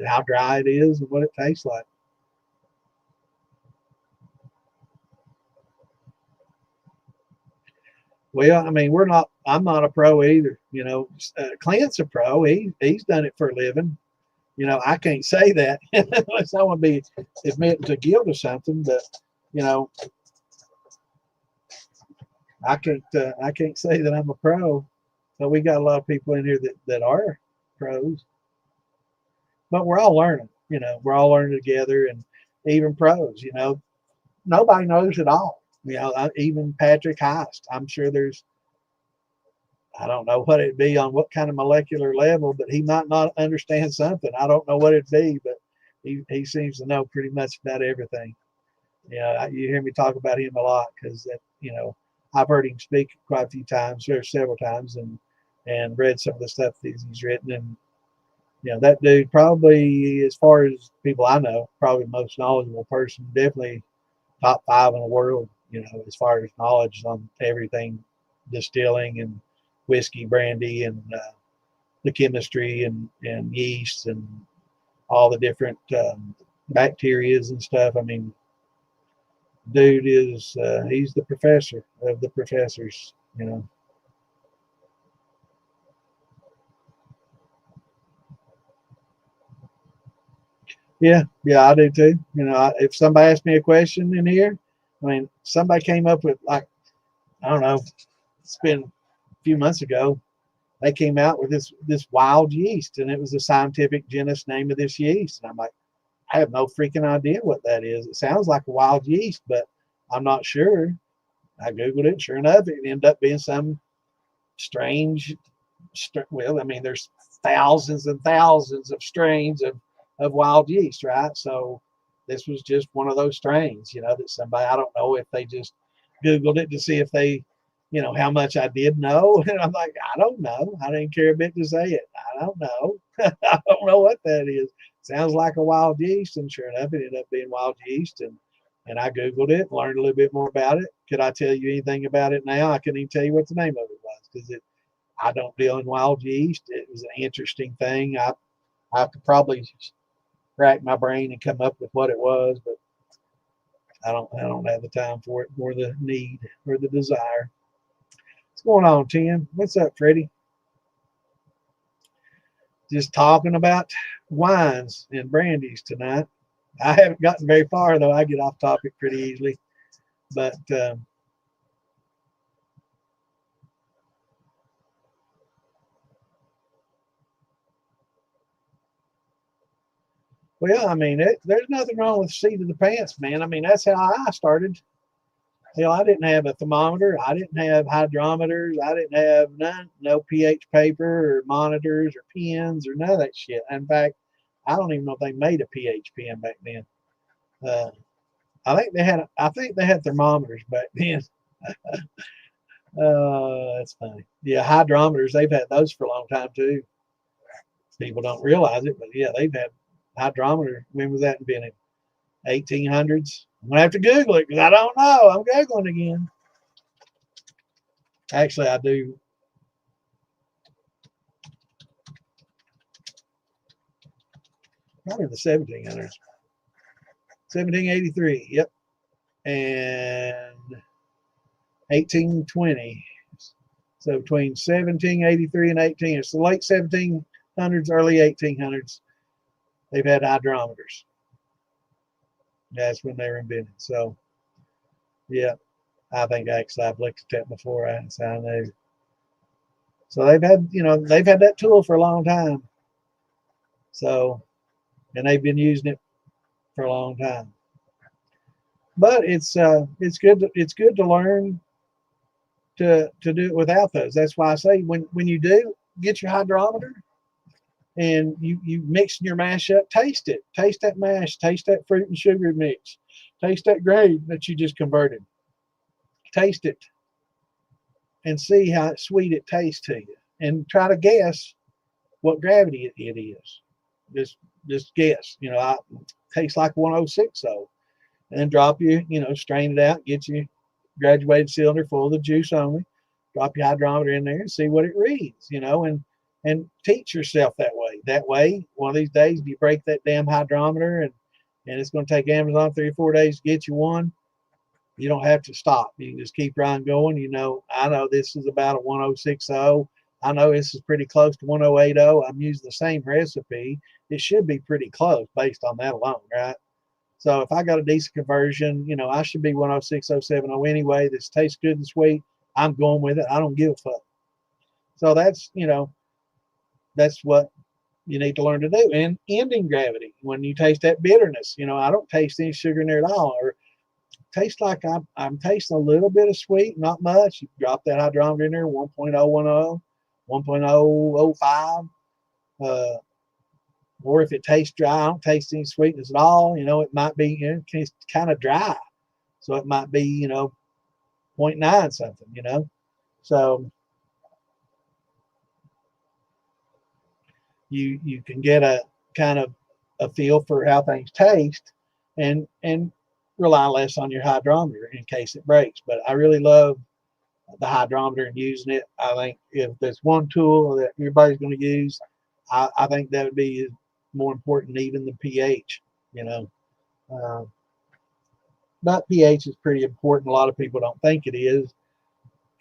[SPEAKER 1] how dry it is and what it tastes like. Well, I'm not a pro either. Clint's a pro. He's done it for a living. I can't say that unless I want to be admitting to guilt or something, but I can't say that I'm a pro. So we got a lot of people in here that are pros, but we're all learning. We're all learning together, and even pros. Nobody knows it all. Even Patrick Heist. I'm sure I don't know what it'd be on what kind of molecular level, but he might not understand something. I don't know what it'd be, but he seems to know pretty much about everything. You hear me talk about him a lot because I've heard him speak quite a few times, or several times, and read some of the stuff that he's written, and You know, that dude probably, as far as people I know, probably the most knowledgeable person, definitely top 5 in the world, you know, as far as knowledge on everything distilling and whiskey, brandy, and the chemistry and yeast and all the different bacterias and stuff. I mean, dude is he's the professor of the professors, you know. Yeah, I do too. You know, if somebody asked me a question in here, I mean, somebody came up with, like, I don't know, it's been a few months ago, they came out with this wild yeast, and it was the scientific genus name of this yeast, and I'm like, I have no freaking idea what that is. It sounds like a wild yeast, but I'm not sure. I googled it. Sure enough, it ended up being some strange. Well, I mean, there's thousands and thousands of strains of wild yeast, right? So this was just one of those strains, you know, that somebody, I don't know if they just googled it to see if they, you know, how much I did know. And I'm like, I don't know. I didn't care a bit to say it. I don't know. I don't know what that is. Sounds like a wild yeast, and sure enough, it ended up being wild yeast. And I googled it, learned a little bit more about it. Could I tell you anything about it now? I couldn't even tell you what the name of it was, because I don't deal in wild yeast. It was an interesting thing. I could probably rack my brain and come up with what it was, but I don't have the time for it, or the need, or the desire. What's going on, Tim? What's up, Freddie? Just talking about wines and brandies tonight. I haven't gotten very far, though. I get off topic pretty easily. But well, I mean, there's nothing wrong with seat of the pants, man. I mean, that's how I started. Hell, I didn't have a thermometer. I didn't have hydrometers. I didn't have no pH paper or monitors or pens or none of that shit. In fact, I don't even know if they made a pH pen back then. Uh, I think they had thermometers back then. That's funny. Yeah, hydrometers. They've had those for a long time too. People don't realize it, but yeah, they've had hydrometer. When was that invented? 1800s. I'm gonna have to Google it because I don't know. I'm Googling again. Actually, I do. Probably the 1700s. 1783. Yep. And 1820. So between 1783 and 18, it's the late 1700s, early 1800s. They've had hydrometers. That's when they were invented. So, yeah, I think actually I've looked at that before. So I know. So they've had that tool for a long time. So, and they've been using it for a long time. But it's good to learn to do it without those. That's why I say when you do get your hydrometer and you mix your mash up, taste it. Taste that mash, taste that fruit and sugar mix, taste that grain that you just converted. Taste it and see how sweet it tastes to you. And try to guess what gravity it is. Just guess. You know, I tastes like 106 so. And then drop strain it out, get you graduated cylinder full of the juice only. Drop your hydrometer in there and see what it reads, and teach yourself that way. That way, one of these days, if you break that damn hydrometer and it's going to take Amazon 3 or 4 days to get you one, you don't have to stop. You can just keep right going. I know this is about a 1060. I know this is pretty close to 1080. I'm using the same recipe. It should be pretty close based on that alone, right? So if I got a decent conversion, I should be 106.070 anyway. This tastes good and sweet. I'm going with it. I don't give a fuck. So that's what you need to learn to do. And ending gravity, when you taste that bitterness, I don't taste any sugar in there at all, or taste like I'm tasting a little bit of sweet, not much. You drop that hydrometer in there, 1.010, 1.005. Or if it tastes dry, I don't taste any sweetness at all. It might be it's kind of dry. So it might be, 0.9 something. So you can get a kind of a feel for how things taste, and rely less on your hydrometer in case it breaks. But I really love the hydrometer and using it. I think if there's one tool that everybody's going to use, I think that would be more important even than pH, you know. But pH is pretty important. A lot of people don't think it is,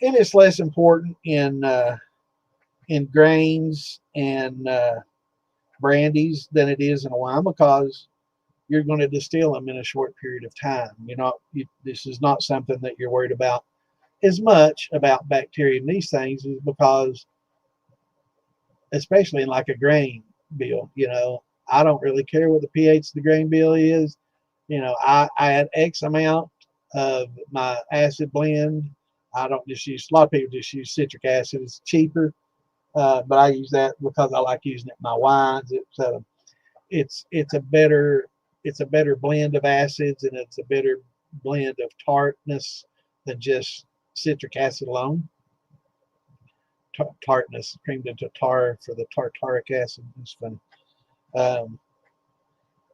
[SPEAKER 1] and it's less important in grains and brandies than it is in a wine, because you're going to distill them in a short period of time. This is not something that you're worried about as much about bacteria and these things, is because, especially in like a grain bill, I don't really care what the pH of the grain bill is. I add X amount of my acid blend. I don't just use, a lot of people just use citric acid. It's cheaper, but I use that because I like using it in my wines. It's a better blend of acids, and it's a better blend of tartness than just citric acid alone. Tartness creamed into tar for the tartaric acid. It's funny.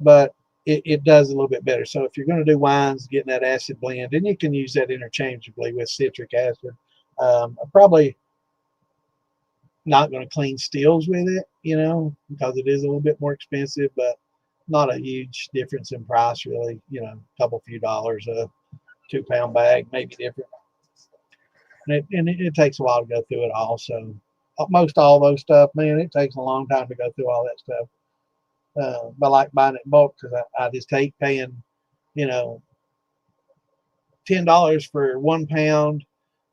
[SPEAKER 1] But it does a little bit better. So if you're going to do wines, getting that acid blend, and you can use that interchangeably with citric acid. I'm probably not going to clean stills with it, because it is a little bit more expensive, but not a huge difference in price, really. A couple few dollars, a 2-pound bag, maybe different. And it takes a while to go through it all. So most all those stuff, man, it takes a long time to go through all that stuff. But I like buying it in bulk, because I just hate paying, $10 for 1 pound,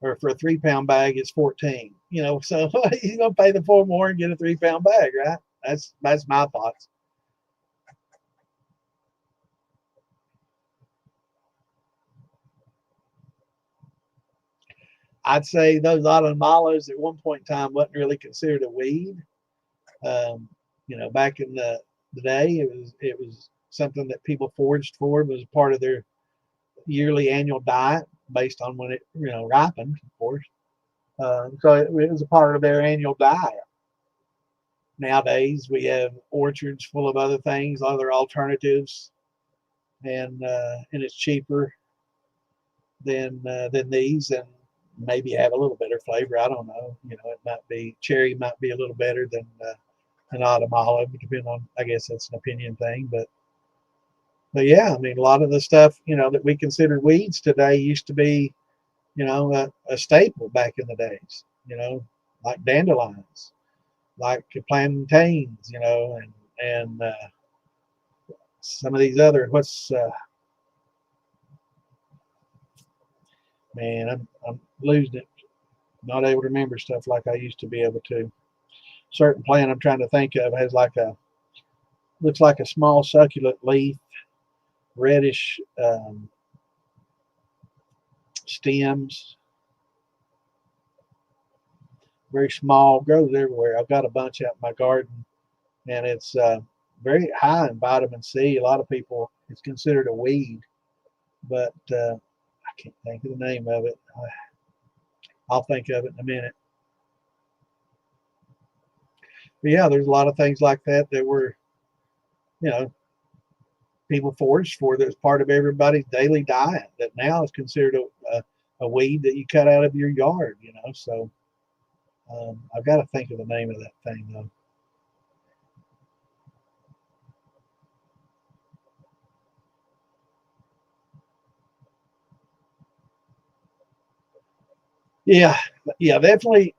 [SPEAKER 1] or for a 3-pound bag, it's 14. So you're gonna pay the 4 more and get a 3-pound bag, right? That's my thoughts. I'd say those autonomalos at one point in time wasn't really considered a weed. Back in the day, it was something that people foraged for. It was part of their yearly annual diet based on when it ripened, of course. So it was a part of their annual diet. Nowadays we have orchards full of other things, other alternatives, and it's cheaper than these, and maybe have a little better flavor. I don't know. It might be cherry might be a little better than an autumn olive, depending on. I guess that's an opinion thing, but yeah, I mean, a lot of the stuff that we consider weeds today used to be a staple back in the days. Like dandelions, like plantains, and some of these other man, I'm losing it. Not able to remember stuff like I used to be able to. Certain plant I'm trying to think of has looks like a small succulent leaf, reddish stems, very small, grows everywhere. I've got a bunch out in my garden, and it's very high in vitamin C. A lot of people, it's considered a weed, but I can't think of the name of it. I'll think of it in a minute. But yeah, there's a lot of things like that were, people foraged for, that's part of everybody's daily diet, that now is considered a weed that you cut out of your yard, So I've got to think of the name of that thing, though. Yeah, definitely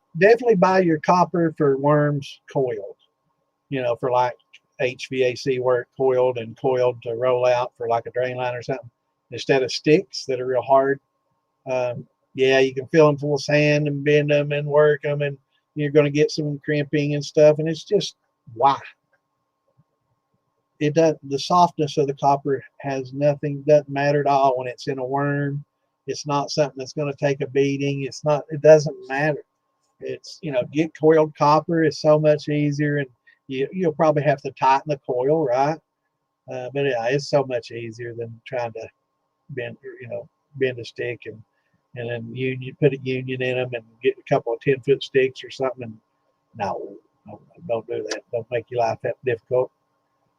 [SPEAKER 1] buy your copper for worms coiled, for like HVAC work, coiled to roll out for like a drain line or something, instead of sticks that are real hard. Yeah, you can fill them full of sand and bend them and work them, and you're going to get some crimping and stuff, and it's just why. It does. The softness of the copper doesn't matter at all when it's in a worm. It's not something that's going to take a beating. It doesn't matter. It's, get coiled copper is so much easier, and you'll probably have to tighten the coil, right? But yeah, it's so much easier than trying to bend a stick and then put a union in them and get a couple of 10-foot sticks or something. And no, Don't do that. Don't make your life that difficult.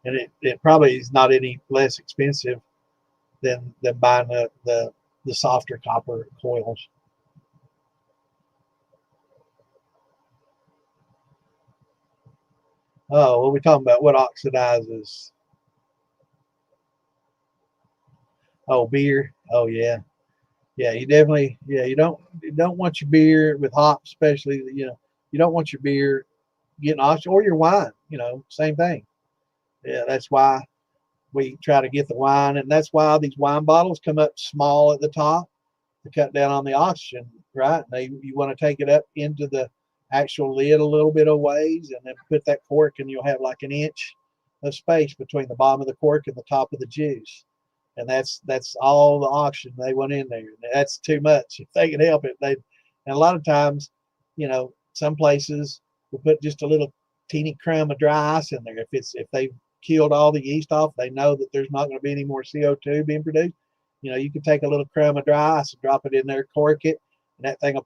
[SPEAKER 1] And it probably is not any less expensive than buying the softer copper coils. Oh, what are we talking about? What oxidizes? Oh, beer. Oh, yeah. Yeah, you definitely, yeah, you don't want your beer with hops, especially, you don't want your beer getting oxidized, or your wine, same thing. Yeah, that's why we try to get the wine, and that's why these wine bottles come up small at the top to cut down on the oxygen, right? And you want to take it up into the actual lid a little bit of ways, and then put that cork, and you'll have like an inch of space between the bottom of the cork and the top of the juice. And that's all the oxygen they want in there. That's too much. If they can help it, and a lot of times, some places will put just a little teeny crumb of dry ice in there. If they've killed all the yeast off, they know that there's not going to be any more CO2 being produced. You can take a little crumb of dry ice and drop it in there, cork it, and that thing will,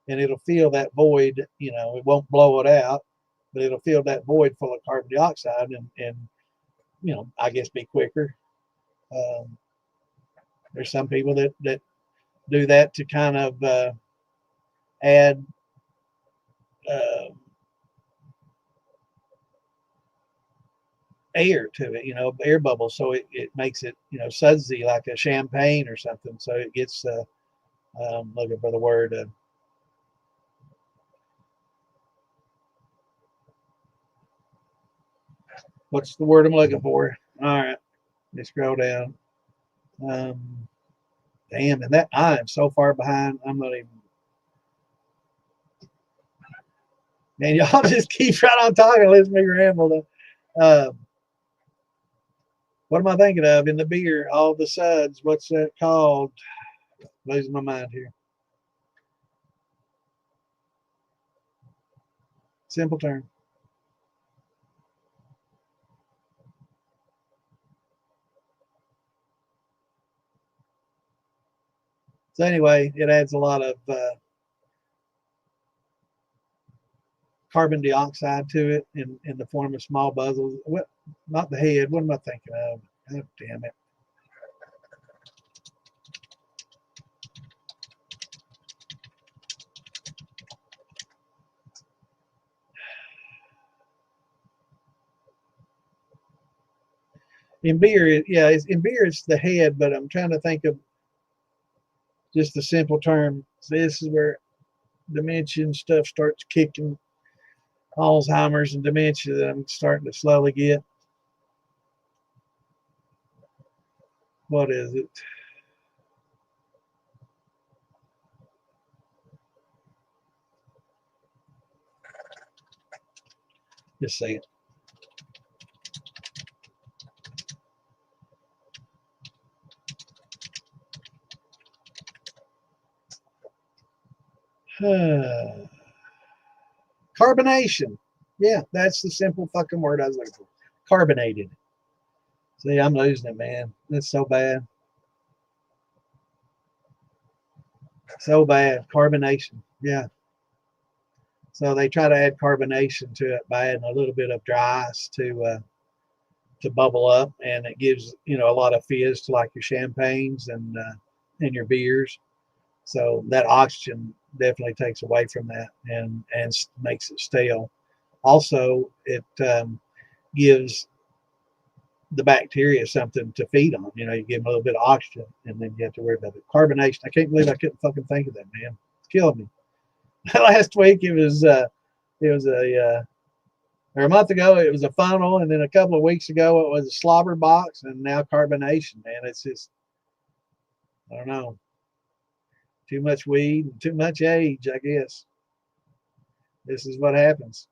[SPEAKER 1] and it'll fill that void. It won't blow it out, but it'll fill that void full of carbon dioxide, and I guess be quicker. There's some people that do that to kind of add air to it, air bubbles, so it makes it, sudsy like a champagne or something. So it gets, looking for the word, what's the word I'm looking for? All right, let's scroll down. Damn, and that I am so far behind. I'm not even. Man, y'all just keep right on talking. Let me ramble. What am I thinking of in the beer? All the suds. What's that called? Losing my mind here. Simple term. So anyway, it adds a lot of carbon dioxide to it in the form of small bubbles. What? Not the head. What am I thinking of? God damn it. In beer, in beer it's the head, but I'm trying to think of just the simple term. So this is where dementia stuff starts kicking. Alzheimer's and dementia that I'm starting to slowly get. What is it? Just say it. Carbonation. Yeah, that's the simple fucking word I was looking for. Carbonated. See, I'm losing it, man. That's so bad. So bad. Carbonation. Yeah. So they try to add carbonation to it by adding a little bit of dry ice to bubble up, and it gives a lot of fizz to like your champagnes and your beers. So that oxygen definitely takes away from that and makes it stale. Also, it gives the bacteria something to feed on. You give them a little bit of oxygen, and then you have to worry about it. Carbonation. I can't believe I couldn't fucking think of that, man. It's killing me. Last week it was or a month ago it was a funnel, and then a couple of weeks ago it was a slobber box, and now carbonation. Man, it's just, I don't know. Too much weed, too much age, I guess. This is what happens.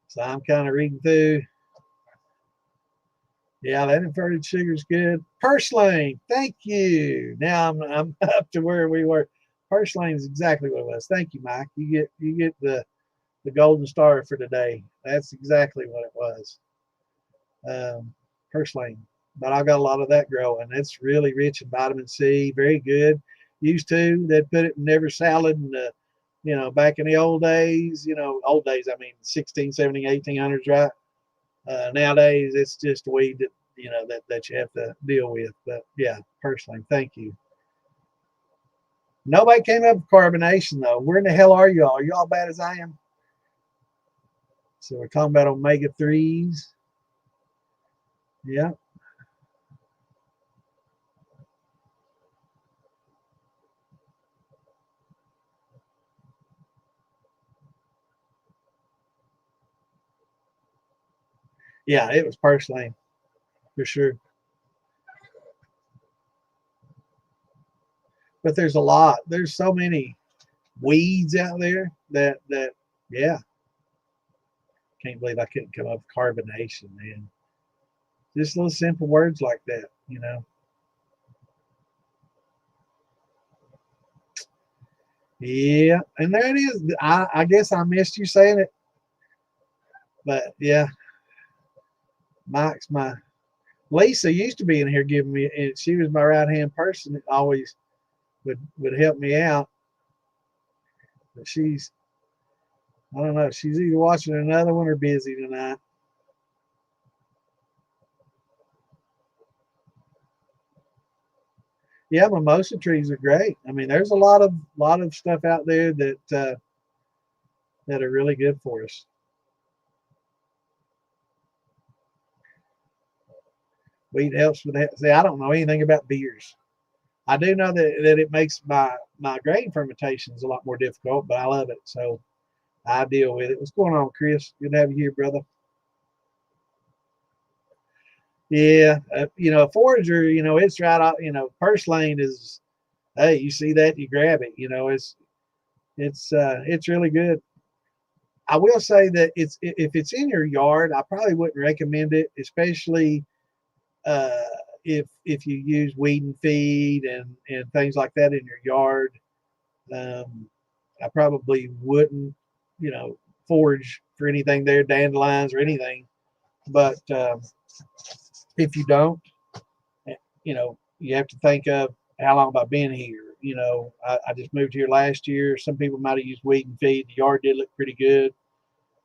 [SPEAKER 1] So I'm kind of reading through. Yeah, that inverted sugar is good. Purslane, thank you. Now I'm up to where we were. Purslane is exactly what it was. Thank you, Mike. You get the golden star for today. That's exactly what it was. Purslane. But I got a lot of that growing. It's really rich in vitamin C, very good. Used to, they'd put it in every salad, and back in the old days, old days, I mean 16, 17, 1800s, right? Nowadays, it's just a weed that, that you have to deal with. But yeah, personally, thank you. Nobody came up with carbonation, though. Where in the hell are y'all? Are y'all bad as I am? So we're talking about omega-3s. Yeah. Yeah, it was purslane for sure. But there's a lot. There's so many weeds out there that yeah. Can't believe I couldn't come up with carbonation, man. Just little simple words like that. Yeah, and there it is. I guess I missed you saying it, but yeah, Mike's my Lisa used to be in here giving me, and she was my right hand person that always would help me out. But I don't know, she's either watching another one or busy tonight. Yeah, mimosa trees are great. I mean, there's a lot of stuff out there that are really good for us. Wheat helps with that. See, I don't know anything about beers. I do know that it makes my grain fermentations a lot more difficult, but I love it, so I deal with it. What's going on, Chris? Good to have you here, brother. Yeah, a forager, it's right out. Purslane is, hey, you see that, you grab it. It's really good. I will say that if it's in your yard, I probably wouldn't recommend it, especially uh, if you use weed and feed and things like that in your yard. I probably wouldn't, forage for anything there, dandelions or anything. But if you don't, you have to think of how long have I been here. I just moved here last year. Some people might have used weed and feed. The yard did look pretty good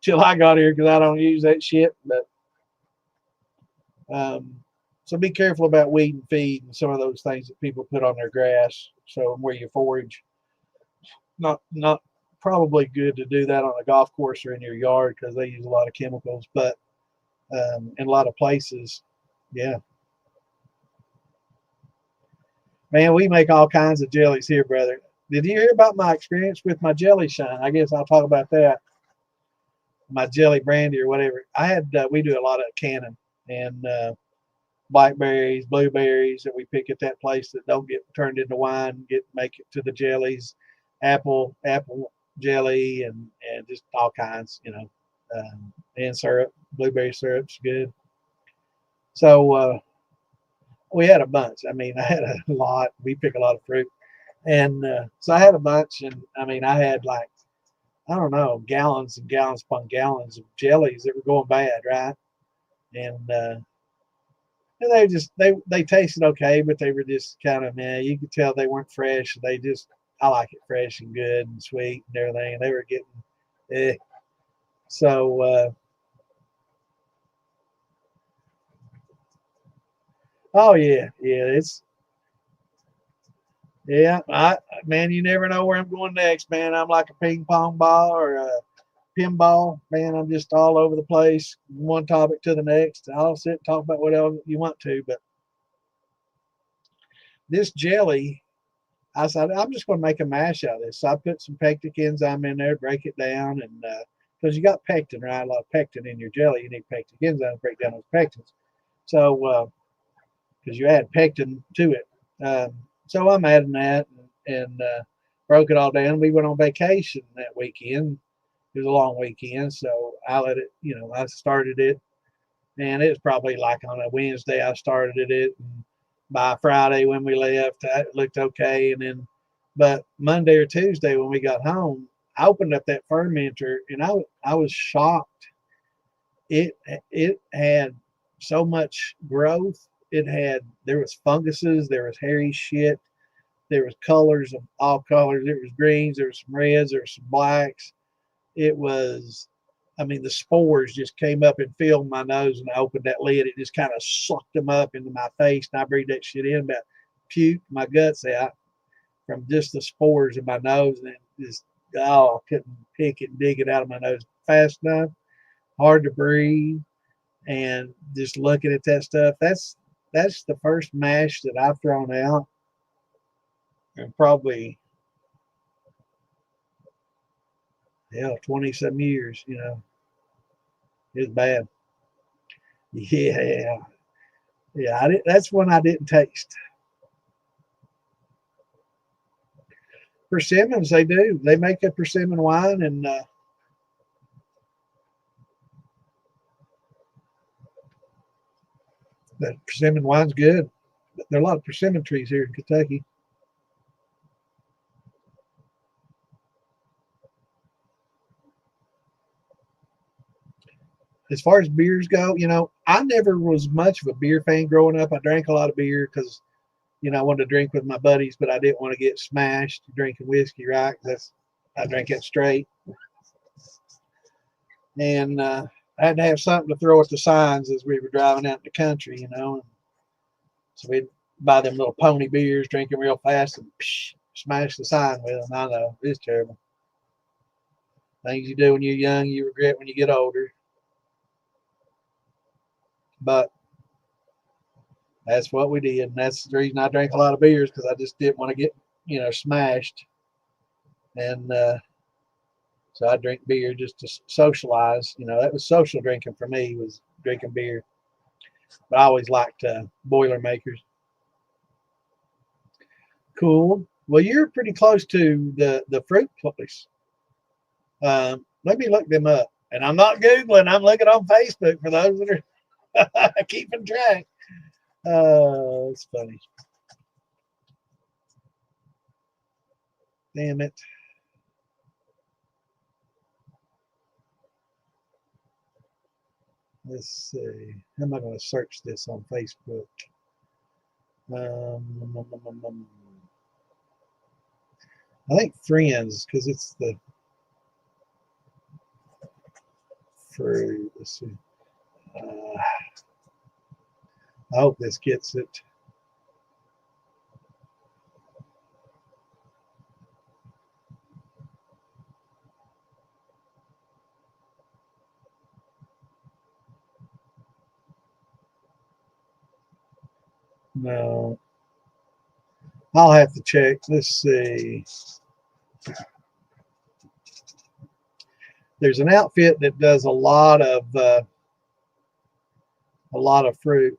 [SPEAKER 1] till I got here because I don't use that shit. But so be careful about weed and feed and some of those things that people put on their grass. So where you forage, not probably good to do that on a golf course or in your yard because they use a lot of chemicals. But in a lot of places, yeah. Man, we make all kinds of jellies here, brother. Did you hear about my experience with my jelly shine? I guess I'll talk about that. My jelly brandy or whatever. We do a lot of canning and blackberries, blueberries that we pick at that place that don't get turned into wine, make it to the jellies, apple jelly, and just all kinds, and syrup, blueberry syrup's good. So we had a bunch. I mean, I had a lot. We pick a lot of fruit, and so I had a bunch, and I mean, I had like I don't know, gallons and gallons upon gallons of jellies that were going bad, right? And they tasted okay, but they were just kind of man. You could tell they weren't fresh. I like it fresh and good and sweet and everything, and they were getting eh. So oh yeah, man, you never know where I'm going next, man. I'm like a ping pong ball or a pinball, man. I'm just all over the place, one topic to the next. I'll sit and talk about whatever you want to, but this jelly, I said I'm just going to make a mash out of this. So I put some pectic enzyme in there, break it down, and because you got pectin, right? A lot of pectin in your jelly, you need pectic enzyme to break down those pectins. So because you add pectin to it. So I'm adding that and broke it all down. We went on vacation that weekend. It was a long weekend, so I let it, I started it, and it was probably like on a Wednesday I started it. And by Friday when we left, it looked okay. And then, but Monday or Tuesday when we got home, I opened up that fermenter and I was shocked. It had so much growth. There was funguses, there was hairy shit, there was colors of all colors. There was greens, there was some reds, there was some blacks. It was, I mean, the spores just came up and filled my nose, and I opened that lid. It just kind of sucked them up into my face, and I breathed that shit in, about puked my guts out from just the spores in my nose, and just, oh, I couldn't pick it and dig it out of my nose fast enough. Hard to breathe, and just looking at that stuff, that's the first mash that I've thrown out in probably 20 some years. It's bad. Yeah, yeah. That's one I didn't taste. Persimmons, they do. They make a persimmon wine, and the persimmon wine's good. There are a lot of persimmon trees here in Kentucky. As far as beers go, I never was much of a beer fan growing up. I drank a lot of beer because, I wanted to drink with my buddies, but I didn't want to get smashed drinking whiskey, right? I drank it straight. And I had to have something to throw at the signs as we were driving out in the country, So we'd buy them little pony beers, drink them real fast, and smash the sign with them. I know, it's terrible. Things you do when you're young, you regret when you get older. But that's what we did, and that's the reason I drank a lot of beers, because I just didn't want to get, smashed. And so I drink beer just to socialize. That was social drinking for me, was drinking beer. But I always liked Boilermakers. Cool. Well, you're pretty close to the fruit place. Let me look them up. And I'm not Googling. I'm looking on Facebook for those that are keeping track. It's funny. Damn it. Let's see. How am I going to search this on Facebook? I think Friends, because it's the fruit. Let's see. I hope this gets it. No. I'll have to check. Let's see. There's an outfit that does a lot of fruit.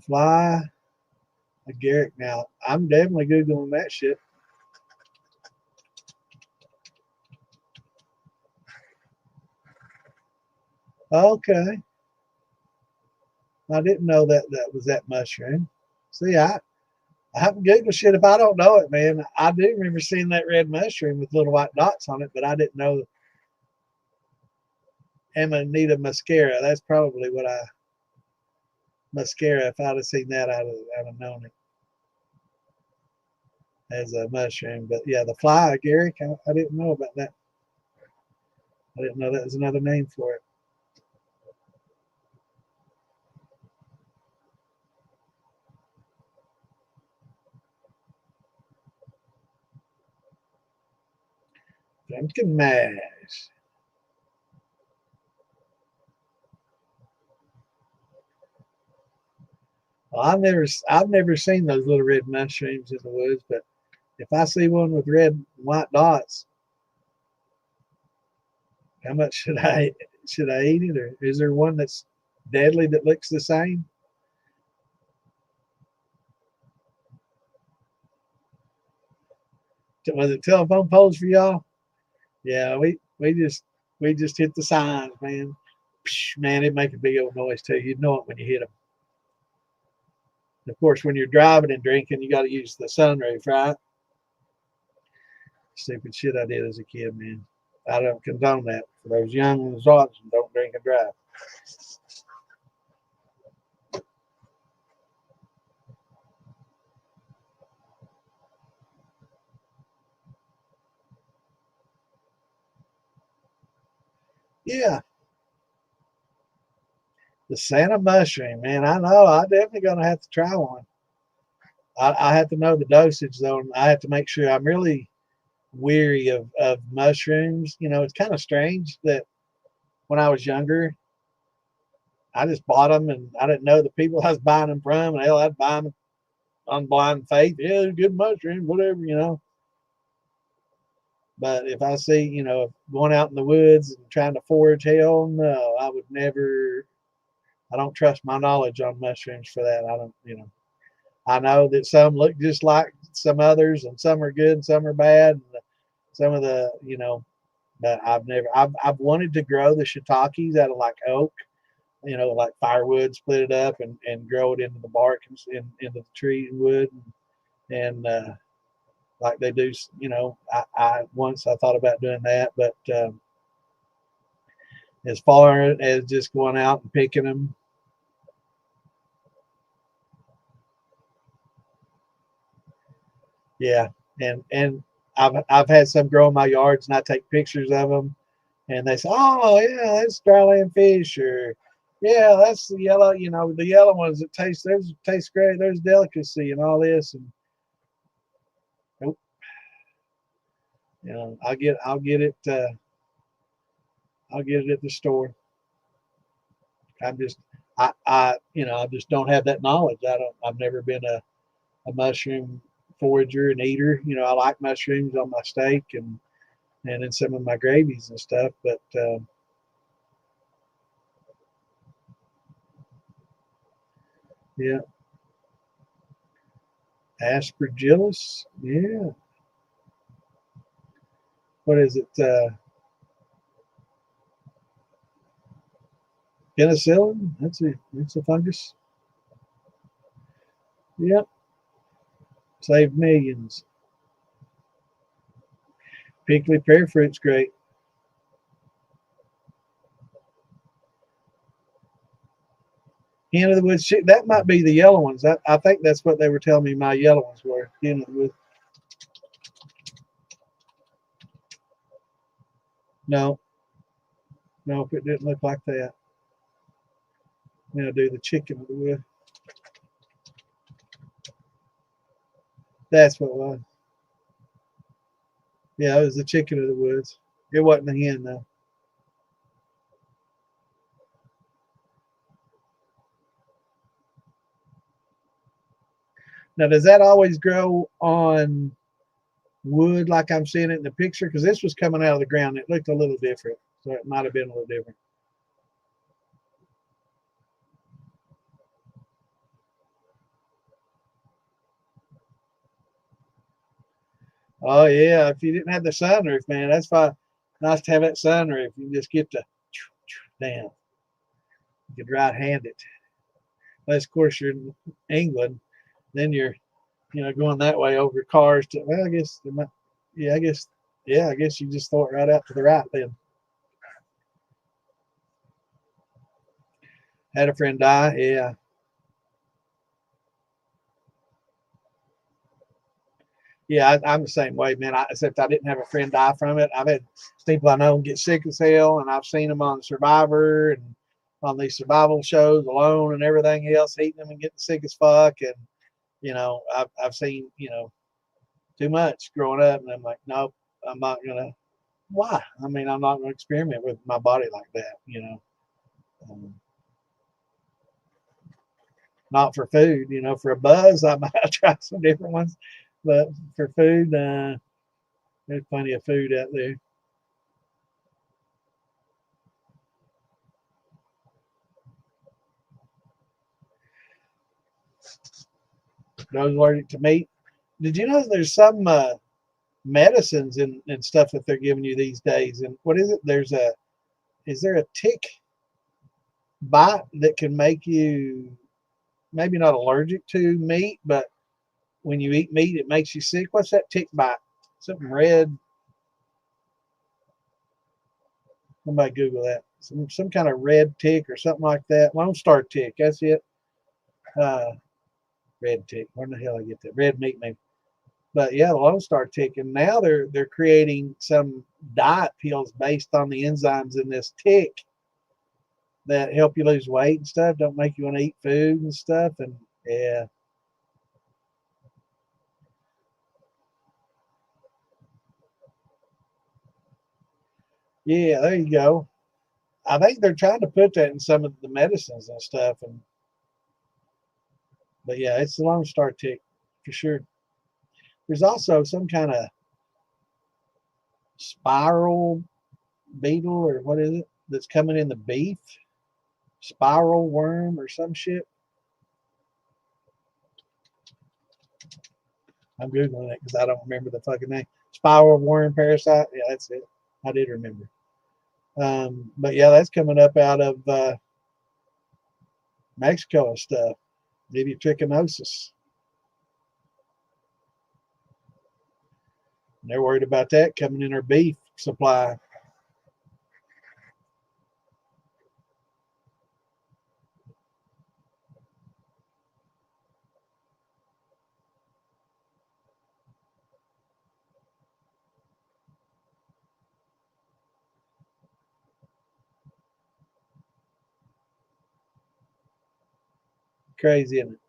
[SPEAKER 1] Fly agaric. Now, I'm definitely Googling that shit. Okay. I didn't know that was that mushroom. See, I haven't Googled shit if I don't know it, man. I do remember seeing that red mushroom with little white dots on it, but I didn't know Amanita muscara. That's probably what muscara. If I'd have seen that, I'd have known it as a mushroom. But yeah, the fly agaric, I didn't know about that. I didn't know that was another name for it. Pumpkin mash. Well, I've never seen those little red mushrooms in the woods, but if I see one with red and white dots, how much should I eat it, or is there one that's deadly that looks the same? Was it telephone poles for y'all? Yeah, we just hit the signs, man. Psh, man, it make a big old noise too. You'd know it when you hit them. Of course, when you're driving and drinking, you got to use the sunroof, right? Stupid shit I did as a kid, man. I don't condone that. For those young ones watching, don't drink and drive. Yeah, the Santa mushroom, man. I know. I definitely gonna have to try one. I have to know the dosage though, and I have to make sure I'm really weary of mushrooms. You know, it's kind of strange that when I was younger, I just bought them and I didn't know the people I was buying them from. And hell, I'd buy them on blind faith. Yeah, they're good mushrooms, whatever, you know. But if I see, you know, going out in the woods and trying to forage, hell no, I would never. I don't trust my knowledge on mushrooms for that. I don't, you know. I know that some look just like some others, and some are good and some are bad. And some of the, you know, but I've never. I've wanted to grow the shiitakes out of like oak, you know, like firewood, split it up and grow it into the bark and into the tree and wood, and like they do, you know. I once I thought about doing that, but as far as just going out and picking them, yeah, and I've had some grow in my yards, and I take pictures of them, and they say, "Oh yeah, that's dryland fish," or "Yeah, that's the yellow, you know, the yellow ones that taste those taste great. There's delicacy and all this." And nope, you know, I'll get it at the store. I'm just you know, I just don't have that knowledge. I've never been a mushroom forager and eater. You know, I like mushrooms on my steak and in some of my gravies and stuff. But yeah, aspergillus. Yeah, what is it? Penicillin. That's a fungus. Yep, saved millions. Pickly pear fruit's great. Hen of the woods. Shit, that might be the yellow ones. I think that's what they were telling me my yellow ones were. Hen of the woods. No, no, it didn't look like that. You know, do the chicken of the wood. That's what it was. Yeah, it was the chicken of the woods. It wasn't the hen though. Now, does that always grow on wood like I'm seeing it in the picture? Because this was coming out of the ground. It looked a little different, so it might have been a little different. Oh yeah, if you didn't have the sunroof, man, that's why nice to have that sunroof. You can just get the down. You can right hand it. Unless of course you're in England, then you're, you know, going that way over cars to, well, I guess they might, yeah, I guess, yeah, I guess you just throw it right out to the right then. Had a friend die, yeah. Yeah, I'm the same way, man. Except I didn't have a friend die from it. I've had people I know get sick as hell, and I've seen them on Survivor and on these survival shows alone and everything else, eating them and getting sick as fuck. And you know, I've seen, you know, too much growing up, and I'm like, nope, I'm not gonna. Why? I mean, I'm not gonna experiment with my body like that. You know, um, not for food. You know, for a buzz, I might try some different ones, but for food, there's plenty of food out there. Those allergic to meat. Did you know there's some medicines and stuff that they're giving you these days. And what is it? Is there a tick bite that can make you maybe not allergic to meat, but when you eat meat, it makes you sick? What's that tick bite? Something red. Somebody Google that. Some kind of red tick or something like that. Lone Star tick. That's it. Uh, red tick. Where the hell I get that? Red meat maybe. But yeah, the Lone Star tick. And now they're creating some diet pills based on the enzymes in this tick that help you lose weight and stuff. Don't make you want to eat food and stuff. And yeah. Yeah, there you go. I think they're trying to put that in some of the medicines and stuff. But yeah, it's the Lone Star tick for sure. There's also some kind of spiral beetle or what is it that's coming in the beef? Spiral worm or some shit. I'm Googling it because I don't remember the fucking name. Spiral worm parasite. Yeah, that's it. I did remember. But yeah, that's coming up out of Mexico and stuff. Maybe trichinosis. And they're worried about that coming in our beef supply. Crazy, isn't it?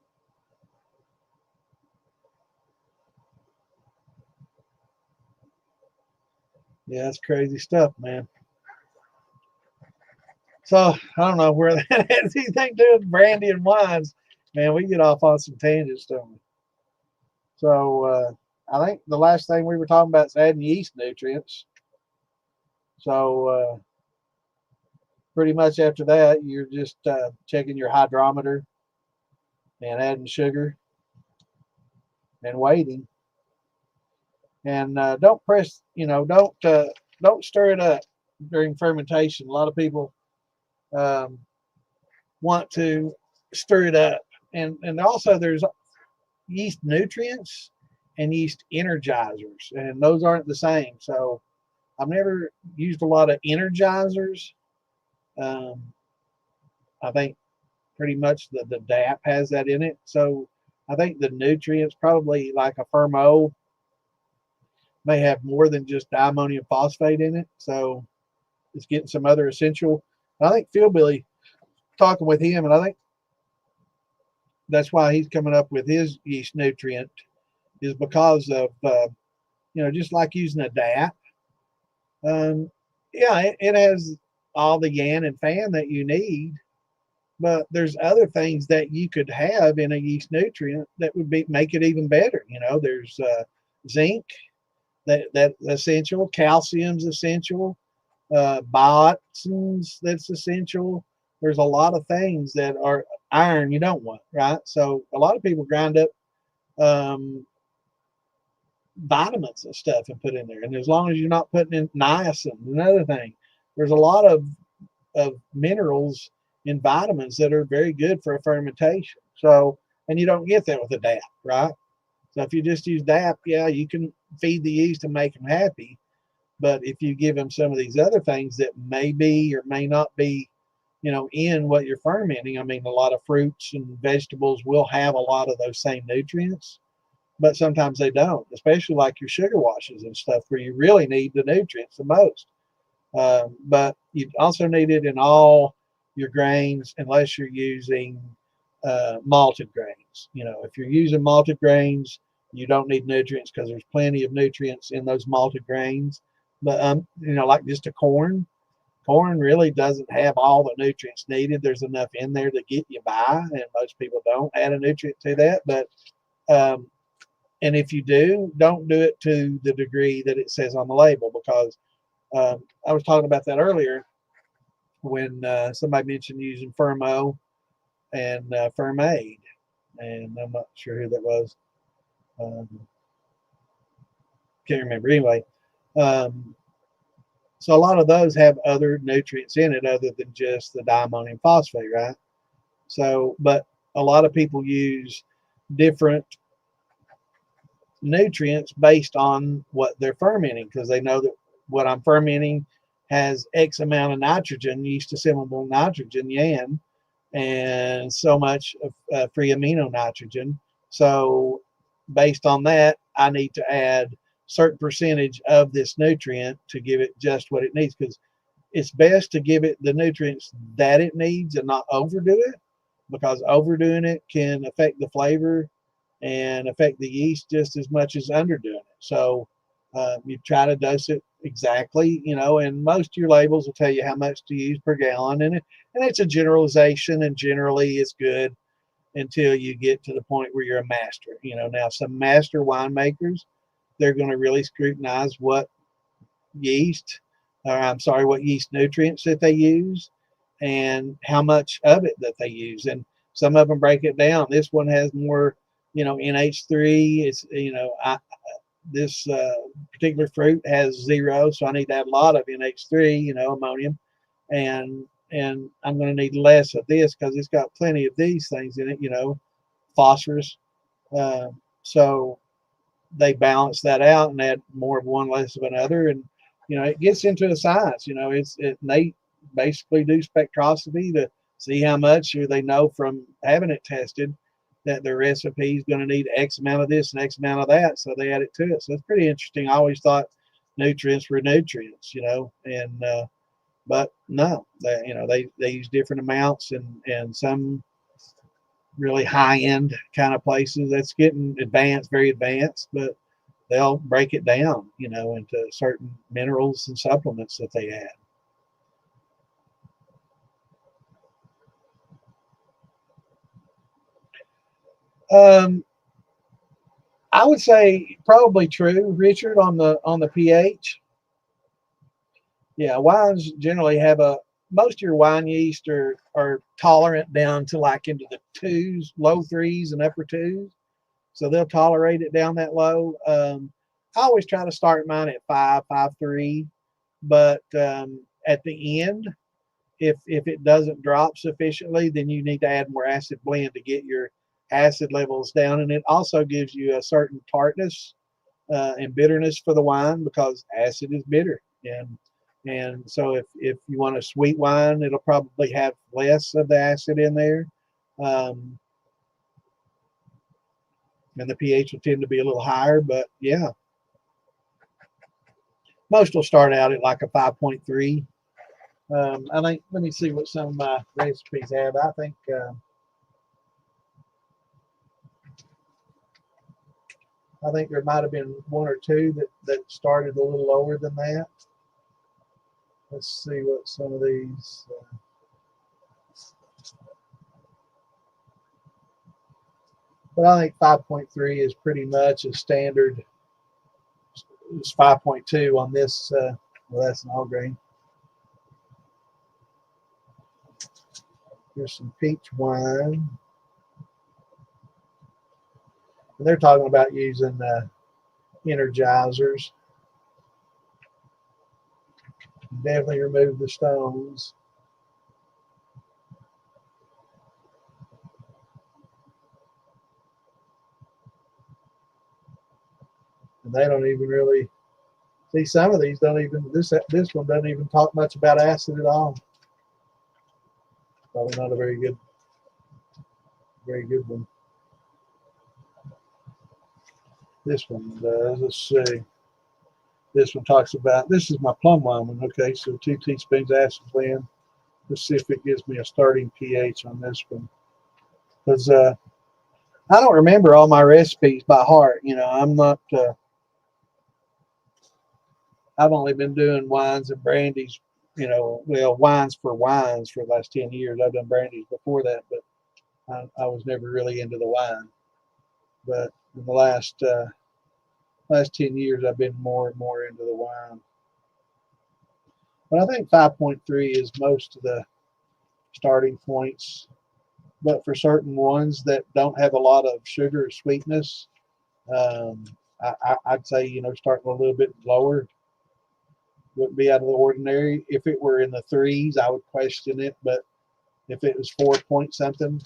[SPEAKER 1] Yeah, that's crazy stuff, man. So I don't know where that has anything to do with brandy and wines. Man, we get off on some tangents, don't we? So I think the last thing we were talking about is adding yeast nutrients. So pretty much after that, you're just checking your hydrometer and adding sugar and waiting. And don't press, don't stir it up during fermentation. A lot of people um, want to stir it up, and also there's yeast nutrients and yeast energizers, and those aren't the same. So I've never used a lot of energizers. Um, I think pretty much the DAP has that in it. So I think the nutrients, probably like a Fermo, may have more than just diammonium phosphate in it. So it's getting some other essential. I think Phil Billy, talking with him, and I think that's why he's coming up with his yeast nutrient, is because of just like using a DAP. Yeah, it has all the yan and fan that you need, but there's other things that you could have in a yeast nutrient that would make it even better. There's zinc, that essential, calcium's essential, biotin's that's essential. There's a lot of things that are iron you don't want, right? So a lot of people grind up um, vitamins and stuff and put in there. And as long as you're not putting in niacin, another thing, there's a lot of minerals in vitamins that are very good for a fermentation. So, and you don't get that with a DAP, right? So if you just use DAP, yeah, you can feed the yeast and make them happy. But if you give them some of these other things that may be or may not be, in what you're fermenting, I mean, a lot of fruits and vegetables will have a lot of those same nutrients, but sometimes they don't, especially like your sugar washes and stuff where you really need the nutrients the most. But you also need it in all your grains unless you're using malted grains. If you're using malted grains, you don't need nutrients because there's plenty of nutrients in those malted grains. But like just a corn really doesn't have all the nutrients needed. There's enough in there to get you by, and most people don't add a nutrient to that. But um, and if you do, don't do it to the degree that it says on the label, because I was talking about that earlier when somebody mentioned using Fermo and Fermade, and I'm not sure who that was. Um, Can't remember. Anyway, um, so a lot of those have other nutrients in it other than just the diammonium phosphate, right? So, but a lot of people use different nutrients based on what they're fermenting because they know that what I'm fermenting has X amount of nitrogen, yeast assimilable nitrogen, yan, and so much of free amino nitrogen. So based on that, I need to add certain percentage of this nutrient to give it just what it needs, because it's best to give it the nutrients that it needs and not overdo it, because overdoing it can affect the flavor and affect the yeast just as much as underdoing it. So you try to dose it exactly, you know, and most of your labels will tell you how much to use per gallon, and it's a generalization, and generally it's good until you get to the point where you're a master. You know, now some master winemakers, they're going to really scrutinize what yeast, or I'm sorry, what yeast nutrients that they use and how much of it that they use. And some of them break it down. This one has more, you know, NH3. It's, you know, this particular fruit has 0, so I need to add a lot of NH3, you know, ammonium, and I'm going to need less of this because it's got plenty of these things in it, you know, phosphorus. Uh, so they balance that out and add more of one, less of another, and you know it gets into a science. You know, they basically do spectroscopy to see how much, or they know from having it tested that their recipe is going to need X amount of this and X amount of that, so they add it to it. So it's pretty interesting. I always thought nutrients were nutrients, you know, and but no, you know, they use different amounts, and some really high end kind of places that's getting advanced, very advanced, but they'll break it down, you know, into certain minerals and supplements that they add. Um, I would say probably true, Richard, on the pH. Yeah, wines generally have most of your wine yeast are tolerant down to like into the twos, low threes and upper twos. So they'll tolerate it down that low. I always try to start mine at 5.3, but at the end, if it doesn't drop sufficiently, then you need to add more acid blend to get your acid levels down. And it also gives you a certain tartness and bitterness for the wine, because acid is bitter. And so if you want a sweet wine, it'll probably have less of the acid in there. Um, and the pH will tend to be a little higher, but yeah, most will start out at like a 5.3. I think, let me see what some of my recipes have. I think there might have been one or two that started a little lower than that. Let's see what some of these. But I think 5.3 is pretty much a standard. It's 5.2 on this. Well, that's an all grain. Here's some peach wine. And they're talking about using energizers. Definitely remove the stones. And they don't even really see, some of these don't even, this one doesn't even talk much about acid at all. Probably not a very good one. This one does. Let's see. This one talks about, this is my plum wine one. Okay, so 2 teaspoons acid blend. Let's see if it gives me a starting pH on this one. Because I don't remember all my recipes by heart. You know, I'm not, I've only been doing wines and brandies, you know, well, wines for the last 10 years. I've done brandies before that, but I was never really into the wine. But in the last 10 years, I've been more and more into the wine. But I think 5.3 is most of the starting points. But for certain ones that don't have a lot of sugar or sweetness, I'd say, you know, starting a little bit lower wouldn't be out of the ordinary. If it were in the threes, I would question it, but if it was 4 point something,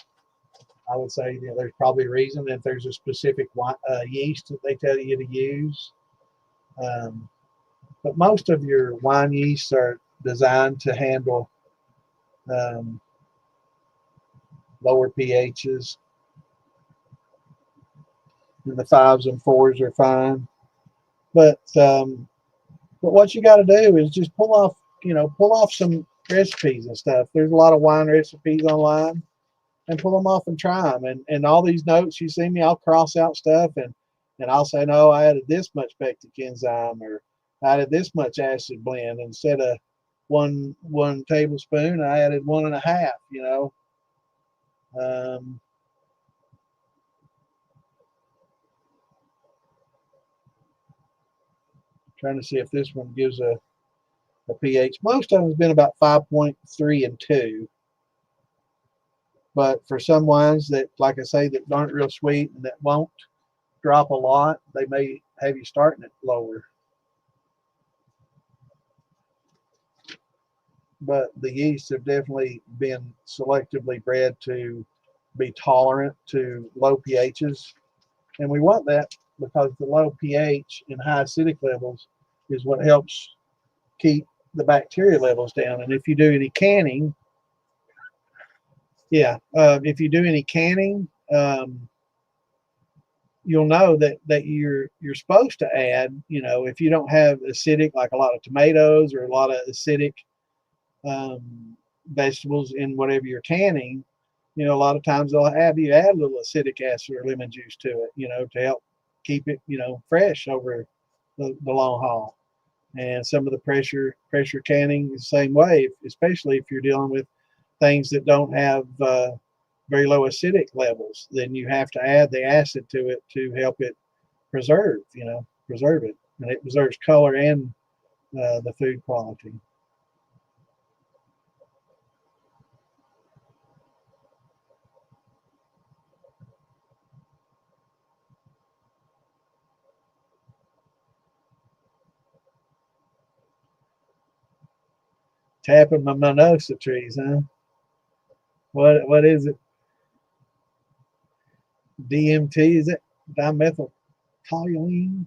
[SPEAKER 1] I would say, you know, there's probably a reason. If there's a specific yeast that they tell you to use, but most of your wine yeasts are designed to handle lower pHs, and the fives and fours are fine. But what you got to do is just pull off some recipes and stuff. There's a lot of wine recipes online, and pull them off and try them. And all these notes you see me, I'll cross out stuff, and I'll say, no, I added this much pectic enzyme, or I added this much acid blend. Instead of one tablespoon, I added 1.5. You know, trying to see if this one gives a pH. Most of them has been about 5.3 and 2. But for some wines that, like I say, that aren't real sweet and that won't drop a lot, they may have you starting it lower. But the yeasts have definitely been selectively bred to be tolerant to low pHs. And we want that because the low pH and high acidic levels is what helps keep the bacteria levels down. And if you do any canning, if you do any canning, you'll know that you're supposed to add, you know, if you don't have acidic, like a lot of tomatoes or a lot of acidic vegetables in whatever you're canning, you know, a lot of times they'll have you add a little acidic acid or lemon juice to it, you know, to help keep it, you know, fresh over the long haul. And some of the pressure canning is the same way, especially if you're dealing with things that don't have very low acidic levels. Then you have to add the acid to it to help it preserve it, and it preserves color and the food quality. Tapping my mimosa trees, huh? What is it? DMT, is it? Dimethyltoluene?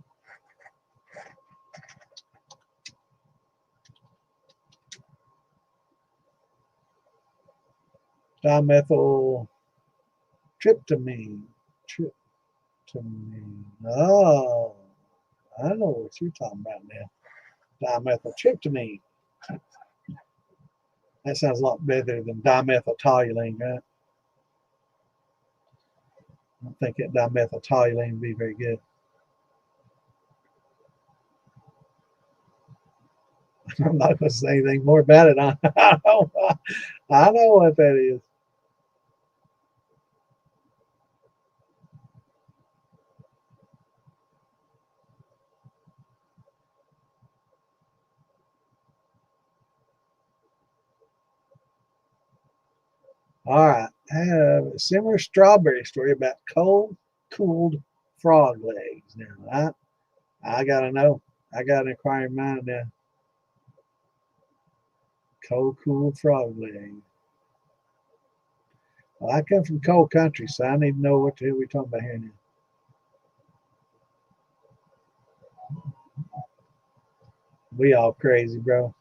[SPEAKER 1] Dimethyltryptamine. Tryptamine. Oh, I know what you're talking about now. Dimethyltryptamine. That sounds a lot better than dimethyltoluene, right? I don't think that dimethyltoluene would be very good. I'm not going to say anything more about it. I know what that is. All right. I have a similar strawberry story about cooled frog legs. Now, I got to know. I got an inquiring mind now. Cooled frog legs. Well, I come from cold country, so I need to know what the hell we're talking about here now. We all crazy, bro.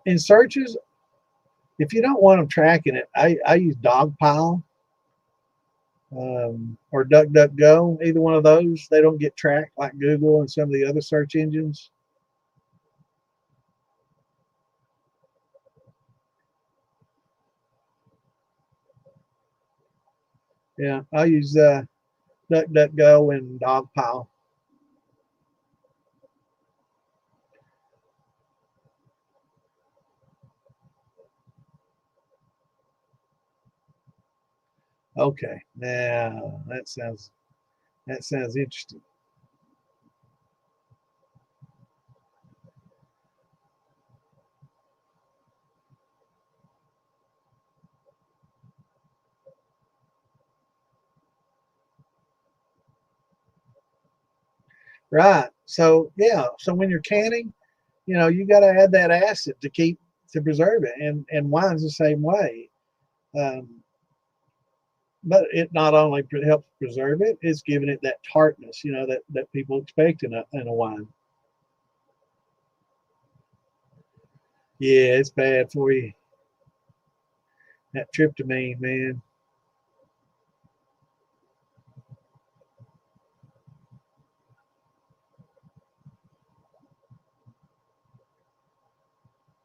[SPEAKER 1] In searches, if you don't want them tracking it, I use Dogpile or DuckDuckGo. Either one of those, they don't get tracked like Google and some of the other search engines. Yeah, I use DuckDuckGo and Dogpile. Okay, now that sounds interesting. Right. So yeah. So when you're canning, you got to add that acid to preserve it, and wine's the same way. Um, but it not only helps preserve it, it's giving it that tartness, that people expect in a wine. Yeah, it's bad for you. That tryptamine, man.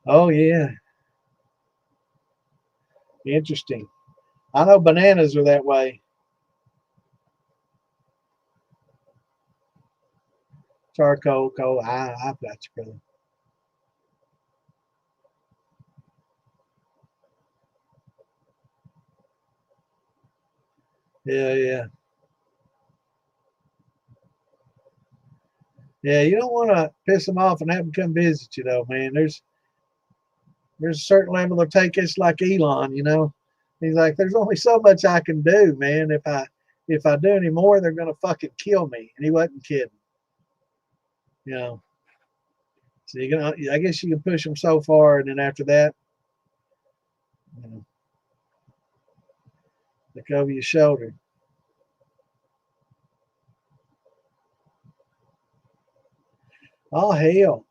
[SPEAKER 1] Oh yeah, interesting. I know bananas are that way. Charcoal, coal. I've got you, brother. Yeah, yeah, yeah. You don't want to piss them off and have them come visit you, though, man. There's a certain level of take. It's like Elon. He's like, there's only so much I can do, man. If I do any more, they're gonna fucking kill me. And he wasn't kidding, you know. So I guess you can push them so far, and then after that, you know, look over your shoulder. Oh hell,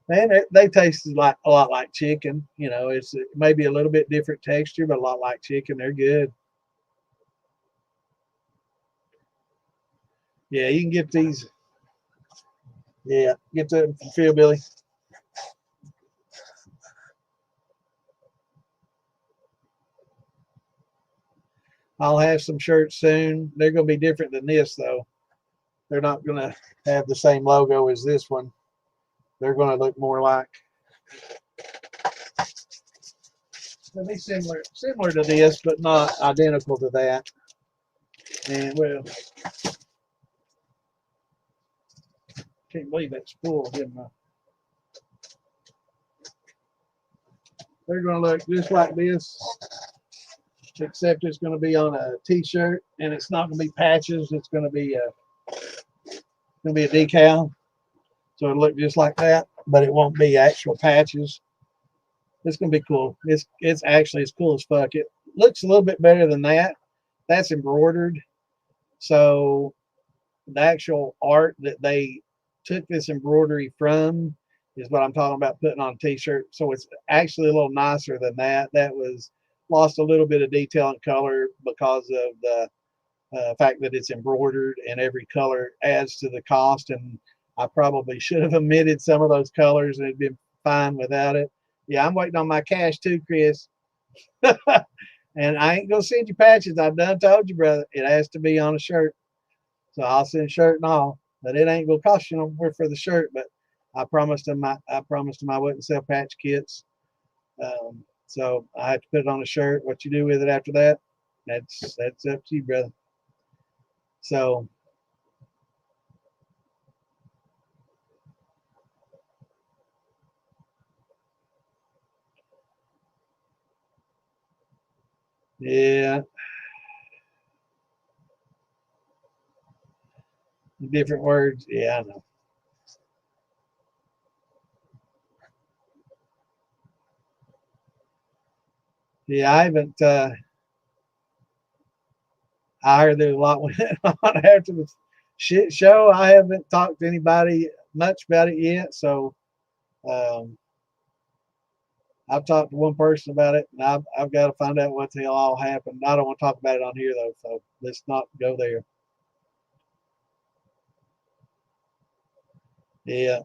[SPEAKER 1] man, they taste like a lot like chicken. It's maybe a little bit different texture, but a lot like chicken. They're good. Yeah, you can get these. Yeah, get them from Phil Billy. I'll have some shirts soon. They're gonna be different than this though. They're not gonna have the same logo as this one. They're gonna look more like. They'll be similar to this, but not identical to that. And well, can't believe that's full, didn't I? They're gonna look just like this, except it's gonna be on a t-shirt, and it's not gonna be patches. It's gonna be a decal, so it'll look just like that, but it won't be actual patches. It's gonna be cool. It's actually as cool as fuck. It looks a little bit better than that. That's embroidered, so the actual art that they took this embroidery from is what I'm talking about putting on a t-shirt. So it's actually a little nicer than that. That was lost a little bit of detail and color because of the fact that it's embroidered, and every color adds to the cost. And I probably should have omitted some of those colors and it'd been fine without it. Yeah, I'm waiting on my cash too, Chris. And I ain't gonna send you patches. I've done told you, brother. It has to be on a shirt. So I'll send shirt and all. But it ain't gonna cost you no more for the shirt. But I promised him I wouldn't sell patch kits. So I have to put it on a shirt. What you do with it after that, that's up to you, brother. So yeah, different words. Yeah, I know. Yeah, I haven't. I heard there's a lot went on after the shit show. I haven't talked to anybody much about it yet. So um, I've talked to one person about it, and I've got to find out what the hell all happened. I don't want to talk about it on here though, so let's not go there. Yeah,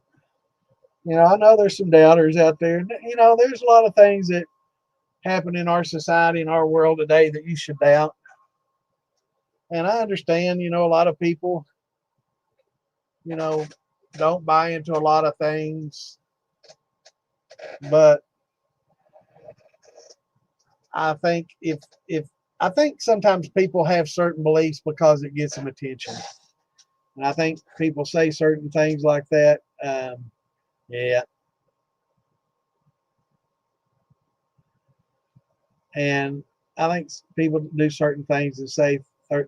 [SPEAKER 1] I know there's some doubters out there. There's a lot of things that happen in our society, in our world today, that you should doubt. And I understand, a lot of people, you know, don't buy into a lot of things, but I think if I think sometimes people have certain beliefs because it gets them attention, and I think people say certain things like that. Yeah, and I think people do certain things and say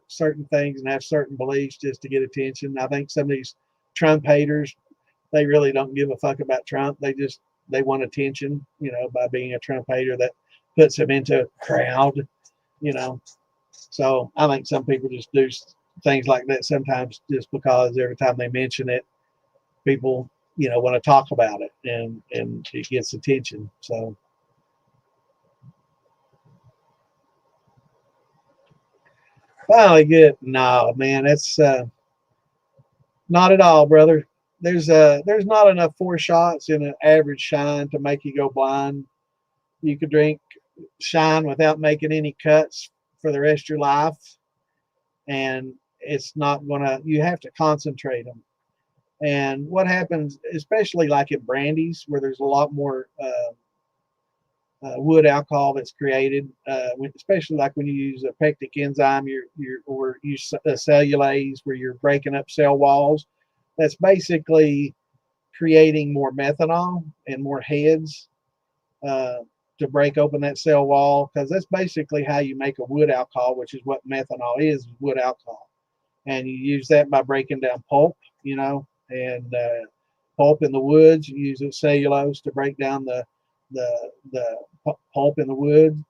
[SPEAKER 1] certain things and have certain beliefs just to get attention. I think some of these Trump haters, they really don't give a fuck about Trump. They want attention, by being a Trump hater. That puts them into a crowd, you know. So I think some people just do things like that sometimes just because every time they mention it, people, want to talk about it, and it gets attention. So finally good. No, man, it's not at all, brother. There's not enough 4 shots in an average shine to make you go blind. You could drink shine without making any cuts for the rest of your life, and it's not gonna. You have to concentrate them. And what happens, especially like in brandies, where there's a lot more wood alcohol that's created, especially like when you use a pectic enzyme, or use cellulase, where you're breaking up cell walls. That's basically creating more methanol and more heads uh, to break open that cell wall, because that's basically how you make a wood alcohol, which is what methanol is wood alcohol. And you use that by breaking down pulp, and pulp in the woods. You use cellulose to break down the pulp in the wood.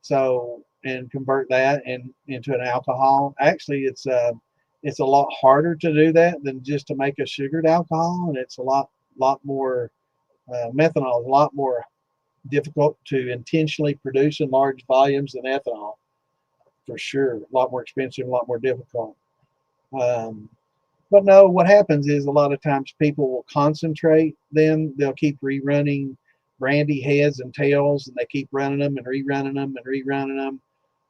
[SPEAKER 1] So, and convert that into an alcohol. Actually, it's a lot harder to do that than just to make a sugared alcohol, and it's a lot more methanol is a lot more difficult to intentionally produce in large volumes than ethanol, for sure. A lot more expensive, a lot more difficult. But no, what happens is a lot of times people will concentrate them. They'll keep rerunning brandy heads and tails, and they keep running them and rerunning them and rerunning them.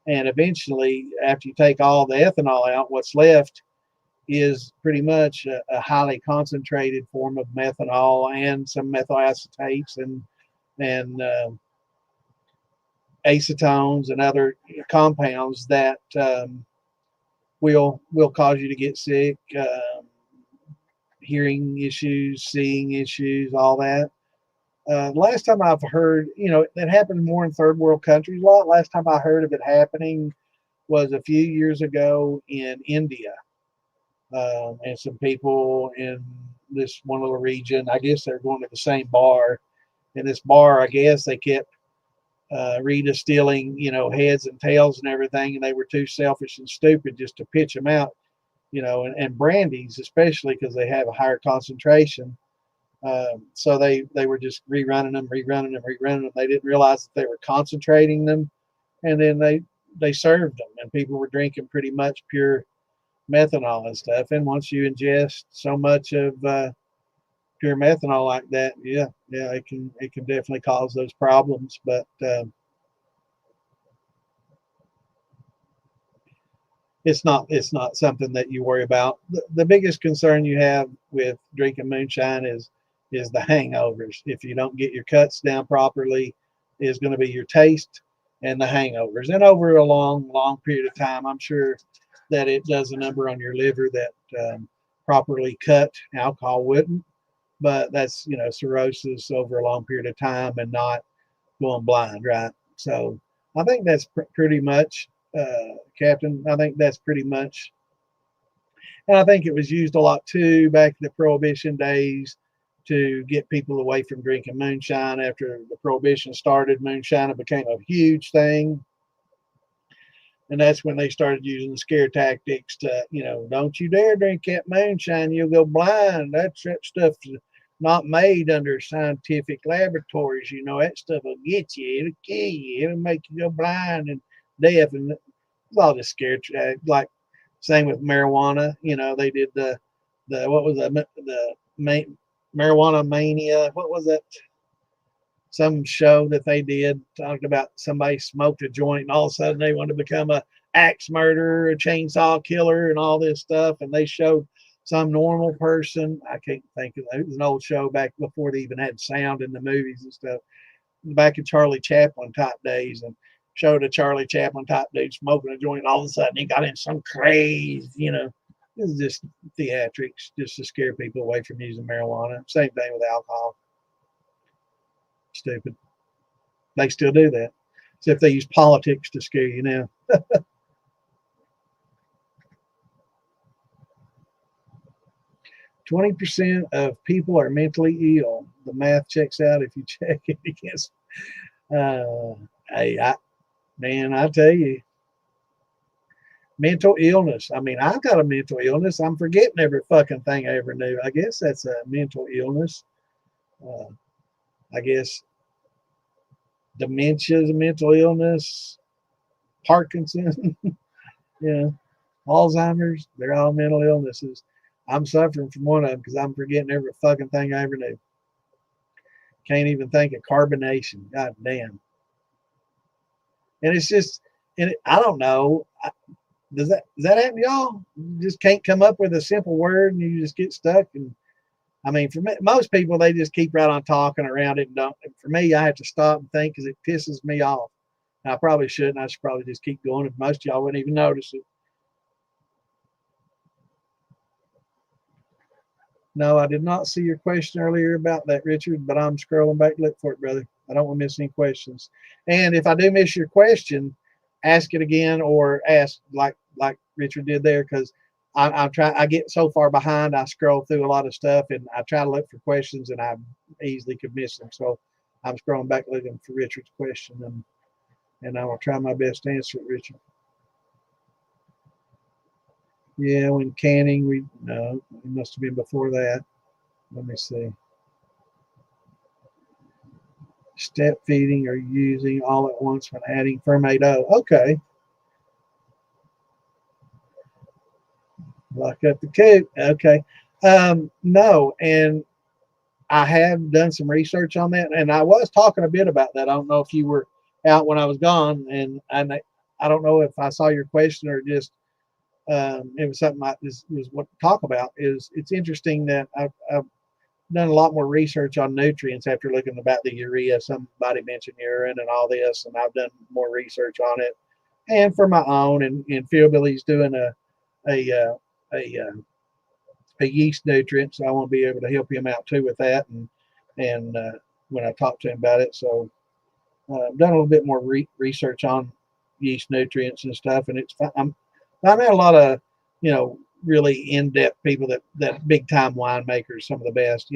[SPEAKER 1] And eventually, after you take all the ethanol out, what's left is pretty much a highly concentrated form of methanol and some methyl acetates and acetones and other compounds that will cause you to get sick, hearing issues, seeing issues, all that. Last time I've heard, it happens more in third world countries a lot. Last time I heard of it happening was a few years ago in India. And some people in this one little region, I guess they're going to the same bar. In this bar, I guess they kept redistilling, heads and tails and everything, and they were too selfish and stupid just to pitch them out, and brandies, especially because they have a higher concentration. So they were just rerunning them. They didn't realize that they were concentrating them, and then they served them, and people were drinking pretty much pure methanol and stuff. And once you ingest so much of pure methanol like that, yeah, it can definitely cause those problems. But it's not something that you worry about. The biggest concern you have with drinking moonshine is the hangovers. If you don't get your cuts down properly, is going to be your taste and the hangovers. And over a long period of time, I'm sure that it does a number on your liver that properly cut alcohol wouldn't. But that's, cirrhosis over a long period of time and not going blind, right? So I think that's pretty much, Captain. I think that's pretty much, and I think it was used a lot too back in the Prohibition days to get people away from drinking moonshine. After the Prohibition started, moonshine became a huge thing. And that's when they started using the scare tactics to, don't you dare drink that moonshine, you'll go blind. That stuff's not made under scientific laboratories. That stuff will get you, it'll kill you, it'll make you go blind and deaf. And it's all just scare tactics. Like same with marijuana. They did the what was the marijuana mania? What was that? Some show that they did talking about somebody smoked a joint and all of a sudden they wanted to become a axe murderer, a chainsaw killer, and all this stuff. And they showed some normal person. I can't think of it. It was an old show back before they even had sound in the movies and stuff. Back in Charlie Chaplin type days, and showed a Charlie Chaplin type dude smoking a joint. And all of a sudden he got in some craze. This is just theatrics, just to scare people away from using marijuana. Same thing with alcohol. Stupid. They still do that. So if they use politics to scare you now. 20% of people are mentally ill. The math checks out if you check it against. Hey, man, I tell you, mental illness. I mean, I've got a mental illness. I'm forgetting every fucking thing I ever knew. I guess that's a mental illness. I guess dementia is a mental illness. Parkinson's, yeah, Alzheimer's, they're all mental illnesses. I'm suffering from one of them because I'm forgetting every fucking thing I ever knew. Can't even think of carbonation. God damn. And it's just, I don't know. Does that happen to y'all? You just can't come up with a simple word and you just get stuck. And I mean, for me, most people, they just keep right on talking around it and don't. And for me, I have to stop and think because it pisses me off. And I probably shouldn't. I should probably just keep going. If most of y'all wouldn't even notice it. No, I did not see your question earlier about that, Richard, but I'm scrolling back to look for it, brother. I don't want to miss any questions. And if I do miss your question, ask it again or ask like Richard did there, because I'm trying. I get so far behind, I scroll through a lot of stuff and I try to look for questions and I easily could miss them. So I'm scrolling back looking for Richard's question and I will try my best to answer it, Richard. Yeah, when canning, no, it must have been before that. Let me see. Step feeding or using all at once when adding fermented dough. Okay. Lock up the coop. Okay. No, and I have done some research on that, and I was talking a bit about that. I don't know if you were out when I was gone, and I don't know if I saw your question or just it was something this was what to talk about. Is it's interesting that I've done a lot more research on nutrients after looking about the urea. Somebody mentioned urine and all this, and I've done more research on it, and for my own. And Phil Billy's doing a yeast nutrient, so I want to be able to help him out too with that. And when I talk to him about it, so I've done a little bit more research on yeast nutrients and stuff, and I'm finding a lot of really in-depth people that big time winemakers, some of the best,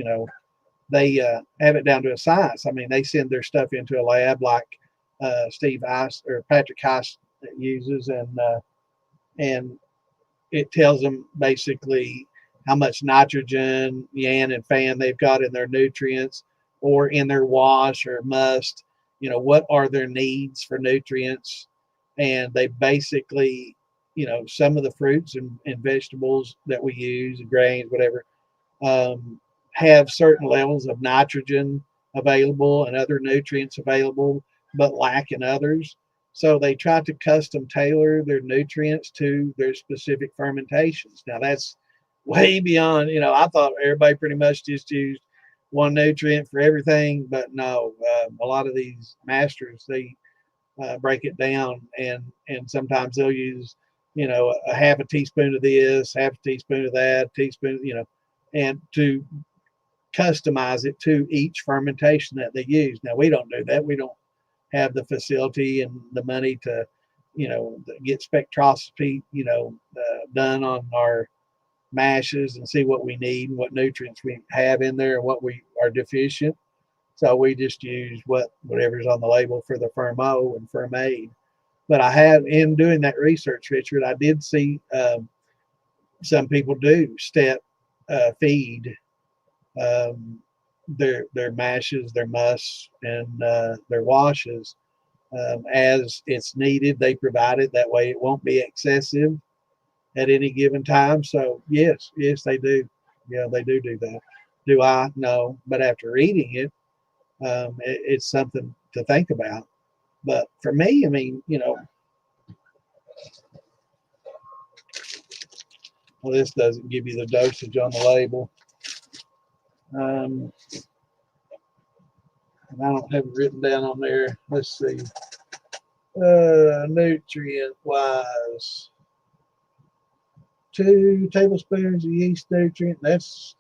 [SPEAKER 1] they have it down to a science. I mean, they send their stuff into a lab like Steve Ice or Patrick Ice uses, and it tells them basically how much nitrogen, yan, and fan they've got in their nutrients or in their wash or must. What are their needs for nutrients? And they basically, some of the fruits and vegetables that we use, grains, whatever, have certain levels of nitrogen available and other nutrients available, but lack in others. So they try to custom tailor their nutrients to their specific fermentations. Now that's way beyond, I thought everybody pretty much just used one nutrient for everything, but no, a lot of these masters, they break it down, and sometimes they'll use, a half a teaspoon of this, half a teaspoon of that, teaspoon, and to customize it to each fermentation that they use. Now we don't do that. We don't have the facility and the money to, get spectroscopy, done on our mashes and see what we need and what nutrients we have in there and what we are deficient. So we just use whatever's on the label for the Fermo and Fermade. But I have, in doing that research, Richard, I did see some people do step feed their mashes, their musts, and their washes as it's needed. They provide it that way; it won't be excessive at any given time. So yes, they do. Yeah, they do that. Do I? No, but after reading it, it's something to think about. But for me, I mean, well, this doesn't give you the dosage on the label. And I don't have it written down on there. Let's see. Nutrient wise, 2 tablespoons of yeast nutrient. That's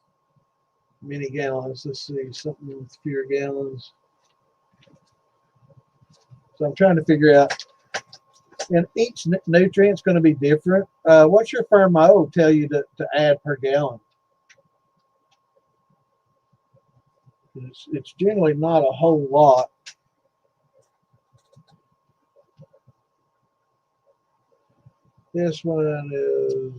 [SPEAKER 1] many gallons. Let's see, something with fewer gallons. So I'm trying to figure out, and each nutrient's going to be different. What's your Fermo tell you to add per gallon? It's generally not a whole lot. This one is,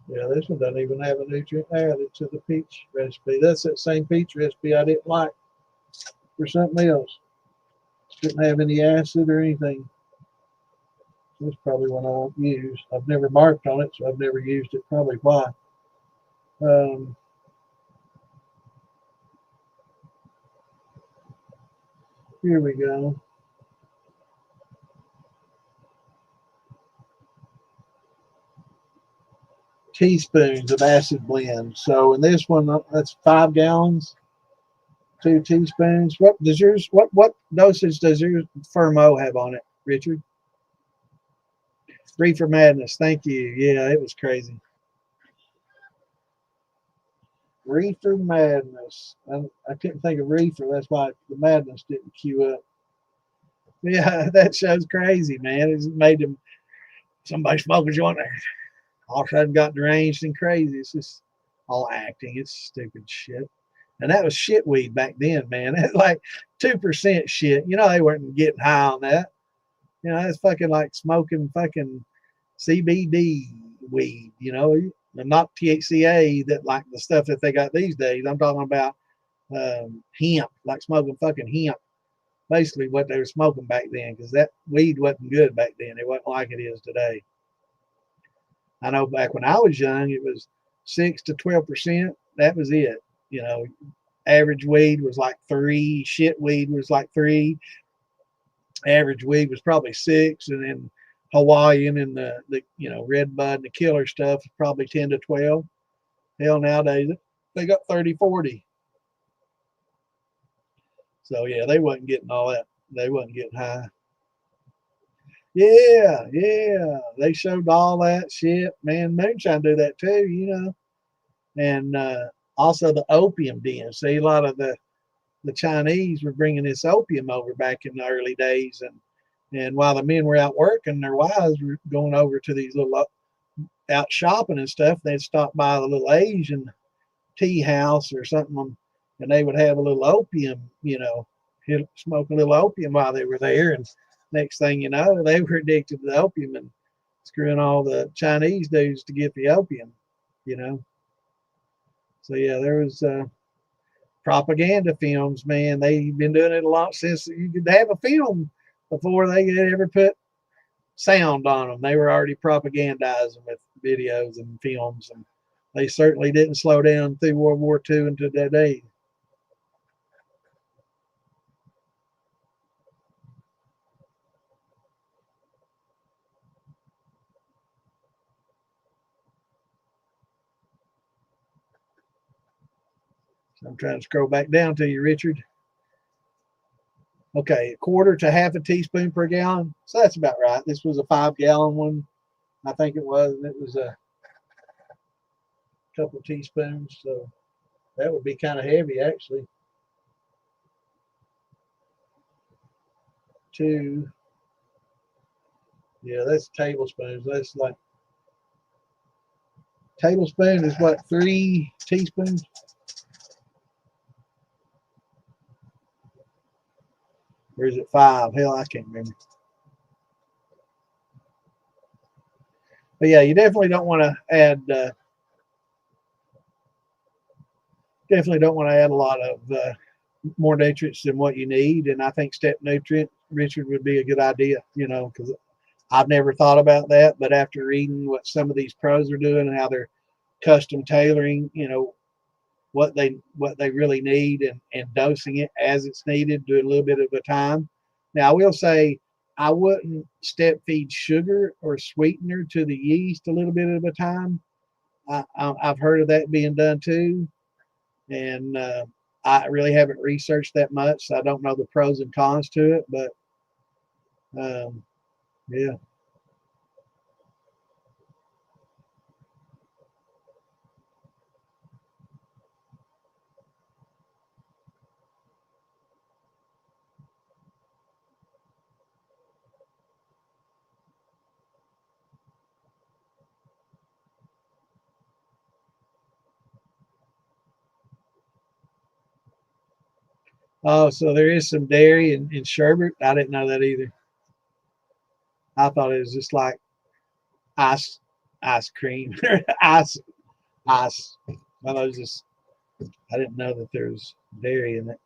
[SPEAKER 1] yeah, this one doesn't even have a nutrient added to the peach recipe. That's that same peach recipe I didn't like for something else. Didn't have any acid or anything. That's probably one I won't use. I've never marked on it, so I've never used it. Probably why. Here we go. Teaspoons of acid blend. So in this one, that's 5 gallons, 2 teaspoons. What does yours? What dosage does your Fermo have on it, Richard? Reefer Madness. Thank you. Yeah, it was crazy. Reefer Madness. I couldn't think of reefer. That's why the madness didn't queue up. Yeah, that show's crazy, man. It made them somebody smoke a joint there. All of a sudden got deranged and crazy. It's just all acting. It's stupid shit. And that was shit weed back then, man. It's like 2% shit. You know, they weren't getting high on that. You know, it's fucking like smoking fucking CBD weed, you know, and not THCA, that like the stuff that they got these days. I'm talking about hemp, like smoking fucking hemp. Basically what they were smoking back then, because that weed wasn't good back then. It wasn't like it is today. I know back when I was young, it was 6 to 12%. That was it. You know, average weed was like 3. Shit weed was like 3. Average weed was probably 6, and then Hawaiian and the you know, red bud and the killer stuff probably 10 to 12. Hell, nowadays they got 30, 40. So yeah, they wasn't getting all that. They wasn't getting high. Yeah, yeah. They showed all that shit. Man, moonshine do that too, you know. And also the opium den. See, a lot of the Chinese were bringing this opium over back in the early days, and while the men were out working, their wives were going over to these little out shopping and stuff. They'd stop by the little Asian tea house or something, and they would have a little opium, you know, smoke a little opium while they were there. And next thing you know, they were addicted to the opium and screwing all the Chinese dudes to get the opium, you know. So yeah, there was propaganda films, man. They've been doing it a lot since you could have a film before they could ever put sound on them. They were already propagandizing with videos and films, and they certainly didn't slow down through World War II into today. So I'm trying to scroll back down to you, Richard. Okay, 1/4 to 1/2 a teaspoon per gallon. So that's about right. This was a 5-gallon one, I think it was, and it was a couple of teaspoons. So that would be kind of heavy, actually. 2, yeah, that's tablespoons. That's like tablespoon is what, 3 teaspoons? Or is it 5? Hell, I can't remember. But yeah, you definitely don't want to add. Definitely don't want to add a lot of more nutrients than what you need. And I think step nutrient, Richard, would be a good idea. You know, because I've never thought about that, but after reading what some of these pros are doing and how they're custom tailoring, you know, what they really need, and dosing it as it's needed, doing a little bit of a time. Now I will say I wouldn't step feed sugar or sweetener to the yeast a little bit at a time. I've heard of that being done too, and I really haven't researched that much, so I don't know the pros and cons to it. But yeah. Oh, so there is some dairy in sherbet. I didn't know that either. I thought it was just like ice ice cream, ice ice. I was just I didn't know that there's dairy in it.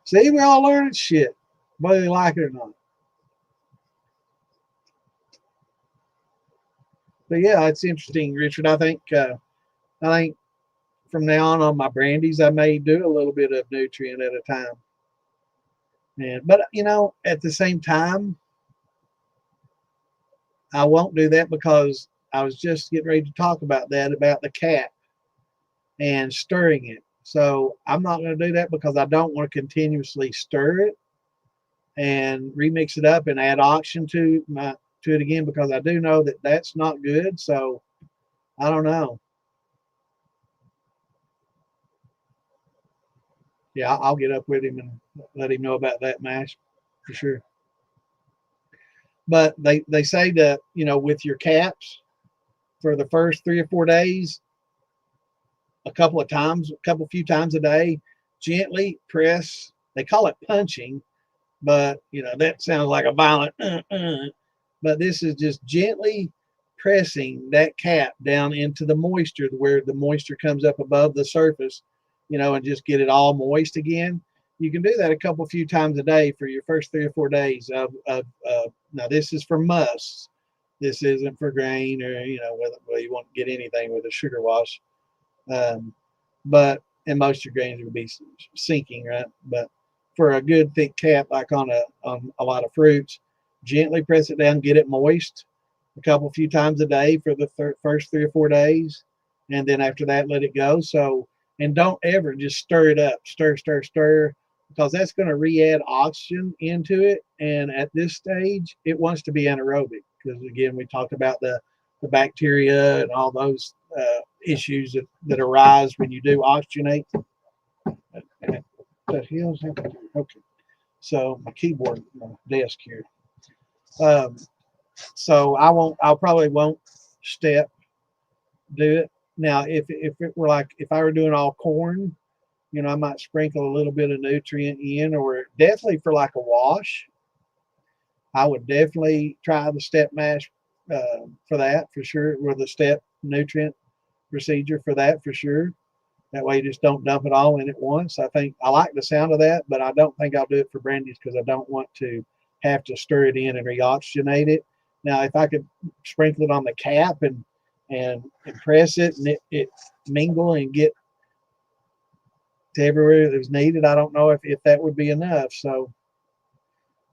[SPEAKER 1] See, we're all learning shit, whether they like it or not. But yeah, it's interesting, Richard. I think from now on my brandies, I may do a little bit of nutrient at a time. And but at the same time, I won't do that because I was just getting ready to talk about that about the cap and stirring it. So I'm not going to do that because I don't want to continuously stir it and remix it up and add oxygen to it again, because I do know that that's not good. So I don't know. Yeah, I'll get up with him and let him know about that mash for sure. But they say that with your caps for the first 3 or 4 days, few times a day, gently press. They call it punching, but that sounds like a violent. But this is just gently pressing that cap down into the moisture, where the moisture comes up above the surface, and just get it all moist again. You can do that a few times a day for your first 3 or 4 days now this is for musts. This isn't for grain, or whether you want to get anything with a sugar wash. Um, but and most of your grains will be sinking, right? But for a good thick cap, like on a lot of fruits, gently press it down, get it moist few times a day for the first 3 or 4 days, and then after that, let it go. So, and don't ever just stir it up, stir, because that's going to re-add oxygen into it. And at this stage, it wants to be anaerobic, because again, we talked about the bacteria and all those issues that arise when you do oxygenate. The hell's happening? Okay, so my keyboard, my desk here. Um, so I probably won't step do it. Now, if it were like if I were doing all corn, I might sprinkle a little bit of nutrient in, or definitely for like a wash. I would definitely try the step mash for that for sure, or the step nutrient procedure for that for sure. That way you just don't dump it all in at once. I think I like the sound of that, but I don't think I'll do it for brandies because I don't want to have to stir it in and reoxygenate it. Now, if I could sprinkle it on the cap and press it and it mingle and get to everywhere that was needed, I don't know if that would be enough. So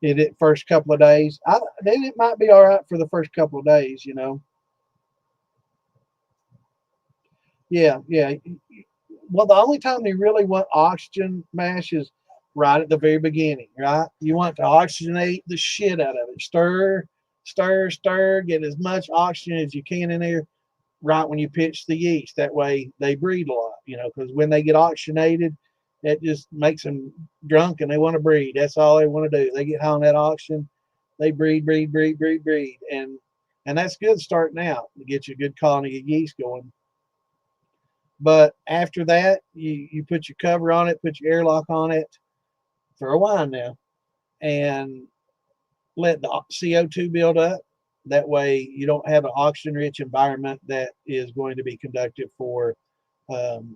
[SPEAKER 1] it first couple of days, then it might be all right for the first couple of days. Yeah. Well, the only time you really want oxygen mash is right at the very beginning, right? You want to oxygenate the shit out of it. Stir, get as much oxygen as you can in there right when you pitch the yeast. That way they breed a lot, because when they get oxygenated, that just makes them drunk and they want to breed. That's all they want to do. They get high on that oxygen, they breed. And that's good starting out to get you a good colony of yeast going. But after that, you put your cover on it, put your airlock on it for a while now, and let the CO2 build up. That way you don't have an oxygen-rich environment that is going to be conducive for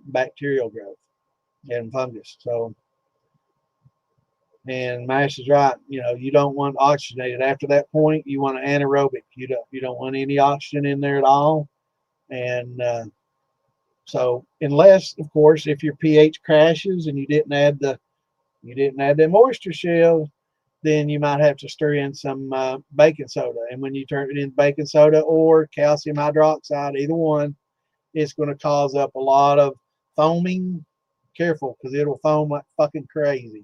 [SPEAKER 1] bacterial growth and fungus. So, and Mash is right. You don't want oxygenated. After that point, you want anaerobic. You don't want any oxygen in there at all. And so, unless, of course, if your pH crashes and you didn't add the moisture shell, then you might have to stir in some baking soda. And when you turn it in baking soda or calcium hydroxide, either one, it's going to cause up a lot of foaming. Careful, because it'll foam like fucking crazy,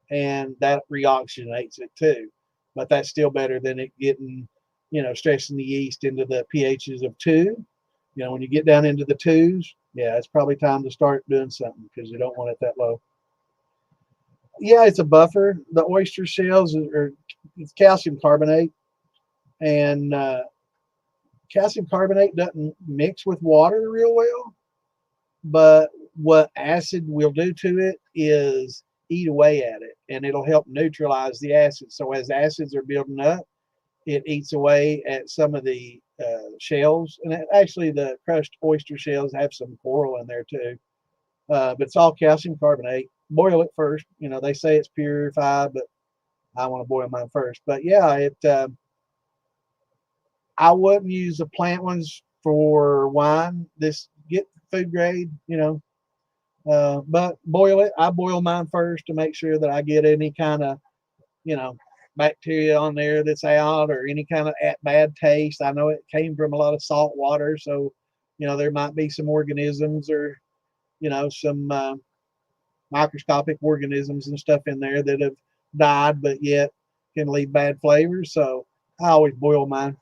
[SPEAKER 1] and that reoxygenates it too. But that's still better than it getting, stressing the yeast into the pHs of 2. When you get down into the 2s, yeah, it's probably time to start doing something, because you don't want it that low. Yeah, it's a buffer. The oyster shells it's calcium carbonate, and calcium carbonate doesn't mix with water real well, but what acid will do to it is eat away at it, and it'll help neutralize the acid. So as acids are building up, it eats away at some of the shells, and actually the crushed oyster shells have some coral in there too. But it's all calcium carbonate. Boil it first. You know, they say it's purified, but I want to boil mine first. But yeah, I wouldn't use the plant ones for wine. This get food grade, you know. But boil it. I boil mine first to make sure that I get any kind of, you know, bacteria on there that's out, or any kind of bad taste. I know it came from a lot of salt water, so you know there might be some organisms, or you know, some microscopic organisms and stuff in there that have died, but yet can leave bad flavors. So I always boil mine.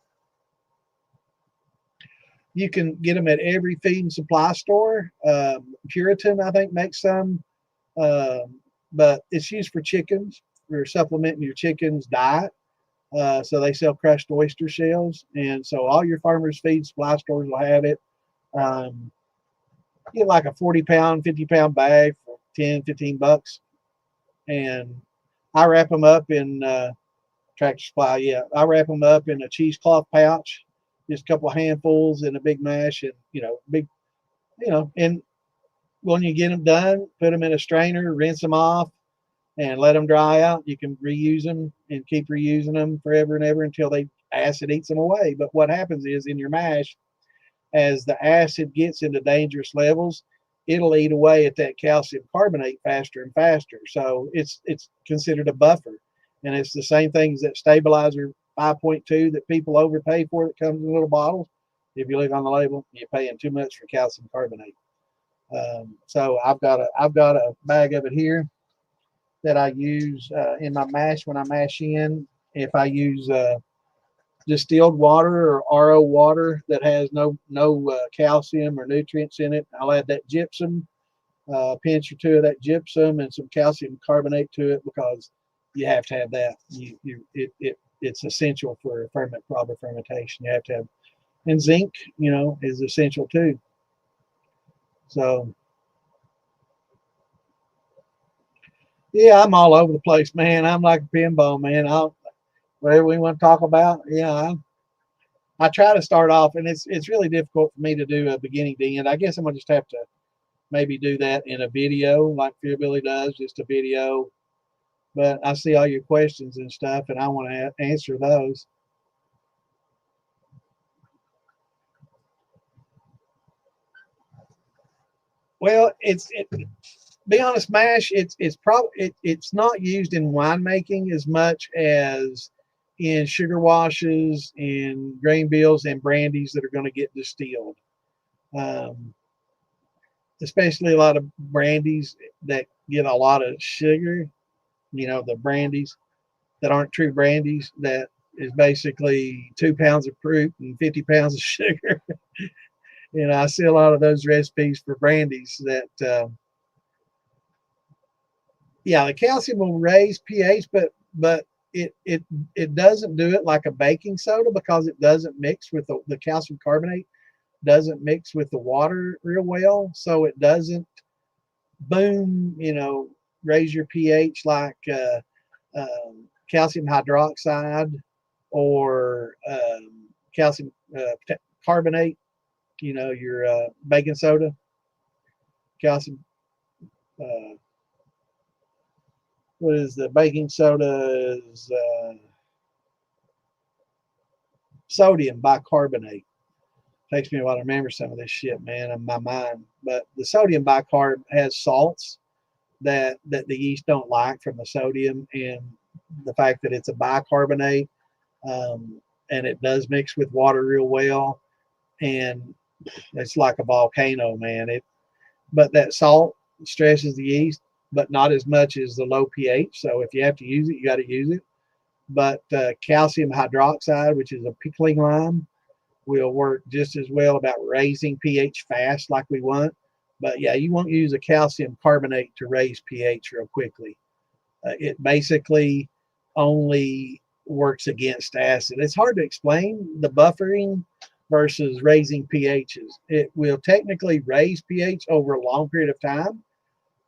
[SPEAKER 1] You can get them at every feed and supply store. Puritan, I think, makes some, but it's used for chickens. For supplementing your chicken's diet. So they sell crushed oyster shells, and so all your farmers feed supply stores will have it. Get like a 40-pound, 50-pound bag for 10, $15, and I wrap them up in Tractor Supply. Yeah, I wrap them up in a cheesecloth pouch, just a couple of handfuls in a big mash, and you know, big, you know, and when you get them done, put them in a strainer, rinse them off, and let them dry out. You can reuse them and keep reusing them forever and ever until the acid eats them away. But what happens is in your mash, as the acid gets into dangerous levels, it'll eat away at that calcium carbonate faster and faster. So it's considered a buffer. And it's the same thing as that stabilizer 5.2 that people overpay for that comes in little bottles. If you look on the label, you're paying too much for calcium carbonate. So I've got a bag of it here that I use in my mash when I mash in. If I use distilled water or RO water that has no calcium or nutrients in it, I'll add that gypsum, a pinch or two of that gypsum, and some calcium carbonate to it, because you have to have that. It's essential for proper fermentation. You have to have, and zinc, you know, is essential too. So yeah, I'm all over the place, man. I'm like a pinball, man. Whatever we want to talk about, yeah. I try to start off, and it's really difficult for me to do a beginning to end. I guess I'm gonna just have to maybe do that in a video, like Fear Billy does, just a video. But I see all your questions and stuff, and I want to answer those. Well, be honest, mash. It's not used in winemaking as much as in sugar washes, in grain bills, and brandies that are going to get distilled. Um, Especially a lot of brandies that get a lot of sugar. You know, the brandies that aren't true brandies, that is basically 2 pounds of fruit and 50 pounds of sugar. You know, I see a lot of those recipes for brandies that yeah, the calcium will raise pH, but it doesn't do it like a baking soda, because it doesn't mix with the calcium carbonate doesn't mix with the water real well, so it doesn't boom, you know, raise your pH like calcium hydroxide or calcium carbonate. You know, your baking soda, calcium. Uh, what is the baking soda? Is sodium bicarbonate. Takes me a while to remember some of this shit, man, in my mind. But the sodium bicarb has salts that the yeast don't like from the sodium, and the fact that it's a bicarbonate, and it does mix with water real well, and it's like a volcano, man. But that salt stresses the yeast, but not as much as the low pH. So if you have to use it, you got to use it. But calcium hydroxide, which is a pickling lime, will work just as well about raising pH fast like we want. But yeah, you won't use a calcium carbonate to raise pH real quickly. It basically only works against acid. It's hard to explain the buffering versus raising pHs. It will technically raise pH over a long period of time,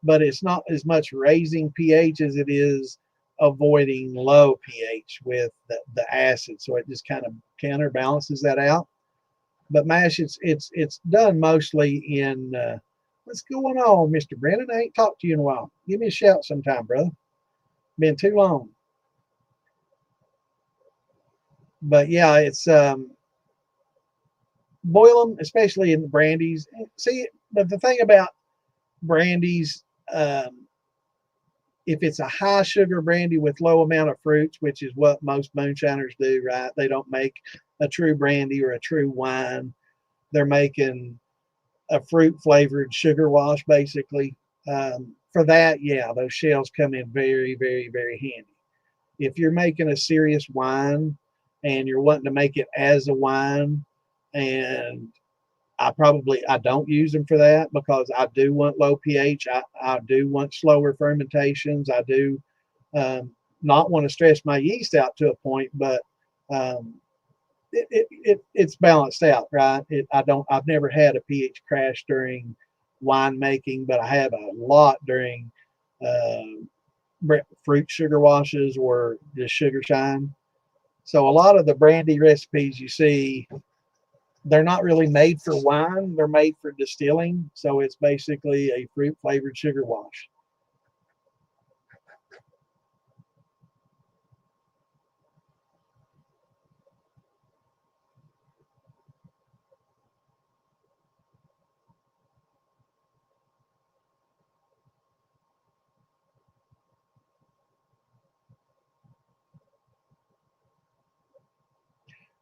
[SPEAKER 1] but it's not as much raising pH as it is avoiding low pH with the acid. So it just kind of counterbalances that out. But mash, it's done mostly in. What's going on, Mr. Brennan? I ain't talked to you in a while. Give me a shout sometime, brother. Been too long. But yeah, it's boil them, especially in the brandies. See, but the thing about brandies, if it's a high sugar brandy with low amount of fruits, which is what most moonshiners do, right? They don't make a true brandy or a true wine. They're making a fruit flavored sugar wash, basically. For that, yeah, those shells come in very, very, very handy. If you're making a serious wine and you're wanting to make it as a wine, and I don't use them for that because I do want low pH. I do want slower fermentations. I do not want to stress my yeast out to a point, but um, it's balanced out, right? I've never had a pH crash during wine making, but I have a lot during fruit sugar washes or just sugar shine. So a lot of the brandy recipes you see, they're not really made for wine, they're made for distilling. So it's basically a fruit flavored sugar wash.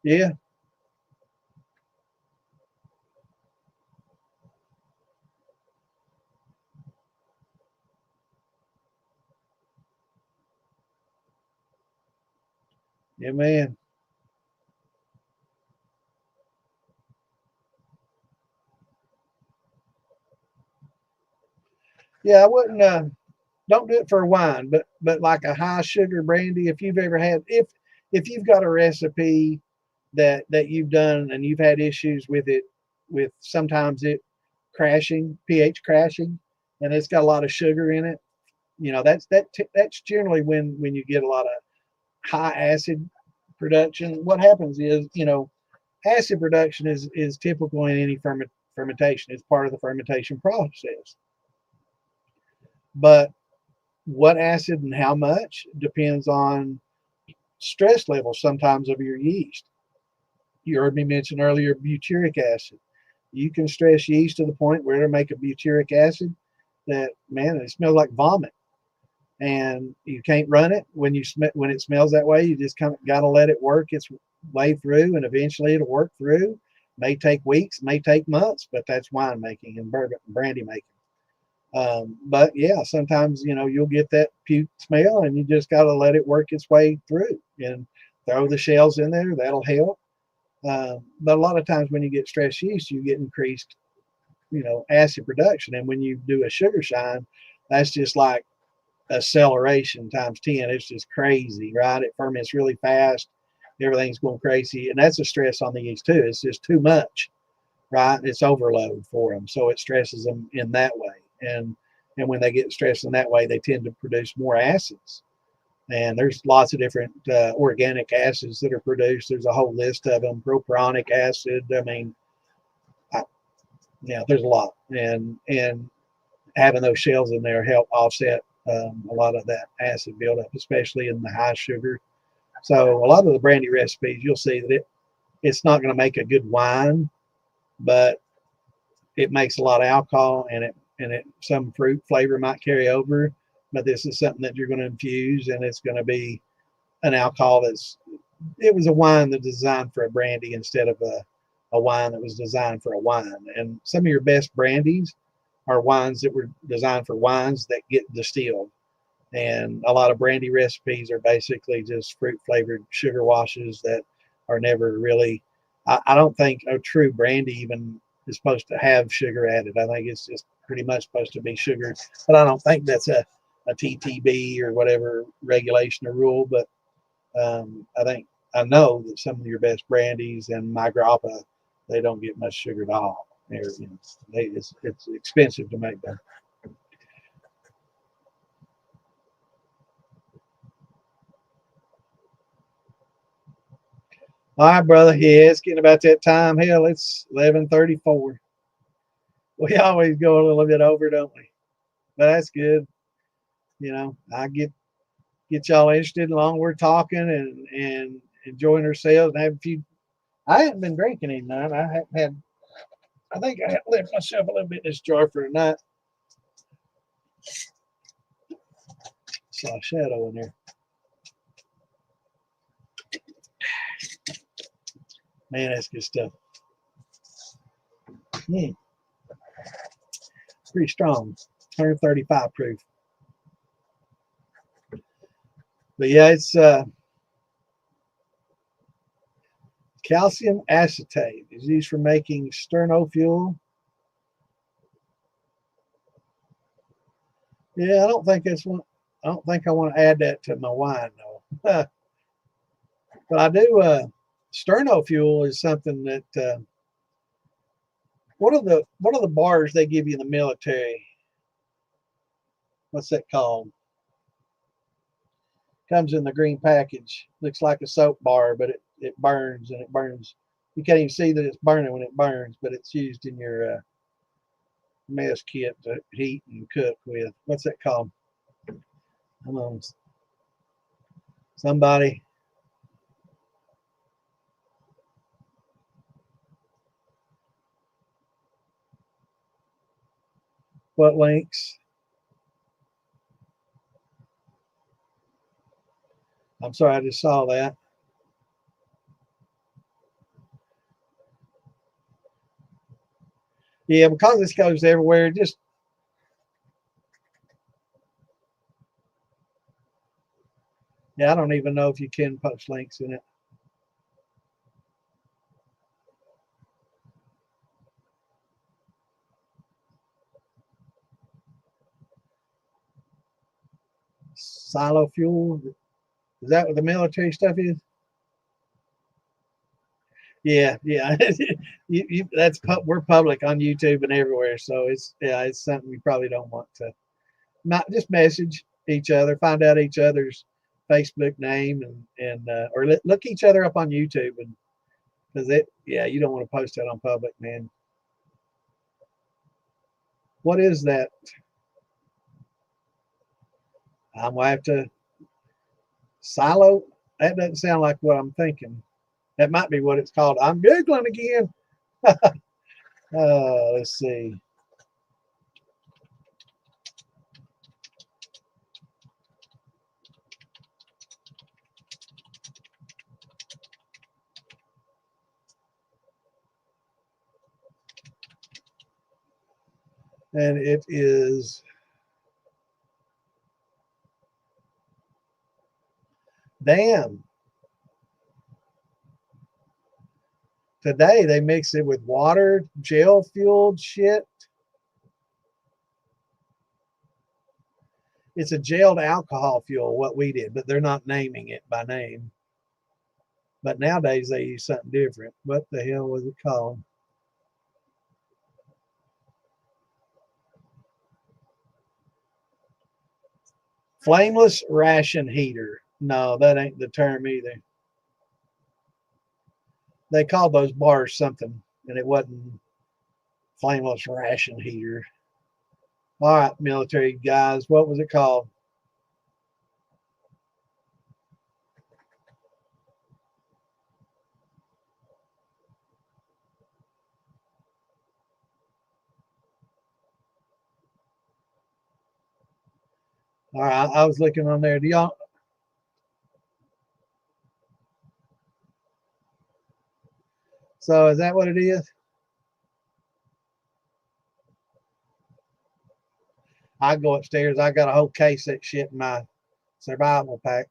[SPEAKER 1] Yeah, yeah, man. Yeah, I wouldn't don't do it for wine, but like a high sugar brandy, if you've ever had if you've got a recipe that you've done and you've had issues with it, with sometimes it crashing, pH crashing, and it's got a lot of sugar in it, that's generally when you get a lot of high acid production. What happens is, acid production is typical in any fermentation. It's part of the fermentation process. But what acid and how much depends on stress levels sometimes of your yeast. You heard me mention earlier butyric acid. You can stress yeast to the point where it'll make a butyric acid that, man, it smells like vomit. And you can't run it when it smells that way. You just kind of got to let it work its way through, and eventually it'll work through. May take weeks, may take months, but that's wine making and bourbon and brandy making. But yeah, sometimes you'll get that puke smell, and you just got to let it work its way through and throw the shells in there. That'll help. But a lot of times when you get stress yeast, you get increased, acid production, and when you do a sugar shine, that's just like acceleration times 10. It's just crazy, right? It ferments really fast. Everything's going crazy, and that's a stress on the yeast too. It's just too much, right? It's overload for them, so it stresses them in that way. And when they get stressed in that way, they tend to produce more acids. And there's lots of different organic acids that are produced. There's a whole list of them. Propionic acid. I mean, there's a lot, and having those shells in there help offset a lot of that acid buildup, especially in the high sugar. So a lot of the brandy recipes, you'll see that it's not going to make a good wine, but it makes a lot of alcohol, and some fruit flavor might carry over. But this is something that you're going to infuse, and it's going to be an alcohol it was a wine that's designed for a brandy instead of a wine that was designed for a wine. And some of your best brandies are wines that were designed for wines that get distilled. And a lot of brandy recipes are basically just fruit flavored sugar washes that are never really, I don't think a true brandy even is supposed to have sugar added. I think it's just pretty much supposed to be sugar, but I don't think that's a TTB or whatever regulation or rule. But I know that some of your best brandies, and my grappa they don't get much sugar at all. It's expensive to make them. All right, brother. Yeah, it's getting about that time. Hell, it's 11:34. We always go a little bit over, don't we? But that's good. I get y'all interested along we're talking and enjoying ourselves and have a few. I haven't been drinking any night. I haven't had. I think I left myself a little bit in this jar for a night. Saw a shadow in there. Man, that's good stuff. Pretty strong. 135 proof. But yeah, it's calcium acetate. It's used for making sterno fuel. Yeah, I don't think that's one. I don't think I want to add that to my wine though. But I do. Sterno fuel is something that. What are the bars they give you in the military? What's that called? Comes in the green package. Looks like a soap bar, but it burns and it burns. You can't even see that it's burning when it burns, but it's used in your mess kit to heat and cook with. What's that called? Come on, somebody. What links? I'm sorry, I just saw that. Yeah, because this goes everywhere, just yeah, I don't even know if you can post links in it. Silo fuel. Is that what the military stuff is? Yeah. We're public on YouTube and everywhere, so it's something we probably don't want to. Not just message each other, find out each other's Facebook name and or look each other up on YouTube and because you don't want to post that on public, man. What is that? I'm gonna have to silo. That doesn't sound like what I'm thinking. That might be what it's called. I'm Googling again. Let's see. And it is damn. Today they mix it with water, gel fueled shit. It's a gelled alcohol fuel, what we did, but they're not naming it by name. But nowadays they use something different. What the hell was it called? Flameless ration heater. No, that ain't the term either. They called those bars something, and it wasn't flameless ration heater. All right, military guys, what was it called? All right, I was looking on there. Do y'all? So is that what it is? I go upstairs. I got a whole case of that shit in my survival pack.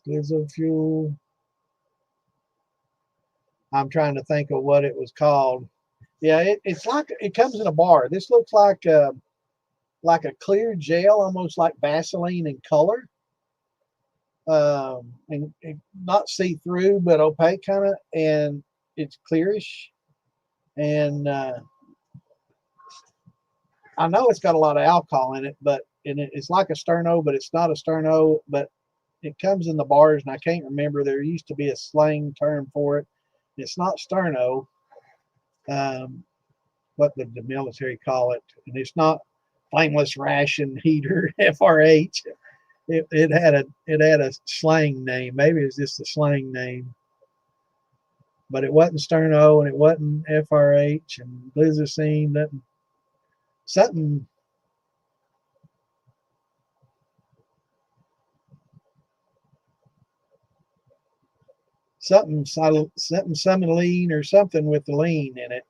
[SPEAKER 1] Diesel fuel. I'm trying to think of what it was called. Yeah, it's like it comes in a bar. This looks like like a clear gel, almost like Vaseline in color. And not see-through, but opaque kind of, and it's clearish. And I know it's got a lot of alcohol in it, but it's like a sterno, but it's not a sterno. But it comes in the bars, and I can't remember. There used to be a slang term for it. It's not sterno. What did the military call it? And it's not flameless ration heater FRH. It had a slang name. Maybe it's just a slang name, but it wasn't sterno and it wasn't FRH and glycine. Something. Something lean or something with the lean in it.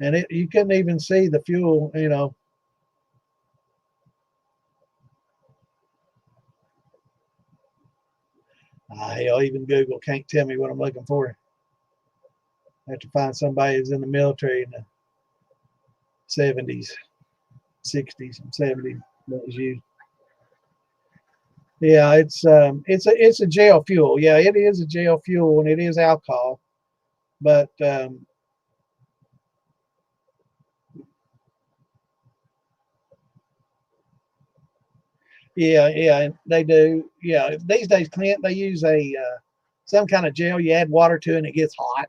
[SPEAKER 1] And you couldn't even see the fuel, you know. Hell, even Google can't tell me what I'm looking for. I have to find somebody who's in the military in the 70s, 60s, and 70s. That was used. Yeah, it's a gel fuel. Yeah, it is a gel fuel, and it is alcohol, but yeah, they do. Yeah, these days, Clint, they use a some kind of gel. You add water to it, and it gets hot.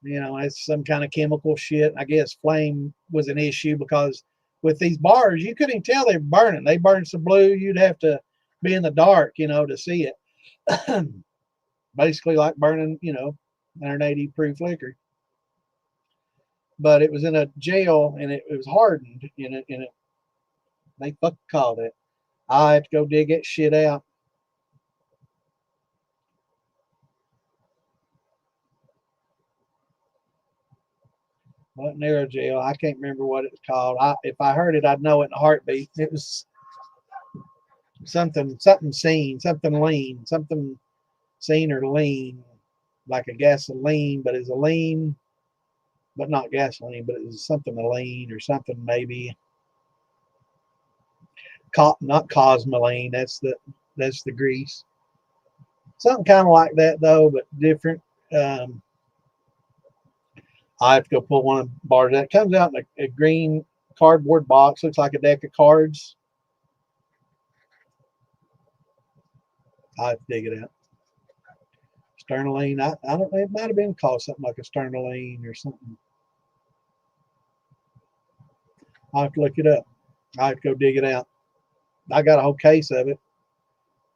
[SPEAKER 1] You know, it's some kind of chemical shit. I guess flame was an issue because with these bars, you couldn't tell they were burning. They burned some blue. You'd have to be in the dark, you know, to see it. Basically, like burning, you know, 180 proof liquor. But it was in a gel, and it was hardened in it. They fucking called it. I had to go dig that shit out. Wasn't aerogel. I can't remember what it's called. If I heard it, I'd know it in a heartbeat. It was something seen, something lean, something seen or lean, like a gasoline, but it's a lean, but not gasoline, but it's something a lean or something maybe. Not cosmoline. That's the grease. Something kind of like that though, but different. Um, I have to go pull one of the bars that comes out in a green cardboard box. Looks like a deck of cards. I have to dig it out. Sternoline. I don't know. It might have been called something like a sternoline or something. I have to look it up. I have to go dig it out. I got a whole case of it.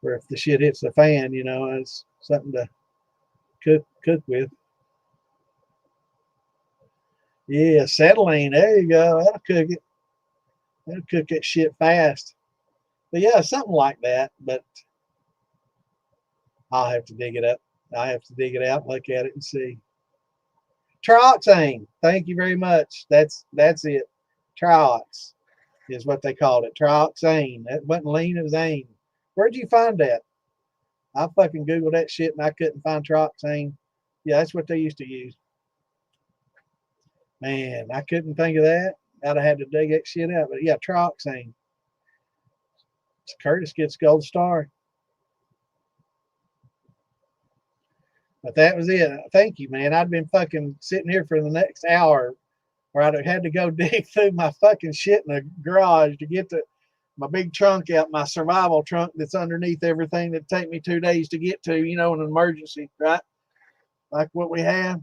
[SPEAKER 1] Where if the shit hits the fan, you know, it's something to cook with. Yeah, acetylene. There you go. That'll cook it. That'll cook that shit fast. But yeah, something like that. But I'll have to dig it up. I have to dig it out, look at it, and see. Trioxane. Thank you very much. That's it. Triox is what they called it. Trioxane. That wasn't lean, it was ain. Where'd you find that? I fucking Googled that shit and I couldn't find trioxane. Yeah, that's what they used to use. Man, I couldn't think of that. I'd have had to dig that shit out. But yeah, trioxane. Curtis gets gold star. But that was it. Thank you, man. I'd been fucking sitting here for the next hour where I'd have had to go dig through my fucking shit in the garage to get my big trunk out, my survival trunk that's underneath everything that'd take me 2 days to get to, you know, in an emergency, right? Like what we have.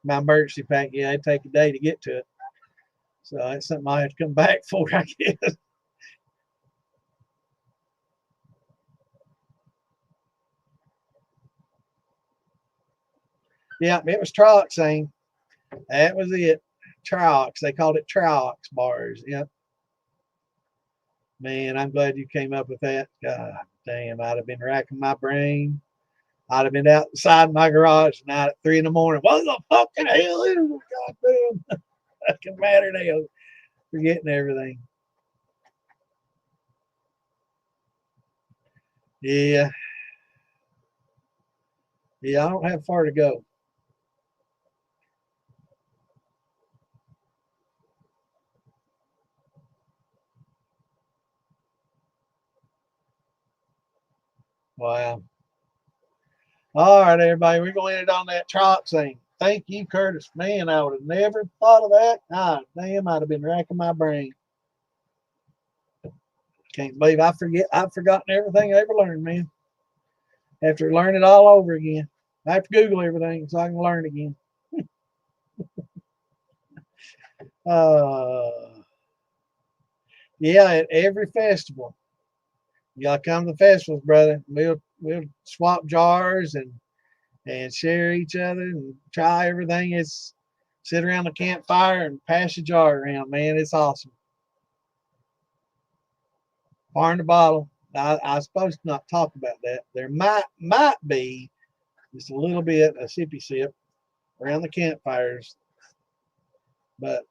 [SPEAKER 1] My emergency pack, yeah, it'd take a day to get to it. So that's something I have to come back for, I guess. Yeah, it was trioxane. That was it. Triox. They called it Triox bars. Yep. Man, I'm glad you came up with that. God damn, I'd have been racking my brain. I'd have been outside my garage tonight at 3 in the morning. What the fucking hell is it? Goddamn. Fucking matter now. Forgetting everything. Yeah. Yeah, I don't have far to go. Wow. All right, everybody, we're going to end it on that truck thing. Thank you, Curtis. Man, I would have never thought of that. God damn, I'd have been racking my brain. Can't believe I've forgotten everything I ever learned, man. I have to learn it all over again. I have to Google everything so I can learn again. Uh, yeah, at every festival, you gotta come to the festivals, brother. We'll swap jars and share each other and try everything. It's sit around the campfire and pass the jar around, man. It's awesome. Bar in the bottle. I supposed to not talk about that. There might be just a little bit a sippy sip around the campfires, but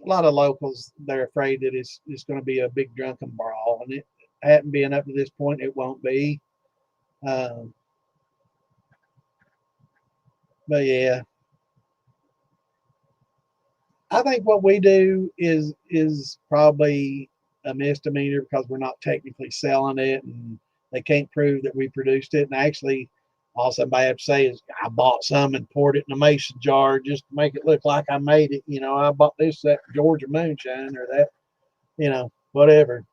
[SPEAKER 1] a lot of locals they're afraid that it's going to be a big drunken brawl, and it hadn't been up to this point. It won't be. Um, but yeah, I think what we do is probably a misdemeanor because we're not technically selling it, and they can't prove that we produced it. And actually, all somebody have to say is, "I bought some and poured it in a mason jar just to make it look like I made it." I bought that Georgia moonshine or that, whatever.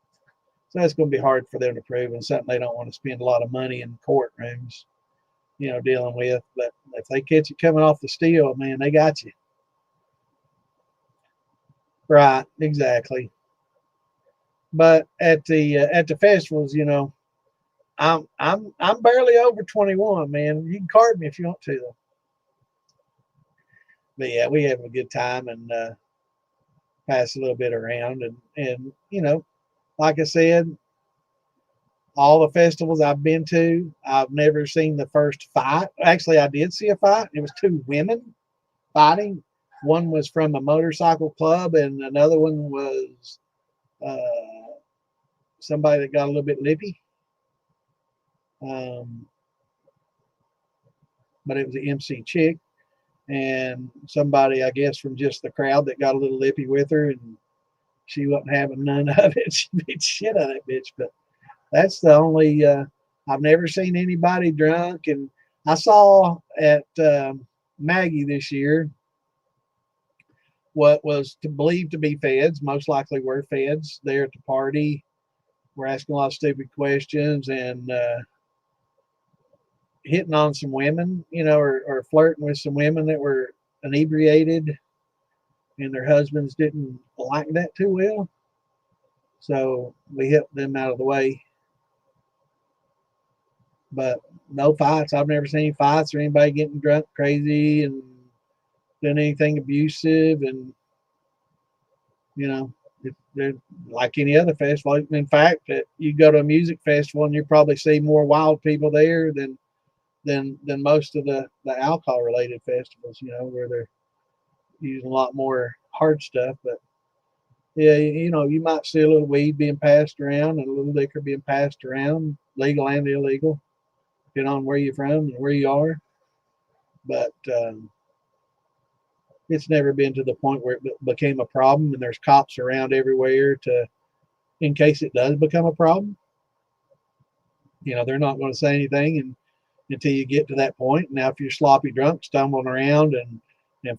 [SPEAKER 1] So that's going to be hard for them to prove, and something they don't want to spend a lot of money in courtrooms, dealing with. But if they catch you coming off the steel, man, they got you. Right, exactly. But at the festivals, I'm barely over 21, man. You can card me if you want to, though. But yeah, we have a good time and pass a little bit around, and like I said, all the festivals I've been to, I've never seen the first fight. Actually, I did see a fight. It was two women fighting. One was from a motorcycle club, and another one was uh, somebody that got a little bit lippy. Um, but it was an MC chick and somebody, I guess, from just the crowd that got a little lippy with her, and she wasn't having none of it. She beat shit out of that bitch. But that's the only. I've never seen anybody drunk, and I saw at Maggie this year what was to believe to be feds, most likely were feds there at the party. We're asking a lot of stupid questions and hitting on some women, or flirting with some women that were inebriated and their husbands didn't like that too well. So we helped them out of the way. But no fights. I've never seen any fights or anybody getting drunk crazy and doing anything abusive. And, you know, they're like any other festival. In fact, that you go to a music festival and you probably see more wild people there than most of the alcohol related festivals, where they're using a lot more hard stuff. But yeah, you might see a little weed being passed around and a little liquor being passed around, legal and illegal, depending on where you're from and where you are. But it's never been to the point where it became a problem, and there's cops around everywhere in case it does become a problem. They're not going to say anything until you get to that point. Now, if you're sloppy drunk, stumbling around and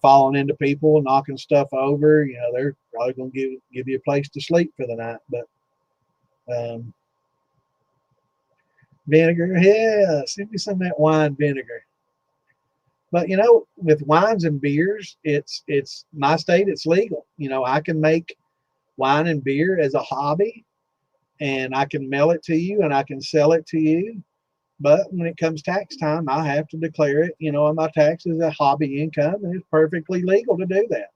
[SPEAKER 1] falling into people, knocking stuff over, they're probably going to give you a place to sleep for the night. But vinegar, yeah, send me some of that wine vinegar. But with wines and beers, it's my state. It's legal. I can make wine and beer as a hobby, and I can mail it to you, and I can sell it to you. But when it comes tax time, I have to declare it, on my taxes as a hobby income, and it's perfectly legal to do that.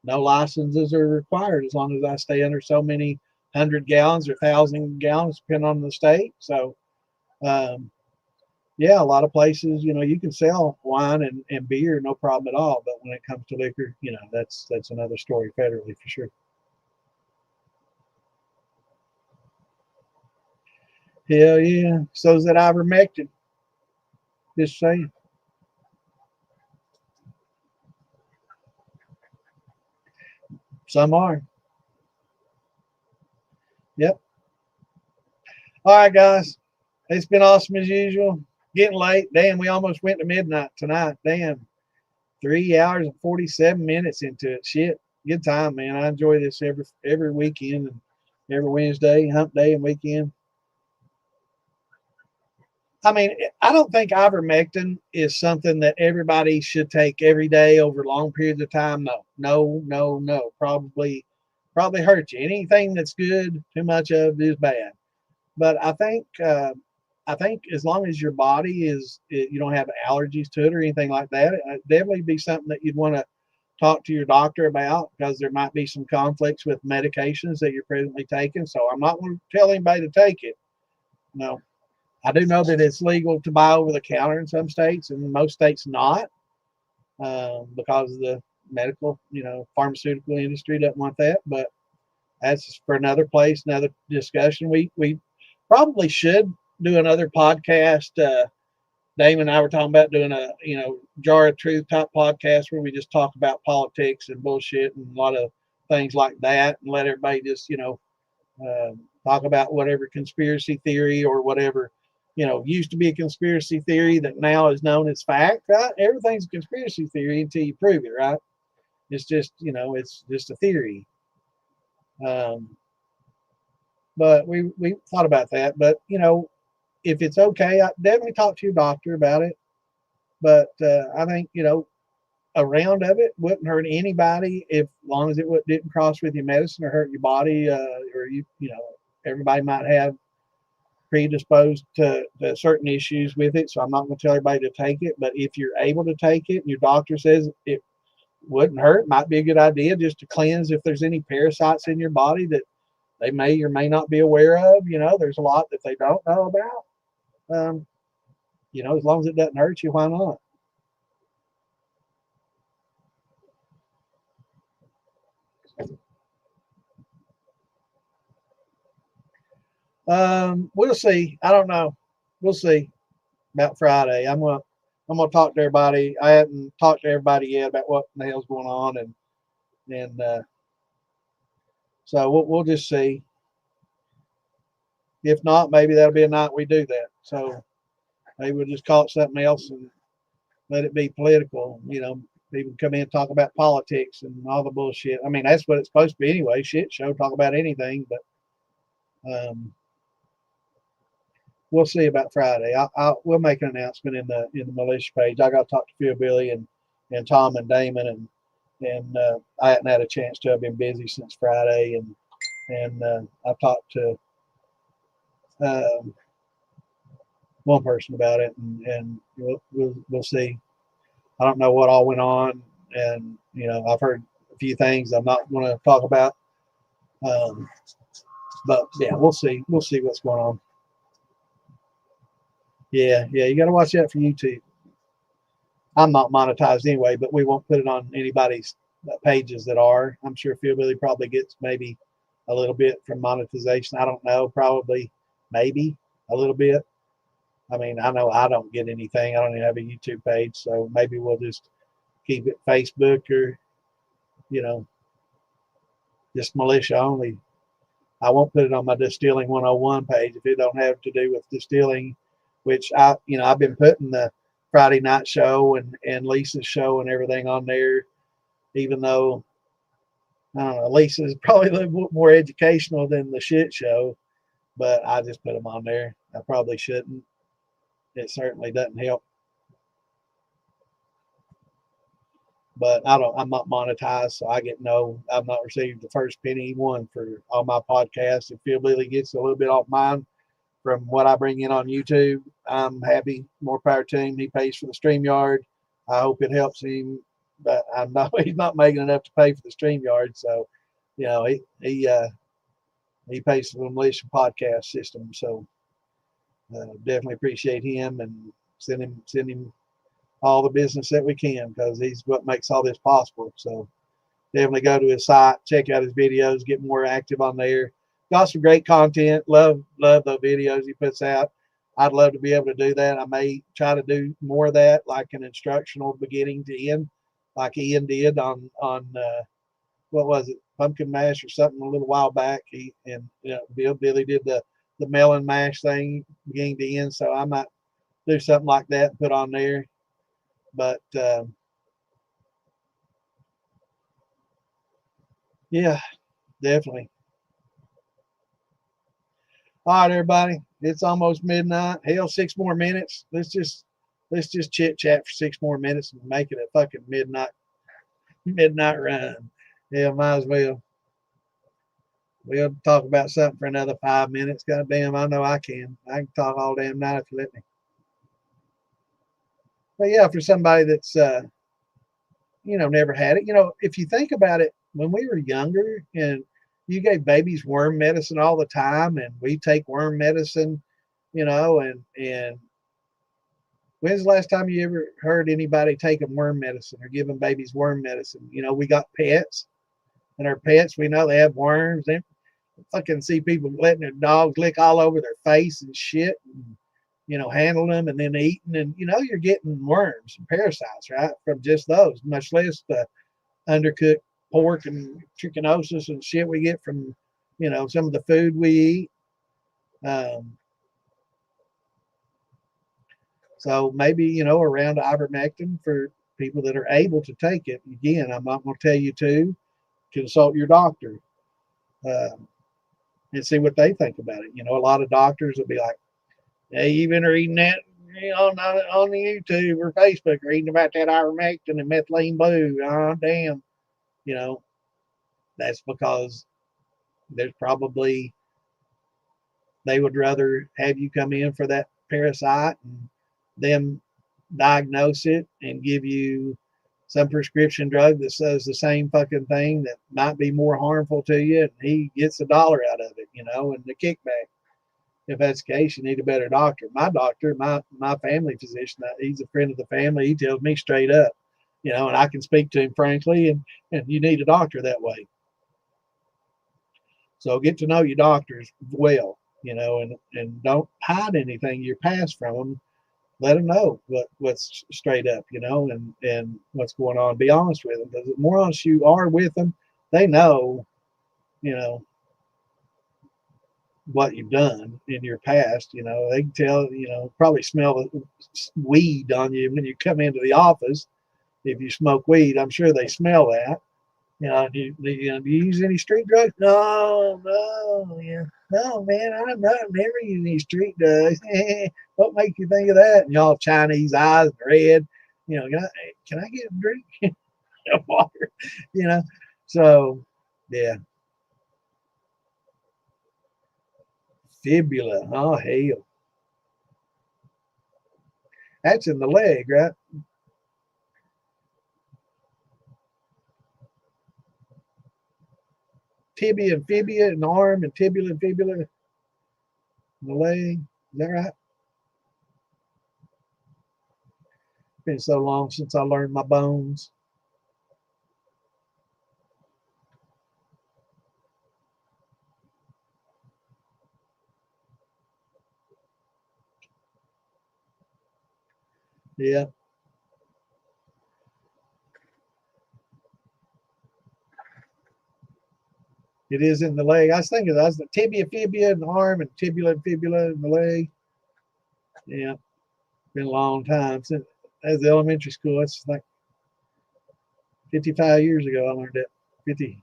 [SPEAKER 1] No licenses are required as long as I stay under so many 100 gallons or 1,000 gallons, depending on the state. So, um, yeah, a lot of places, you can sell wine and beer, no problem at all. But when it comes to liquor, that's another story federally for sure. Hell yeah. So is that ivermectin. Just saying. Some are. Yep. All right, guys. It's been awesome as usual. Getting late. Damn, we almost went to midnight tonight. Damn. 3 hours and 47 minutes into it. Shit. Good time, man. I enjoy this every weekend and every Wednesday, hump day and weekend. I mean, I don't think ivermectin is something that everybody should take every day over long periods of time. No. Probably hurt you. Anything that's good, too much of is bad. But I think as long as your body you don't have allergies to it or anything like that, it'd definitely be something that you'd want to talk to your doctor about, because there might be some conflicts with medications that you're presently taking. So I'm not going to tell anybody to take it. No. I do know that it's legal to buy over the counter in some states, and most states not, because of the medical, pharmaceutical industry doesn't want that. But that's for another place, another discussion. We probably should do another podcast. Damon and I were talking about doing a jar of truth type podcast where we just talk about politics and bullshit and a lot of things like that, and let everybody just talk about whatever conspiracy theory or whatever used to be a conspiracy theory that now is known as fact. Right? Everything's a conspiracy theory until you prove it. Right? It's just it's just a theory. But we thought about that. But if it's okay, I definitely talk to your doctor about it. But I think a round of it wouldn't hurt anybody, if long as it didn't cross with your medicine or hurt your body, or everybody might have predisposed to certain issues with it. So I'm not going to tell everybody to take it. But if you're able to take it and your doctor says it wouldn't hurt, might be a good idea just to cleanse if there's any parasites in your body that they may or may not be aware of. There's a lot that they don't know about. As long as it doesn't hurt you, why not? We'll see. I don't know. We'll see about Friday. I'm gonna talk to everybody. I haven't talked to everybody yet about what the hell's going on, and so we'll just see. If not, maybe that'll be a night we do that. So maybe we'll just call it something else and let it be political. People come in and talk about politics and all the bullshit. I mean, that's what it's supposed to be anyway. Shit show, talk about anything. But we'll see about Friday. We'll make an announcement in the militia page. I got to talk to Phil, Billy, and Tom and Damon, and I hadn't had a chance to. I've been busy since Friday, and I've talked to one person about it, and we'll see. I don't know what all went on, and I've heard a few things I'm not going to talk about. But yeah, we'll see. We'll see what's going on. Yeah, you got to watch out for YouTube. I'm not monetized anyway, but we won't put it on anybody's pages that are. I'm sure Phil Billy probably gets maybe a little bit from monetization. I don't know. Probably, maybe a little bit. I mean, I know I don't get anything. I don't even have a YouTube page, so maybe we'll just keep it Facebook or, just militia only. I won't put it on my Distilling 101 page if it don't have to do with distilling, which I've been putting the Friday night show and Lisa's show and everything on there, even though I don't know, Lisa's probably a little more educational than the shit show, but I just put them on there. I probably shouldn't. It certainly doesn't help. But I'm not monetized, so I've not received the first penny one for all my podcasts. If Phil Billy gets a little bit off mine from what I bring in on YouTube, I'm happy. More power to him. He pays for the StreamYard. I hope it helps him, but he's not making enough to pay for the StreamYard. So, he pays for the militia podcast system. So definitely appreciate him and send him all the business that we can, because he's what makes all this possible. So definitely go to his site, check out his videos, get more active on there. Got some great content. Love the videos he puts out. I'd love to be able to do that. I may try to do more of that, like an instructional beginning to end, like Ian did on what was it, pumpkin mash or something a little while back. Billy did the melon mash thing beginning to end, so I might do something like that and put on there. But yeah, definitely. All right, everybody, it's almost midnight. Hell, 6 more minutes. Let's just chit chat for 6 more minutes and make it a fucking midnight run. Yeah, might as well. We'll talk about something for another 5 minutes. God damn, I know I can. I can talk all damn night if you let me. But yeah, for somebody that's never had it, if you think about it, when we were younger and you gave babies worm medicine all the time, and we take worm medicine, and when's the last time you ever heard anybody taking worm medicine or giving babies worm medicine? We got pets, and our pets, we know they have worms. They fucking see people letting their dogs lick all over their face and shit, and, handling them and then eating, and you're getting worms and parasites, right, from just those, much less the undercooked pork and trichinosis and shit we get from, some of the food we eat. So maybe, around ivermectin for people that are able to take it. Again, I'm not going to tell you to consult your doctor and see what they think about it. A lot of doctors will be like, hey, you've been reading that on the YouTube or Facebook, reading about that ivermectin and methylene blue. Oh, damn. That's because there's probably, they would rather have you come in for that parasite and them diagnose it and give you some prescription drug that says the same fucking thing that might be more harmful to you, and he gets a dollar out of it, and the kickback. If that's the case, you need a better doctor. My doctor, my family physician, he's a friend of the family. He tells me straight up, and I can speak to him frankly, and you need a doctor that way. So get to know your doctors well, and don't hide anything you're past from them. Let them know what's straight up, and what's going on. Be honest with them, because the more honest you are with them, they know, what you've done in your past. They can tell, probably smell the weed on you when you come into the office. If you smoke weed, I'm sure they smell that. Do you use any street drugs? No, yeah. No, man, I'm not never using any street drugs. What makes you think of that? And y'all Chinese eyes and red. Can I get a drink? Water. So yeah. Fibula. Oh hell. That's in the leg, right? Tibia and fibia in the arm, and tibula and fibula in the leg. Is that right? Been so long since I learned my bones. Yeah. It is in the leg. I was thinking that's the tibia, fibia in the arm, and tibula and fibula in the leg. Yeah. Been a long time since as elementary school. It's like 55 years ago I learned that. 50.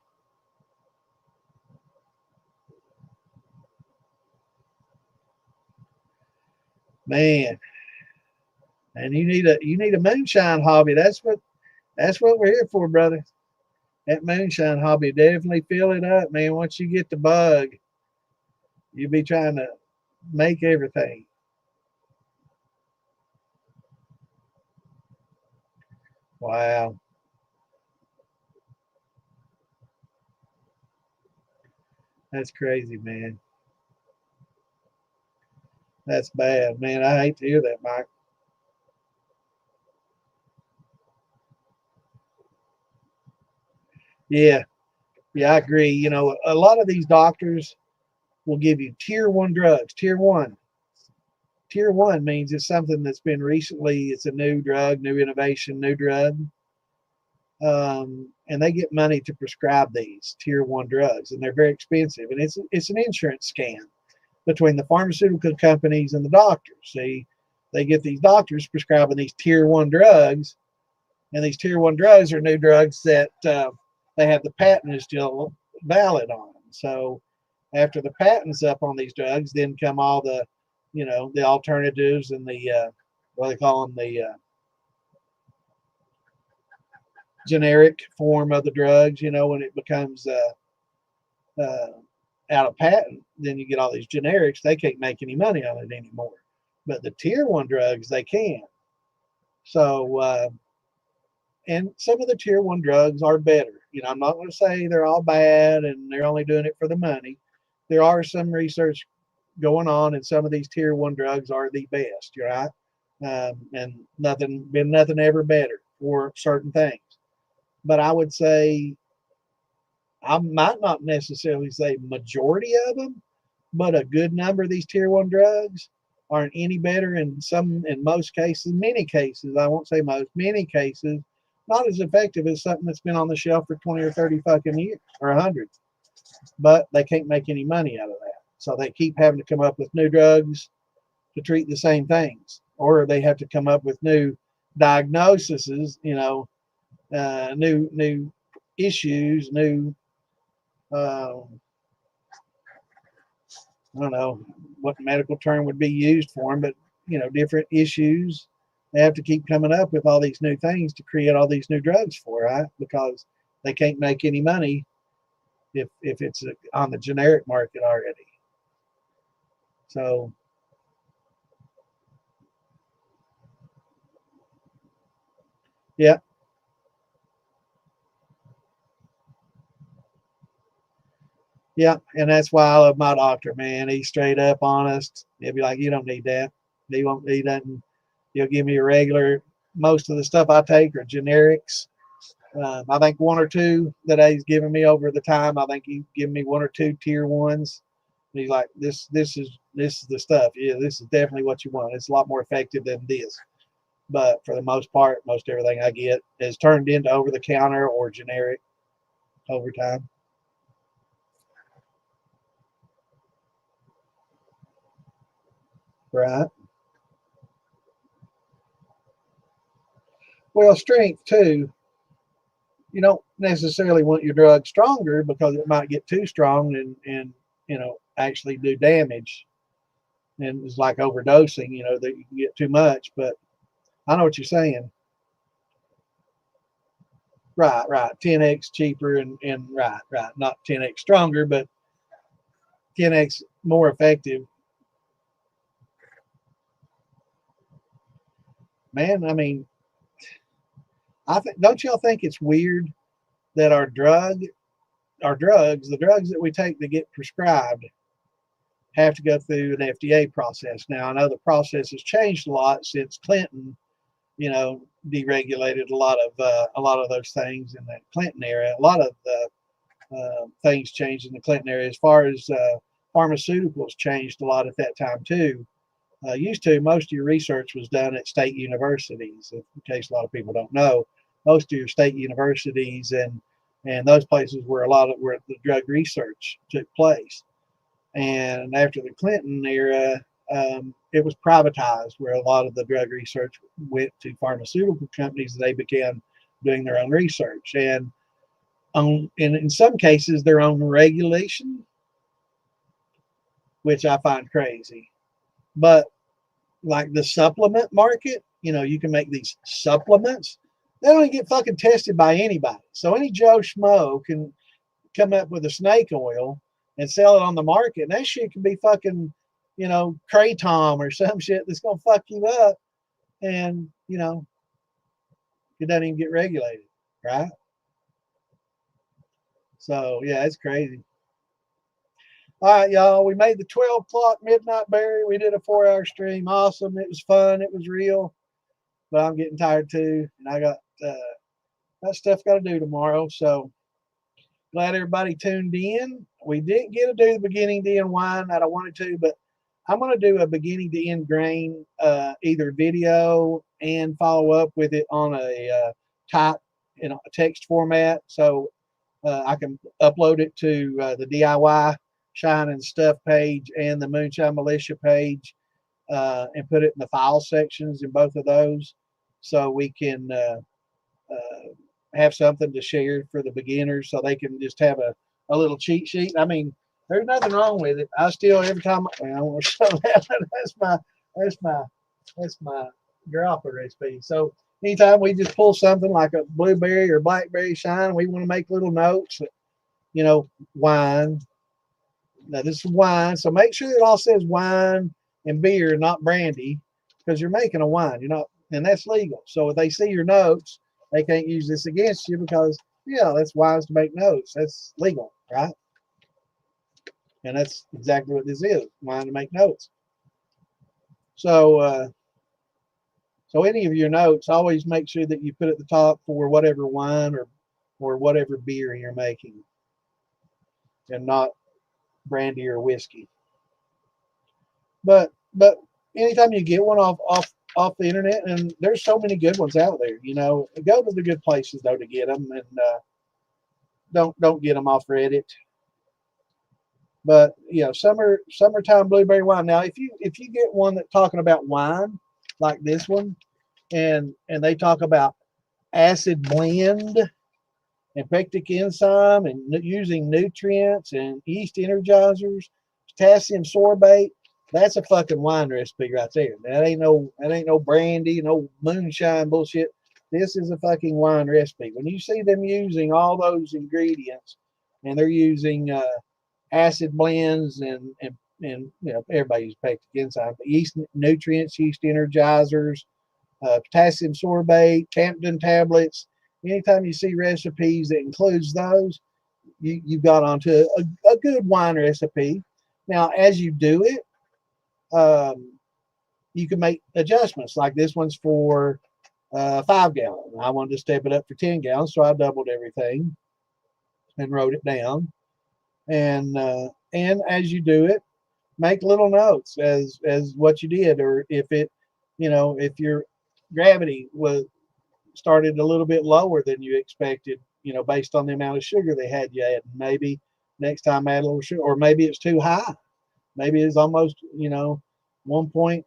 [SPEAKER 1] Man. And you need a moonshine hobby. That's what we're here for, brother. That moonshine hobby, definitely fill it up, man. Once you get the bug, you'll be trying to make everything. Wow. That's crazy, man. That's bad, man. I hate to hear that, Mike. Yeah, yeah, I agree. A lot of these doctors will give you tier one drugs. Tier one. Tier one means it's something that's been recently, it's a new drug, new innovation, new drug. and they get money to prescribe these tier 1 drugs, and they're very expensive, and it's an insurance scam between the pharmaceutical companies and the doctors. See, they get these doctors prescribing these tier 1 drugs, and these tier 1 drugs are new drugs that they have the patent is still valid on them. So after the patent's up on these drugs, then come all the, the alternatives and the what do they call them, the generic form of the drugs. When it becomes out of patent, then you get all these generics. They can't make any money on it anymore. But the tier 1 drugs, they can. So, and some of the tier 1 drugs are better. I'm not going to say they're all bad and they're only doing it for the money. There are some research going on, and some of these tier 1 drugs are the best, right? And nothing ever better for certain things. But I would say, I might not necessarily say majority of them, but a good number of these tier 1 drugs aren't any better in most cases, many cases, I won't say most, many cases, not as effective as something that's been on the shelf for 20 or 30 fucking years or 100. But they can't make any money out of that. So they keep having to come up with new drugs to treat the same things, or they have to come up with new diagnoses, new issues, new I don't know what medical term would be used for them, but different issues. They have to keep coming up with all these new things to create all these new drugs for, right? Because they can't make any money if it's on the generic market already. So yeah. Yeah, and that's why I love my doctor, man. He's straight up honest. He'll be like, you don't need that. He doesn't. He'll give me a regular. Most of the stuff I take are generics. I think one or two that he's given me over the time. I think he's given me one or two tier 1s. And he's like, this is the stuff. Yeah, this is definitely what you want. It's a lot more effective than this. But for the most part, most everything I get is turned into over the counter or generic over time. Right. Well, strength too. You don't necessarily want your drug stronger because it might get too strong and actually do damage. And it's like overdosing, that you can get too much. But I know what you're saying. Right. 10x cheaper and right. Not 10x stronger, but 10x more effective. Man, I mean, don't y'all think it's weird that the drugs that we take that get prescribed have to go through an FDA process. Now, I know the process has changed a lot since Clinton, deregulated a lot of those things in the Clinton era. A lot of the things changed in the Clinton era as far as pharmaceuticals changed a lot at that time too. Used to, most of your research was done at state universities. In case a lot of people don't know, most of your state universities and those places where where the drug research took place. And after the Clinton era, it was privatized, where a lot of the drug research went to pharmaceutical companies. They began doing their own research, and in some cases, their own regulation, which I find crazy. But like the supplement market, you can make these supplements. They don't get fucking tested by anybody. So any Joe Schmo can come up with a snake oil and sell it on the market. And that shit can be fucking, kratom or some shit that's going to fuck you up. And, it doesn't even get regulated. Right. So, yeah, it's crazy. All right, y'all. We made the 12 o'clock midnight berry. We did a 4-hour stream. Awesome. It was fun. It was real. But I'm getting tired too. And I got stuff got to do tomorrow. So, glad everybody tuned in. We didn't get to do the beginning to end wine that I wanted to, but I'm going to do a beginning to end grain, either video and follow up with it on a type in a text format, so I can upload it to the DIY Shine and Stuff page and the Moonshine Militia page, and put it in the file sections in both of those, so we can have something to share for the beginners, so they can just have a little cheat sheet. I mean, there's nothing wrong with it. I still, every time I want to show that, that's my grappa recipe. So anytime we just pull something like a blueberry or blackberry shine, we want to make little notes. You know, wine. Now this is wine, so make sure it all says wine and beer, not brandy, because you're making a wine. You're not, and that's legal. So if they see your notes, they can't use this against you, because yeah, that's wise to make notes. That's legal, right? And that's exactly what this is, wine to make notes. So so any of your notes, always make sure that you put at the top for whatever wine or whatever beer you're making, and not brandy or whiskey. But anytime you get one off the internet, and there's so many good ones out there, you know, go to the good places though to get them, and don't get them off Reddit. But you know, summertime blueberry wine. Now, if you get one that's talking about wine, like this one, and they talk about acid blend and pectic enzyme and using nutrients and yeast energizers, potassium sorbate, that's a fucking wine recipe right there. That ain't no brandy, no moonshine bullshit. This is a fucking wine recipe. When you see them using all those ingredients, and they're using acid blends and you know, everybody uses pectic enzyme, but yeast nutrients, yeast energizers, potassium sorbate, Campden tablets. Anytime you see recipes that includes those, you've got onto a good wine recipe. Now, as you do it, you can make adjustments. Like this one's for 5 gallon. I wanted to step it up for 10 gallons, so I doubled everything and wrote it down. And as you do it, make little notes as what you did, or if it, you know, if your gravity was started a little bit lower than you expected, you know, based on the amount of sugar they had you add. Maybe next time add a little sugar, or maybe it's too high. Maybe it's almost, you know, 1.090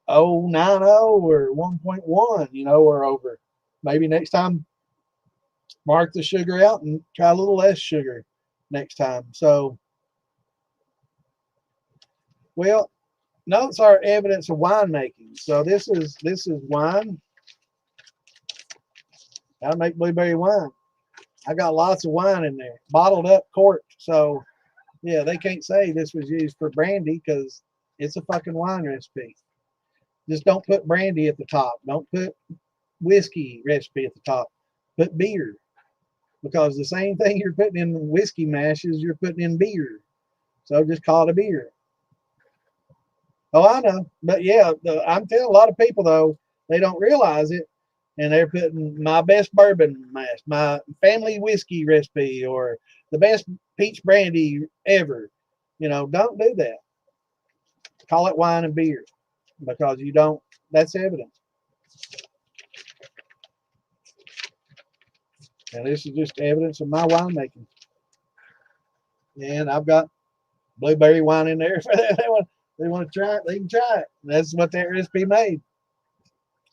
[SPEAKER 1] or 1.1, you know, or over. Maybe next time mark the sugar out and try a little less sugar next time. So, well, notes are evidence of winemaking. So this is wine. I make blueberry wine. I got lots of wine in there, bottled up, corked. So yeah, they can't say this was used for brandy, because it's a fucking wine recipe. Just don't put brandy at the top. Don't put whiskey recipe at the top. Put beer, because the same thing you're putting in whiskey mashes, you're putting in beer. So just call it a beer. Oh, I know. But yeah, I'm telling a lot of people, though, they don't realize it. And they're putting my best bourbon mash, my family whiskey recipe, or the best peach brandy ever. You know, don't do that. Call it wine and beer, because you don't, that's evidence. And this is just evidence of my winemaking. And I've got blueberry wine in there. They want to try it, they can try it. That's what that recipe made.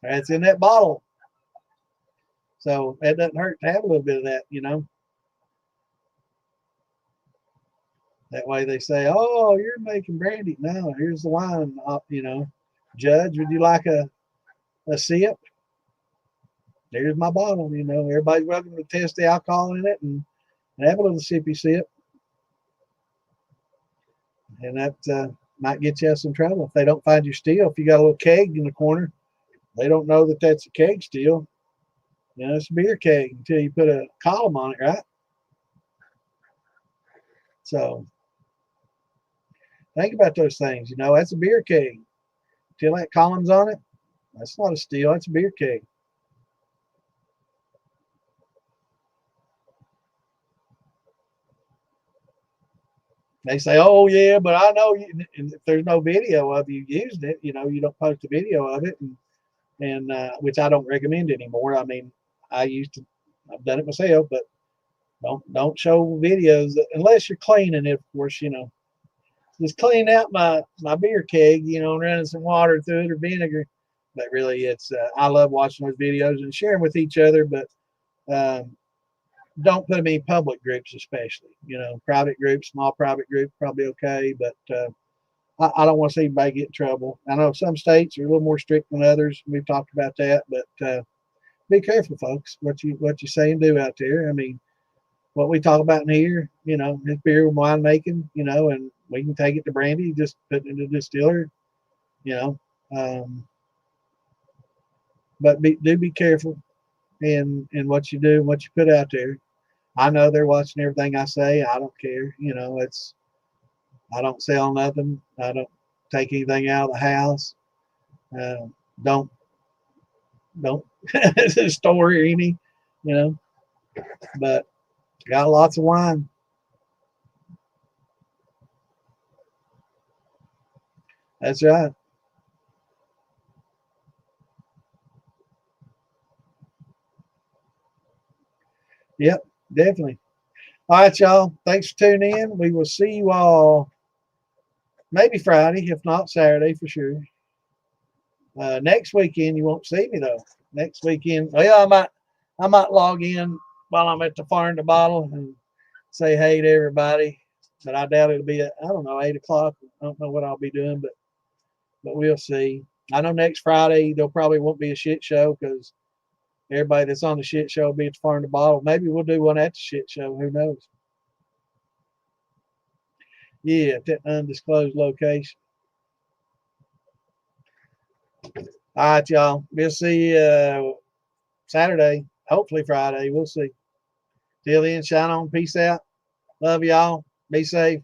[SPEAKER 1] That's in that bottle. So it doesn't hurt to have a little bit of that, you know. That way they say, oh, you're making brandy. No, here's the wine, you know. Judge, would you like a sip? There's my bottle, you know. Everybody's welcome to test the alcohol in it and have a little sippy sip. And that might get you out of some trouble if they don't find your still. If you got a little keg in the corner, they don't know that that's a keg still. You know, it's a beer keg until you put a column on it, right? So think about those things. You know, that's a beer keg. Until that column's on it, that's not a still, that's a beer keg. They say, oh, yeah, but I know you, if there's no video of you using it, you know, you don't post a video of it, and which I don't recommend anymore. I mean, I used to, I've done it myself, but don't show videos unless you're cleaning it, of course, just clean out my beer keg, and running some water through it or vinegar. But really, it's I love watching those videos and sharing with each other. But don't put them in public groups, especially. Private groups, small private groups, probably okay. But I don't want to see anybody get in trouble. I know some states are a little more strict than others. We've talked about that, but be careful, folks. What you say and do out there. I mean, what we talk about in here, is beer and wine making, and we can take it to brandy, just put it in the distiller, you know. But do be careful in what you do and what you put out there. I know they're watching everything I say. I don't care. I don't sell nothing. I don't take anything out of the house. Don't store any, but got lots of wine. That's right. Yep, definitely. All right, y'all. Thanks for tuning in. We will see you all maybe Friday, if not Saturday for sure. Next weekend you won't see me though. Next weekend, well, I might log in while I'm at the farm to bottle and say hey to everybody. But I doubt it'll be at, I don't know, 8 o'clock. I don't know what I'll be doing, but we'll see. I know next Friday there probably won't be a shit show because everybody that's on the shit show will be at the farm to bottle. Maybe we'll do one at the shit show. Who knows? Yeah, at that undisclosed location. All right, y'all. We'll see you Saturday, hopefully Friday. We'll see. Till then, shine on. Peace out. Love y'all. Be safe.